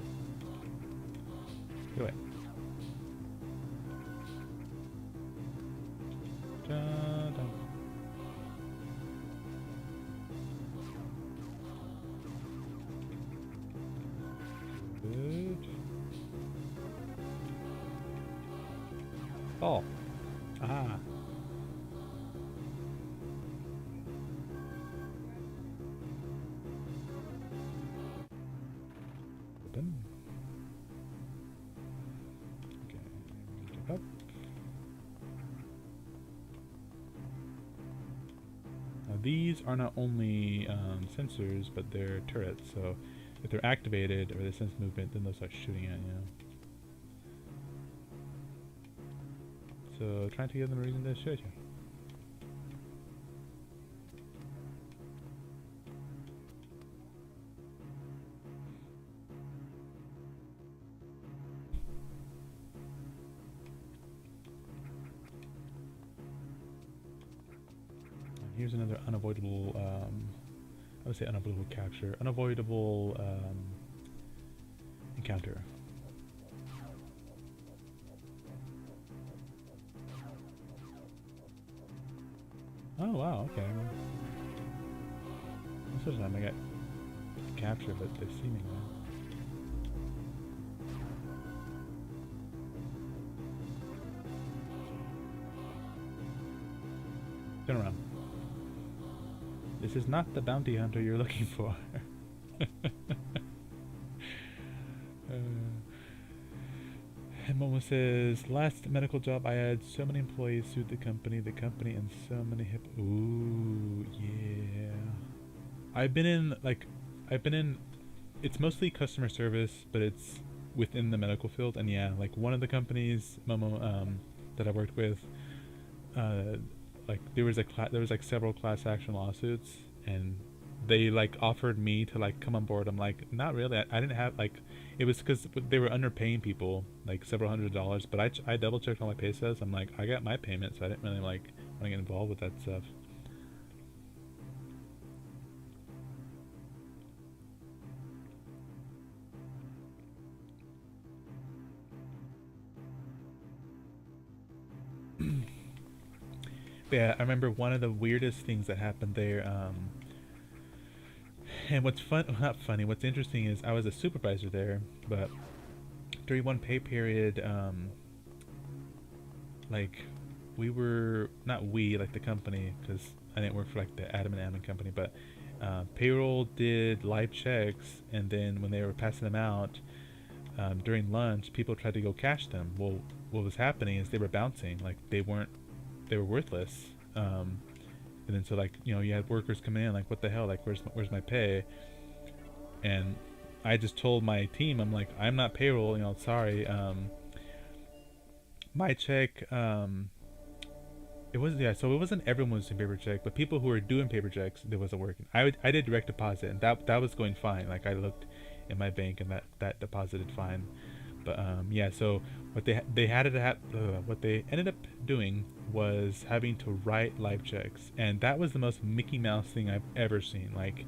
Get away. Da-da. Good. Oh. Ah. Open. Okay. Get up. Now these are not only sensors, but they're turrets. So if they're activated or they sense movement, then they'll start shooting at you. So trying to give them a reason to shoot you. Here's another unavoidable, I would say unavoidable capture, unavoidable encounter. Oh wow, okay. Most of the time I get captured, but they see me now. Turn around. This is not the bounty hunter you're looking for. And Momo says, last medical job I had so many employees sued the company, and so many ooh, yeah. I've been in, it's mostly customer service, but it's within the medical field, and yeah, like one of the companies, Momo, that I worked with, like there was like several class action lawsuits, and they like offered me to like come on board. I'm like, not really. I didn't have like, it was because they were underpaying people like several $100s, but I double checked all my pay stubs. I'm like, I got my payment, so I didn't really like want to get involved with that stuff. But yeah, I remember one of the weirdest things that happened there. And what's not funny, what's interesting is I was a supervisor there, but during one pay period, like we were, not we, like the company, because I didn't work for like the admin company, but payroll did live checks, and then when they were passing them out during lunch, people tried to go cash them. Well, what was happening is they were bouncing, like they were worthless. And then so like, you know, you had workers come in like, what the hell, like where's my pay? And I just told my team, I'm like, I'm not payroll, you know, sorry. My check, it was, yeah, so it wasn't everyone was doing paper check, but people who were doing paper checks, it wasn't working. I did direct deposit, and that was going fine. Like I looked in my bank, and that deposited fine. But yeah, so they had to have what they ended up doing was having to write live checks, and that was the most Mickey Mouse thing I've ever seen. Like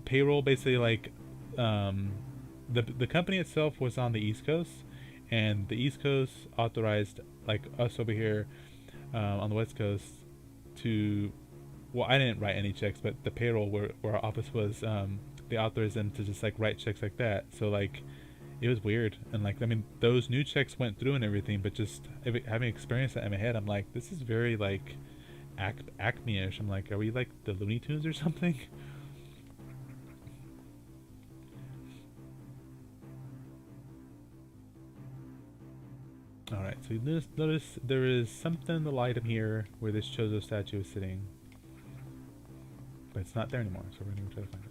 payroll, basically, like the company itself was on the East Coast, and the East Coast authorized like us over here on the West Coast to. Well, I didn't write any checks, but the payroll where our office was, they authorized them to just like write checks like that. So like it was weird, and like I mean those new checks went through and everything, but just having experienced that in my head, I'm like, this is very like Acme-ish. I'm like, are we like the Looney Tunes or something? All right, so you notice there is something in the light here where this Chozo statue is sitting, but it's not there anymore. So we're gonna try to find it.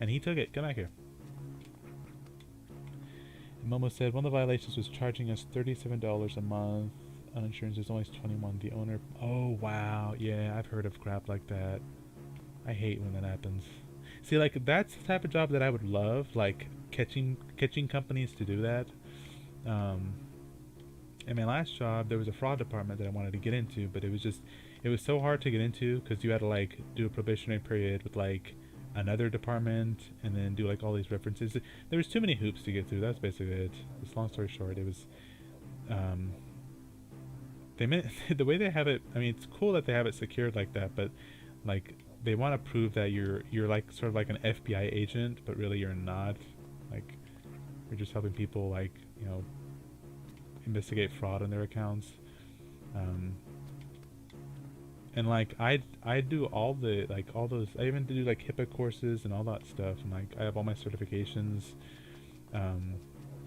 And he took it. Come back here. And Momo said one of the violations was charging us $37 a month on insurance. There's only 21. The owner. Oh wow, yeah, I've heard of crap like that. I hate when that happens. See, like that's the type of job that I would love, like catching companies to do that. Um, in my last job, there was a fraud department that I wanted to get into, but it was so hard to get into because you had to like do a probationary period with like another department and then do like all these references. There was too many hoops to get through. That's basically it. Just long story short, it was. They meant the way they have it. I mean, it's cool that they have it secured like that, but like they want to prove that you're like sort of like an FBI agent, but really you're not. Like you're just helping people like investigate fraud on their accounts. Um, and like I do all the like all those. I even do like HIPAA courses and all that stuff, and like I have all my certifications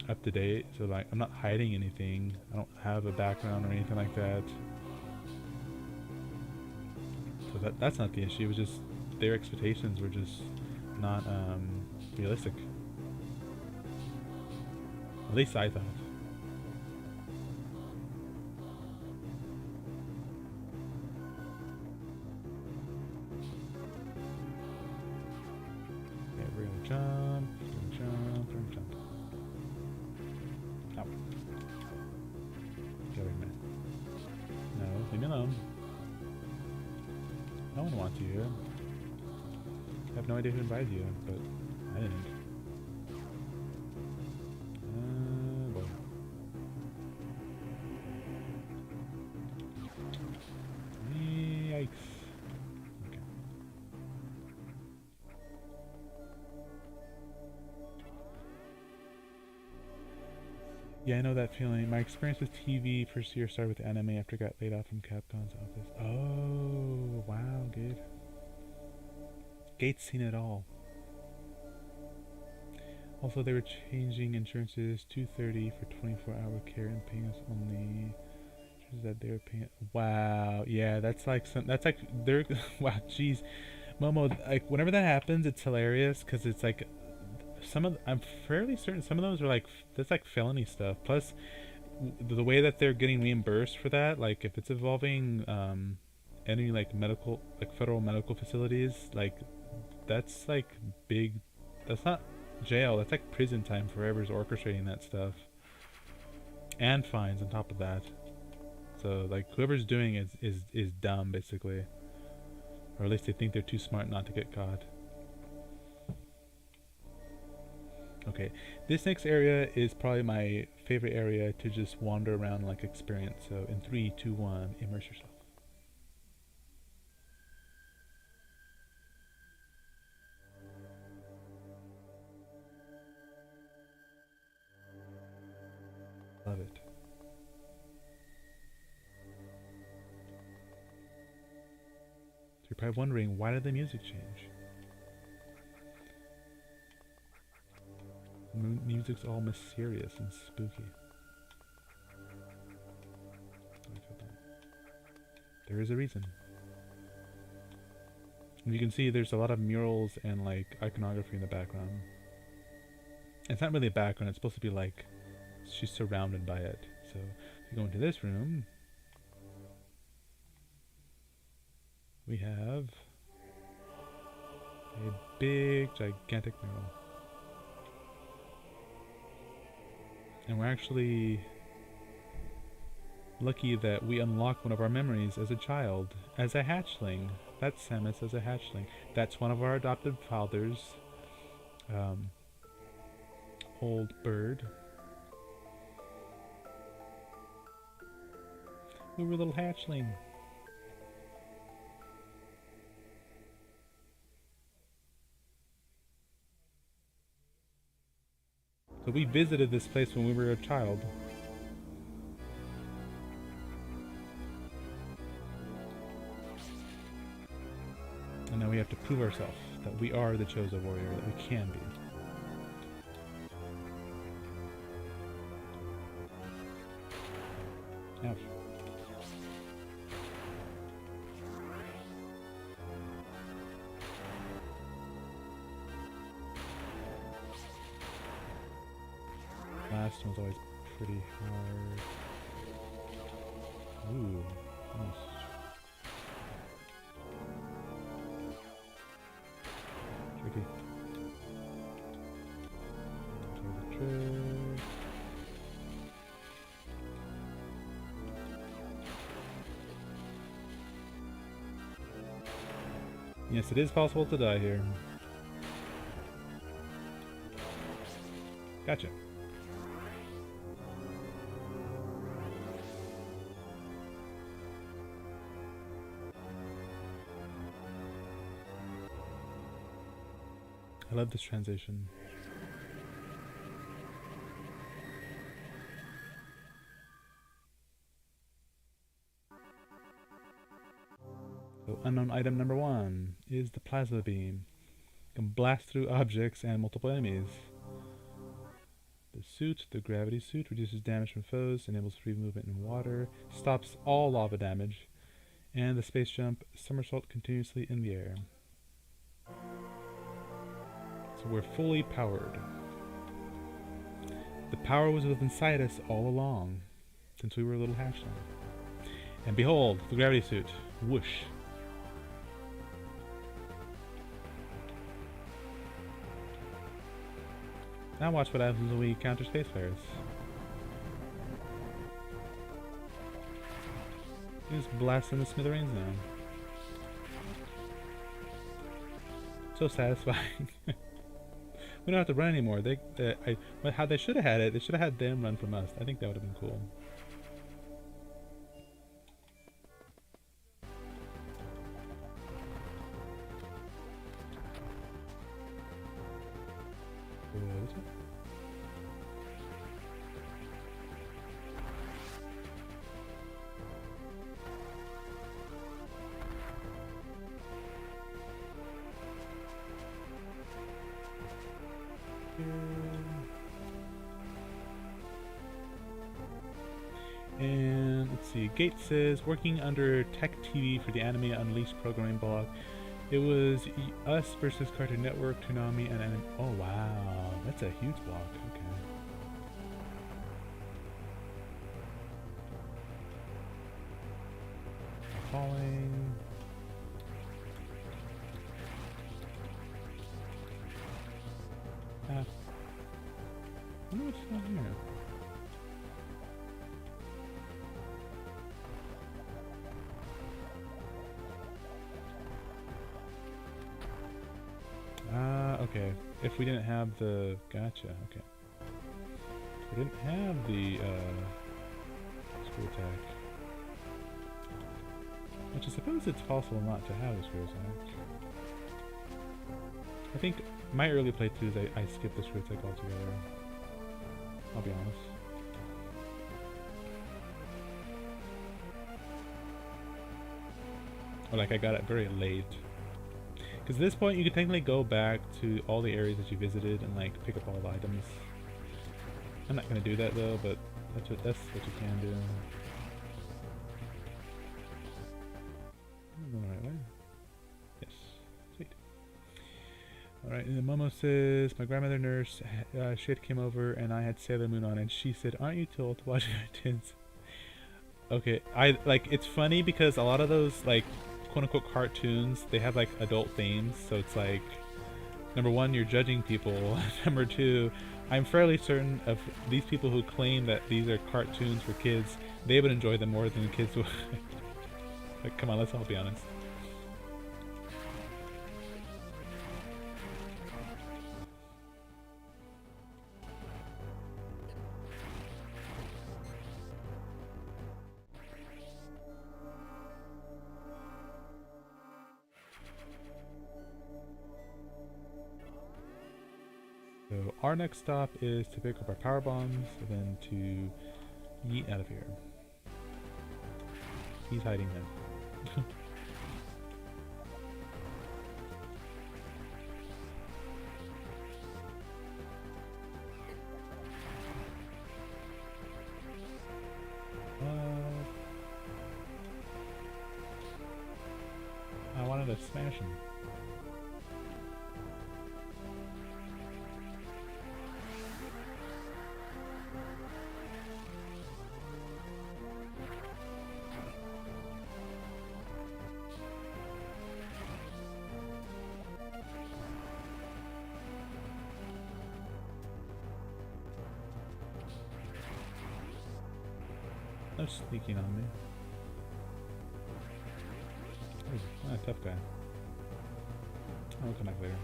up to date. So like I'm not hiding anything. I don't have a background or anything like that. So that's not the issue. It was just their expectations were just not realistic. At least I thought. Okay, we're gonna jump, we're gonna jump. Oh. Okay, wait a minute. No, leave me alone. No one wants you here. I have no idea who invited you, but I didn't. Boy. Yikes. Okay. Yeah, I know that feeling. My experience with TV first year started with anime after I got laid off from Capcom's office. Oh, wow, good. Gates seen it all. Also, they were changing insurances $230 for 24-hour care and paying us only that they were paying. Wow, yeah, that's like they're wow, jeez, Momo. Like whenever that happens, it's hilarious because it's like I'm fairly certain some of those are like that's like felony stuff. Plus, the way that they're getting reimbursed for that, like if it's involving any like medical, like federal medical facilities, like that's like big. That's not jail. That's like prison time for whoever's orchestrating that stuff, and fines on top of that. So like whoever's doing it is dumb basically, or at least they think they're too smart not to get caught. Okay, this next area is probably my favorite area to just wander around and like experience. So in 3, 2, 1, immerse yourself. Love it. So you're probably wondering, why did the music change? Music's all mysterious and spooky. There is a reason. And you can see there's a lot of murals and like iconography in the background. It's not really a background, it's supposed to be like she's surrounded by it. So if you go into this room, we have a big gigantic mural. And we're actually lucky that we unlock one of our memories as a child, as a hatchling. That's Samus as a hatchling. That's one of our adopted fathers. Old bird. We were a little hatchling. So we visited this place when we were a child. And now we have to prove ourselves that we are the chosen warrior, that we can be. Ouch. Last one's always pretty hard. Ooh, almost. Tricky. Yes, it is possible to die here. Gotcha. I love this transition. So unknown item number 1 is the plasma beam. It can blast through objects and multiple enemies. The suit, the gravity suit, reduces damage from foes, enables free movement in water, stops all lava damage, and the space jump, somersault continuously in the air. So we're fully powered. The power was within inside us all along, since we were a little hatchling. And behold, the gravity suit. Whoosh. Now watch what happens when we counter space flares. Just blasting the smithereens now. So satisfying. We don't have to run anymore. How they should have had it, they should have had them run from us. I think that would have been cool. And let's see, Gate says, working under Tech TV for the Anime Unleashed programming blog. It was us versus Cartoon Network, Toonami, and anime. Oh wow, that's a huge block. Okay. Falling. I wonder what's down here. Okay. If we didn't have the... Gotcha, okay. If we didn't have the, screw attack. Which I suppose it's possible not to have a screw attack. I think my early playthroughs, I skipped the screw attack altogether. I'll be honest. Or like I got it very late. Because at this point you can technically go back to all the areas that you visited and like pick up all the items. I'm not gonna do that though, but that's what you can do. I'm going the right way. Yes, sweet. Alright, and then Momo says, my grandmother nurse, shit came over and I had Sailor Moon on and she said, aren't you told to watch cartoons? Okay, it's funny because a lot of those like quote-unquote cartoons, they have like adult themes, so it's like, number one, you're judging people. Number two, I'm fairly certain of these people who claim that these are cartoons for kids, they would enjoy them more than the kids would. Like, come on, let's all be honest. So our next stop is to pick up our power bombs and then to yeet out of here. He's hiding them. I wanted to smash him. No sneaking on me. Oh, tough guy. I'll come back later.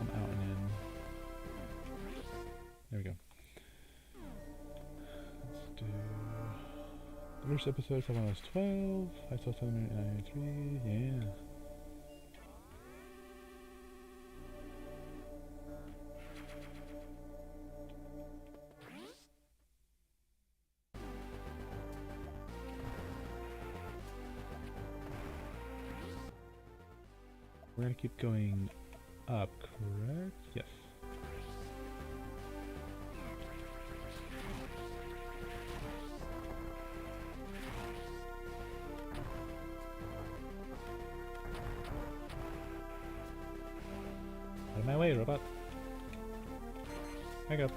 I'm out and in. There we go. Let's do... The first episode, when I was 12. I saw 793. Yeah. We're gonna keep going up, correct? Yes. Out of my way, robot. Back up.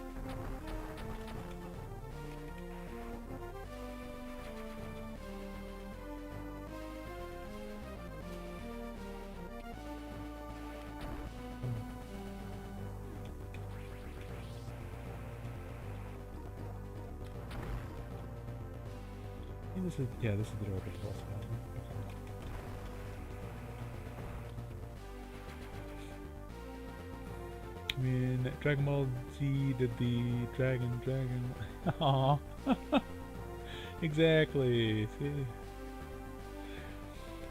This is, yeah, this is the door to the boss battle. I mean, Dragon Ball Z did the dragon. Aww. Exactly. See? I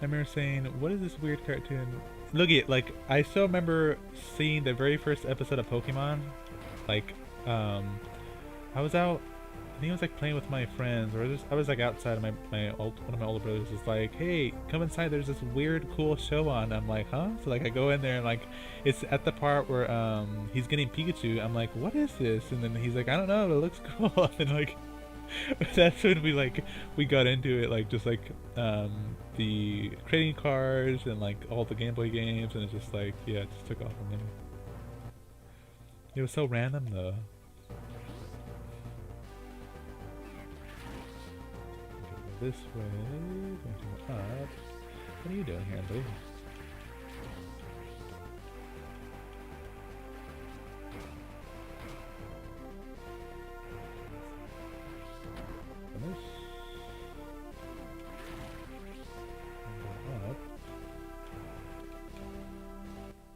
remember saying, what is this weird cartoon? Look at, like, I still remember seeing the very first episode of Pokemon. Like, I was out, I think I was like playing with my friends, or I was like outside, and one of my older brothers was like, "Hey, come inside. There's this weird, cool show on." I'm like, "Huh?" So like I go in there and like it's at the part where he's getting Pikachu. I'm like, "What is this?" And then he's like, "I don't know, but it looks cool." And like that's when we got into it, like just like the trading cards and like all the Game Boy games, and it's just like, yeah, it just took off from there. It was so random though. This way, going to go up. What are you doing here, buddy? And this. And go up.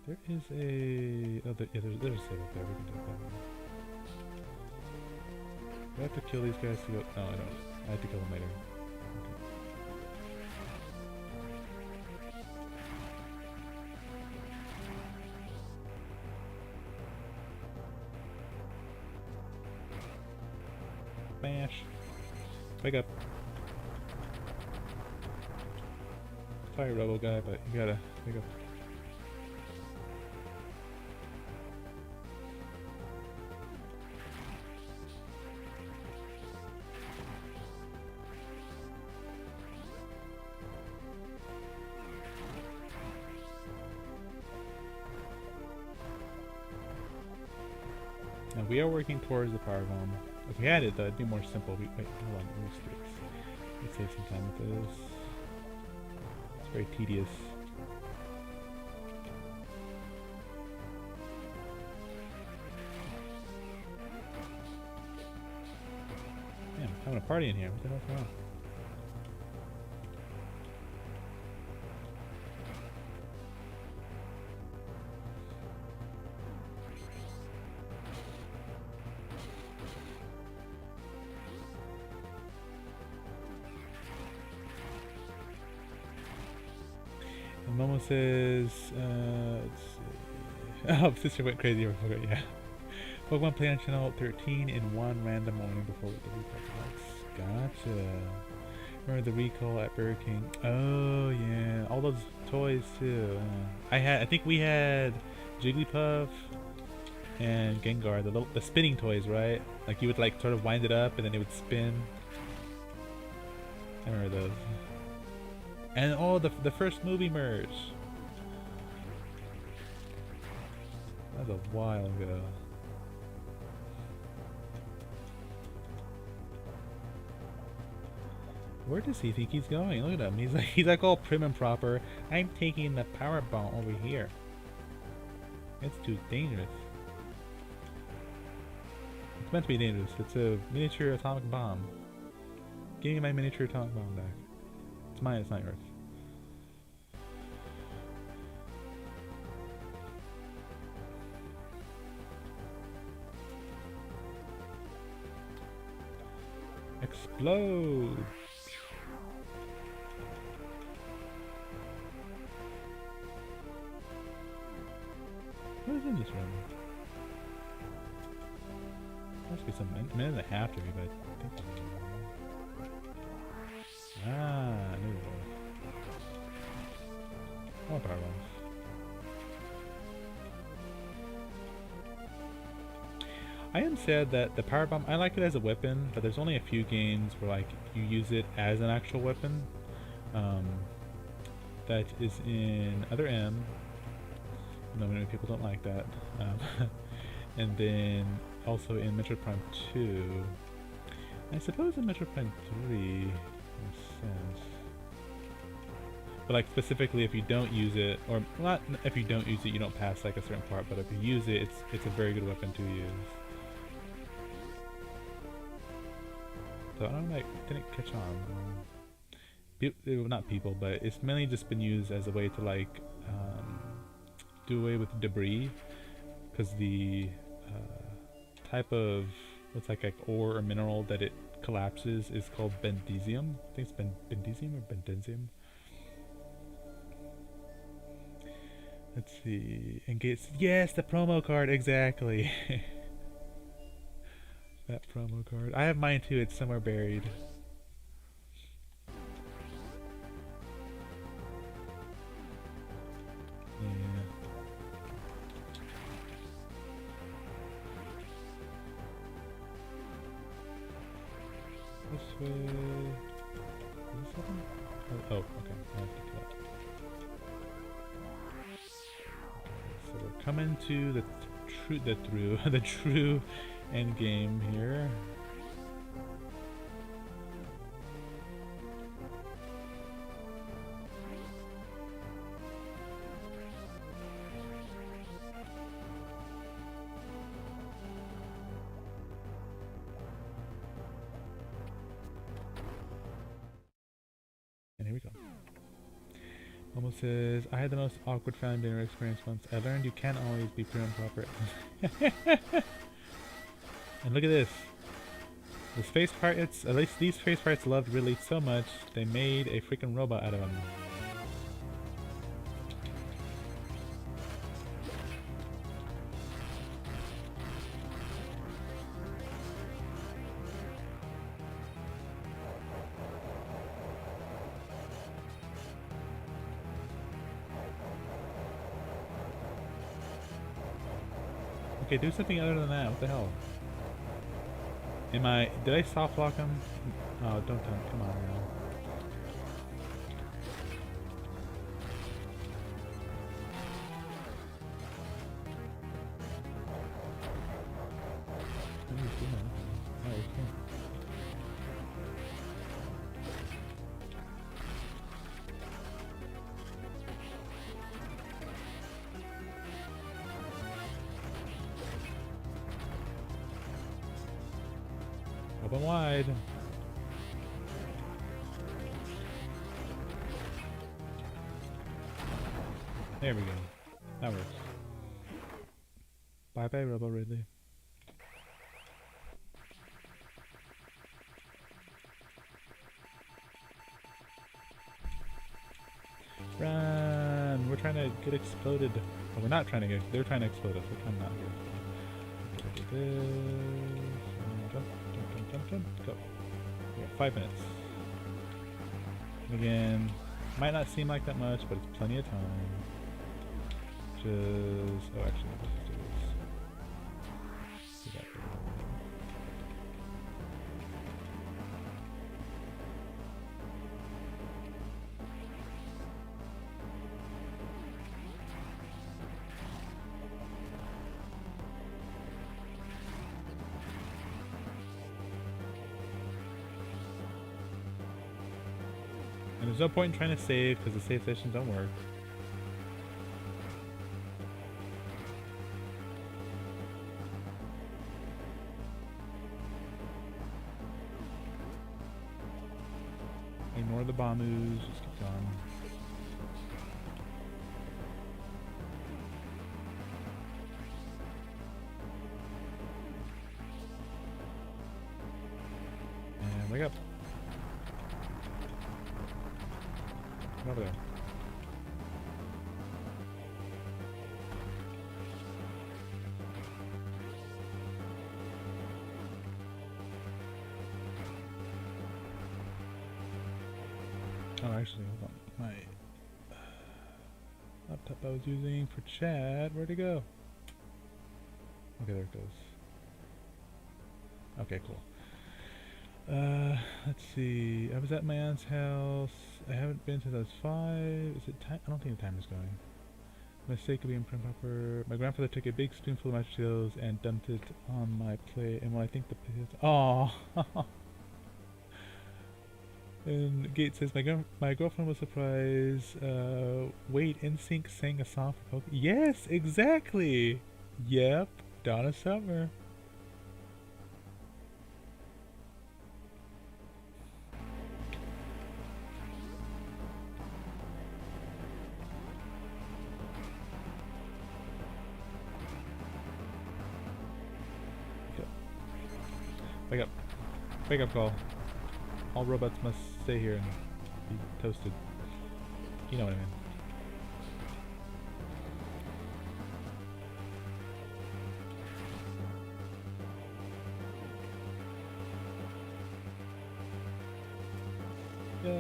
There is a... Oh, yeah, there's a save up there. We can do it that way. Do I have to kill these guys to go... No, I don't. I have to kill them later. Smash. Wake up. Sorry, Rebel guy, but you gotta wake up. Now we are working towards the power bomb. If we had it, though, it'd be more simple. Wait, hold on. Let me see this. Let's save some time with this. It's very tedious. Man, I'm having a party in here. What the hell's going on? And Momo says, let's see. Oh, sister went crazy over Pokemon, yeah. Pokemon play on channel 13 in one random morning before the recall. Gotcha. Remember the recall at Burger King? Oh yeah, all those toys too. I think we had Jigglypuff and Gengar, the spinning toys, right? Like you would like sort of wind it up and then it would spin. I remember those. And oh, the first movie merch. That was a while ago. Where does he think he's going? Look at him. He's like all prim and proper. I'm taking the power bomb over here. It's too dangerous. It's meant to be dangerous. It's a miniature atomic bomb. Give me my miniature atomic bomb back. It's mine, it's not yours. Explode! What is in this room? Must be some minute and a half to be, but I think I knew it was. More power bombs. I am sad that the power bomb, I like it as a weapon, but there's only a few games where like you use it as an actual weapon. That is in Other M. No, many people don't like that. And then also in Metroid Prime 2. I suppose in Metroid Prime 3 makes sense. But like specifically if you don't use it, or not if you don't use it you don't pass like a certain part, but if you use it, it's a very good weapon to use. So I don't know, like, didn't catch on. Not people, but it's mainly just been used as a way to like do away with debris, because the type of what's like ore or mineral that it collapses is called bendesium. I think it's bendesium or bendensium. Let's see. Engage. Yes, the promo card, exactly. That promo card. I have mine too. It's somewhere buried. Yeah. This way. Is this one? Oh, okay. I have to kill it. So we're coming to the true end game here. And here we go. Almost says, I had the most awkward family dinner experience once. I learned you can't always be prim and proper. And look at this. The space pirates, at least these space pirates loved Ridley so much, they made a freaking robot out of him. Okay, do something other than that. What the hell? Did I soft lock him? Oh, don't, come on now. What are you doing? Oh, okay. open wide. There we go. That works. Bye bye, Robo Ridley. Run! We're trying to get exploded. Oh, we're not trying to get. They're trying to explode us. We're trying not to get exploded. Jump, jump, jump, jump, jump. Go. We got 5 minutes. And again, might not seem like that much, but it's plenty of time. Just. Oh, actually, let's just do this. We got it. And there's no point in trying to save because the save stations don't work. Ignore the bombus, just keep going. And wake up. Come over there. Oh, actually, hold on. My laptop I was using for chat, where'd it go? Okay, there it goes. Okay, cool. Let's see. I was at my aunt's house. I haven't been since I was 5. Is it time? I don't think the timer's going. Mistake of being improper. My grandfather took a big spoonful of mashed potatoes and dumped it on my plate. And when I think the potatoes, oh. And Gate says my girlfriend was surprised. Wait, NSYNC sang a song for Coke. Yes, exactly. Yep, Donna Summer. Wake up. Wake up call. All robots must stay here and be toasted. You know what I mean. Go!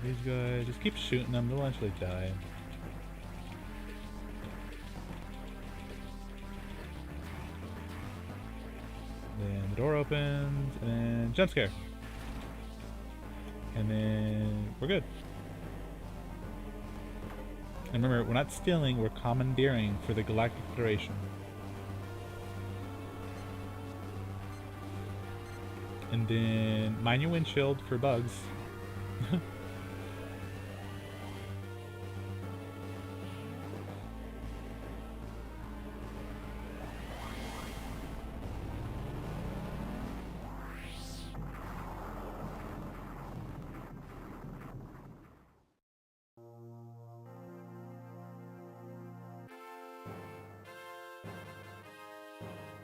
These guys, just keep shooting them, they'll eventually die. Then the door opens, and then jump scare. And then we're good. And remember, we're not stealing, we're commandeering for the Galactic Federation. And then mind your windshield for bugs.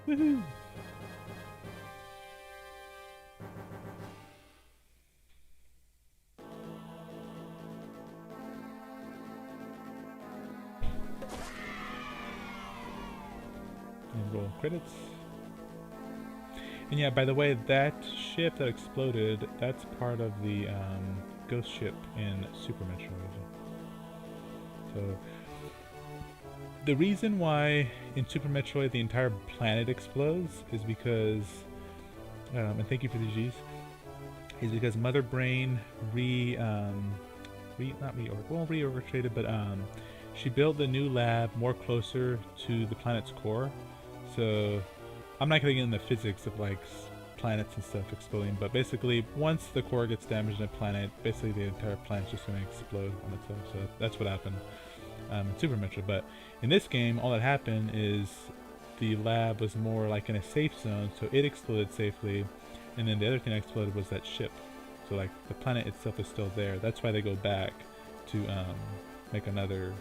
Woohoo! And roll credits. And yeah, by the way, that ship that exploded, that's part of the ghost ship in Super Metroid. So the reason why in Super Metroid the entire planet explodes is because, and thank you for the G's, is because Mother Brain reorchestrated, but she built the new lab more closer to the planet's core. So I'm not gonna get into the physics of like planets and stuff exploding, but basically once the core gets damaged in a planet, basically the entire planet's just gonna explode on itself. So that's what happened. in Super Metroid. But in this game, all that happened is the lab was more like in a safe zone, so it exploded safely, and then the other thing that exploded was that ship. So like the planet itself is still there. That's why they go back to make another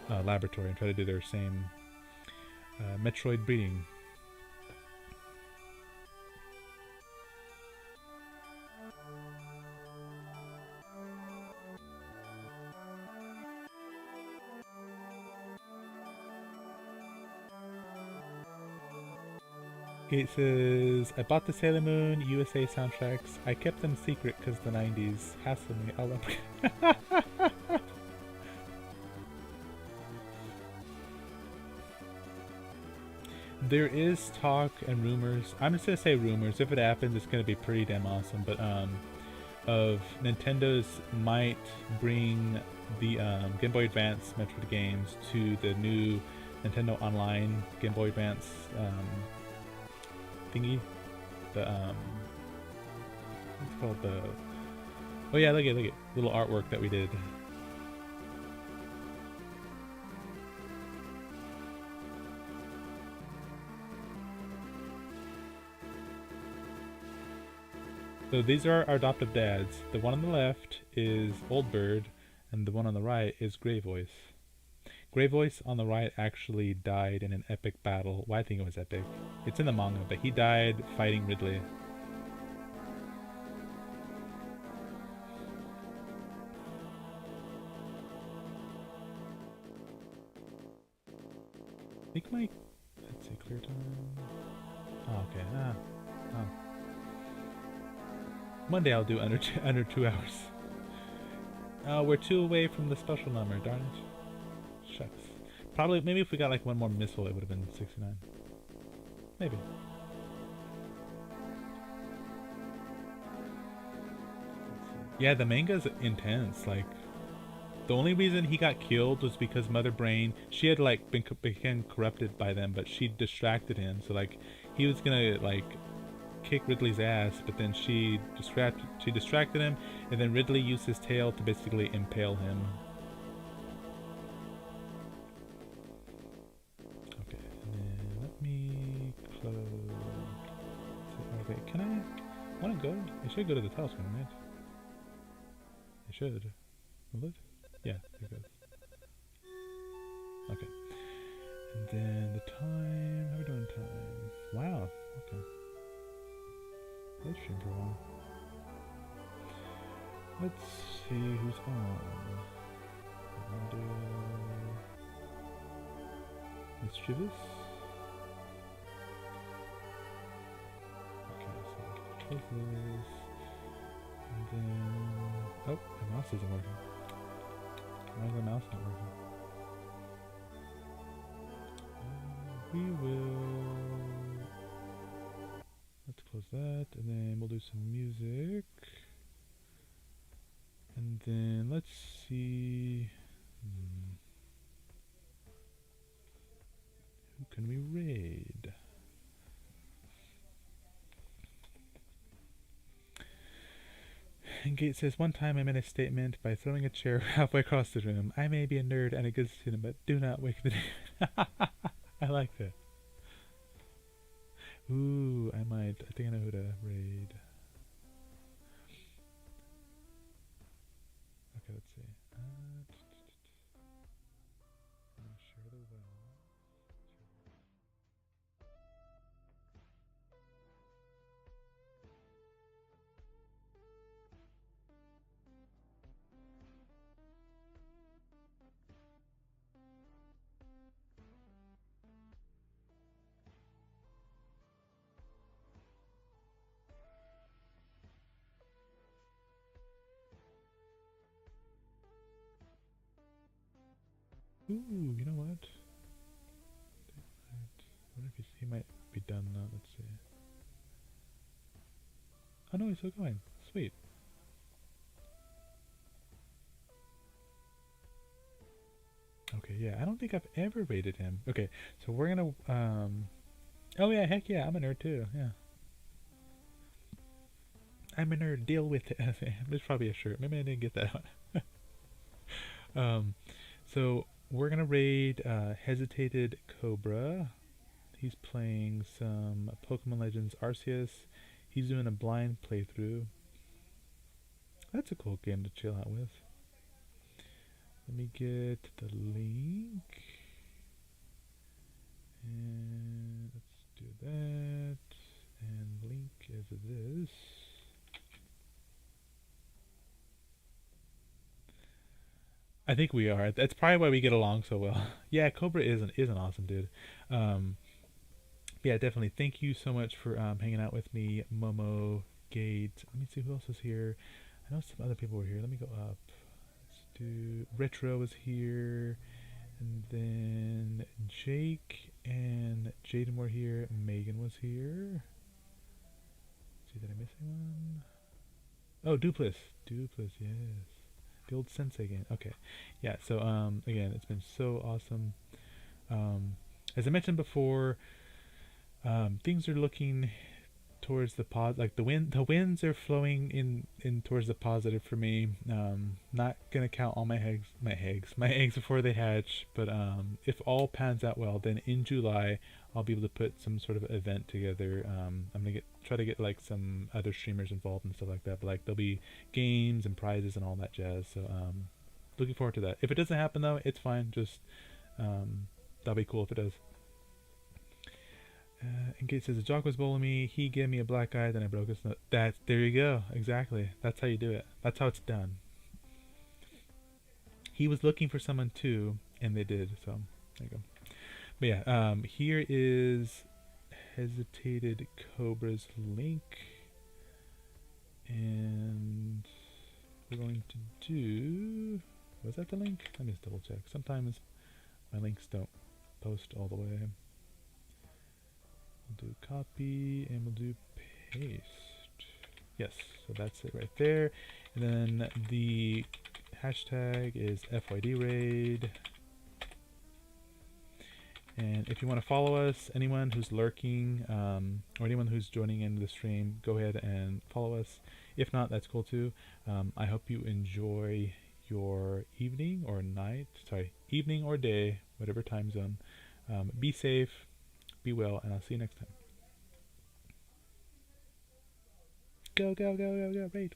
laboratory and try to do their same Metroid breeding. It says, I bought the Sailor Moon USA soundtracks. I kept them secret because the 90s hassled me. There is talk and rumors. I'm just going to say rumors. If it happens, it's going to be pretty damn awesome. But of Nintendo's might bring the Game Boy Advance Metroid games to the new Nintendo Online Game Boy Advance thingy. The what's it called? The oh yeah, look at little artwork that we did. So these are our adoptive dads. The one on the left is Old Bird, and the one on the right is Grey Voice. Grey Voice on the right actually died in an epic battle. Well, I think it was epic. It's in the manga, but he died fighting Ridley. I think my... Let's see, clear time... Oh, okay. Oh. One day I'll do under 2 hours. We're 2 away from the special number, darn it. Shucks. Probably, maybe if we got like one more missile, it would have been 69. Maybe. Yeah, the manga's intense. Like, the only reason he got killed was because Mother Brain, she had like become corrupted by them, but she distracted him. So like, he was gonna like kick Ridley's ass, but then she distracted him, and then Ridley used his tail to basically impale him. Can I want to go? I should go to the title screen, right? I should. Will it? Yeah, it goes. Okay. And then the time. How are we doing time? Wow. Okay. Let's stream for a while. Let's see who's on. Mischievous. Close this, and then, oh, my mouse isn't working. Why is the mouse not working? We will, let's close that, and then we'll do some music, and then let's see, who can we raid? And Gate says, one time I made a statement by throwing a chair halfway across the room. I may be a nerd and a good student, but do not wake the demon. I like that. Ooh, I think I know who to raid. Okay, let's see. Share the well. Ooh, you know what? I wonder if he might be done now. Let's see. Oh no, he's still going. Sweet. Okay, yeah, I don't think I've ever rated him. Okay, so we're gonna, oh yeah, heck yeah, I'm a nerd too, yeah. I'm a nerd, deal with it. There's probably a shirt. Maybe I didn't get that one. So we're gonna raid Hesitated Cobra. He's playing some Pokemon Legends Arceus. He's doing a blind playthrough. That's a cool game to chill out with. Let me get the link. And let's do that. And link is this. I think we are. That's probably why we get along so well. Yeah, Cobra is an awesome dude. Um, yeah, definitely. Thank you so much for hanging out with me, Momo, Gate. Let me see who else is here. I know some other people were here. Let me go up. Let's do Retro is here, and then Jake and Jaden were here. Megan was here. Let's see, did I miss anyone? Oh, Duplis. Duplis, yes. The old sensei game. Okay. Yeah, so again, it's been so awesome. As I mentioned before, things are looking towards the like the winds are flowing in towards the positive for me. Not gonna count all my eggs before they hatch, but if all pans out well, then in July I'll be able to put some sort of event together. I'm gonna try to get like some other streamers involved and stuff like that, but like there'll be games and prizes and all that jazz, so looking forward to that. If it doesn't happen though, it's fine. Just that'll be cool if it does. And Gate says, the jock was bowling me, he gave me a black eye, then I broke his nose. There you go, exactly. That's how you do it. That's how it's done. He was looking for someone too, and they did, so there you go. But yeah, here is Hesitated Cobra's link. And we're going to do... Was that the link? Let me just double check. Sometimes my links don't post all the way. We'll do copy and we'll do paste. Yes, so that's it right there. And then the hashtag is FYDRaid. And if you want to follow us, anyone who's lurking or anyone who's joining into the stream, go ahead and follow us. If not, that's cool too. I hope you enjoy your evening or night, evening or day, whatever time zone. Be safe. Be well, and I'll see you next time. Go, go, go, go, go, raid.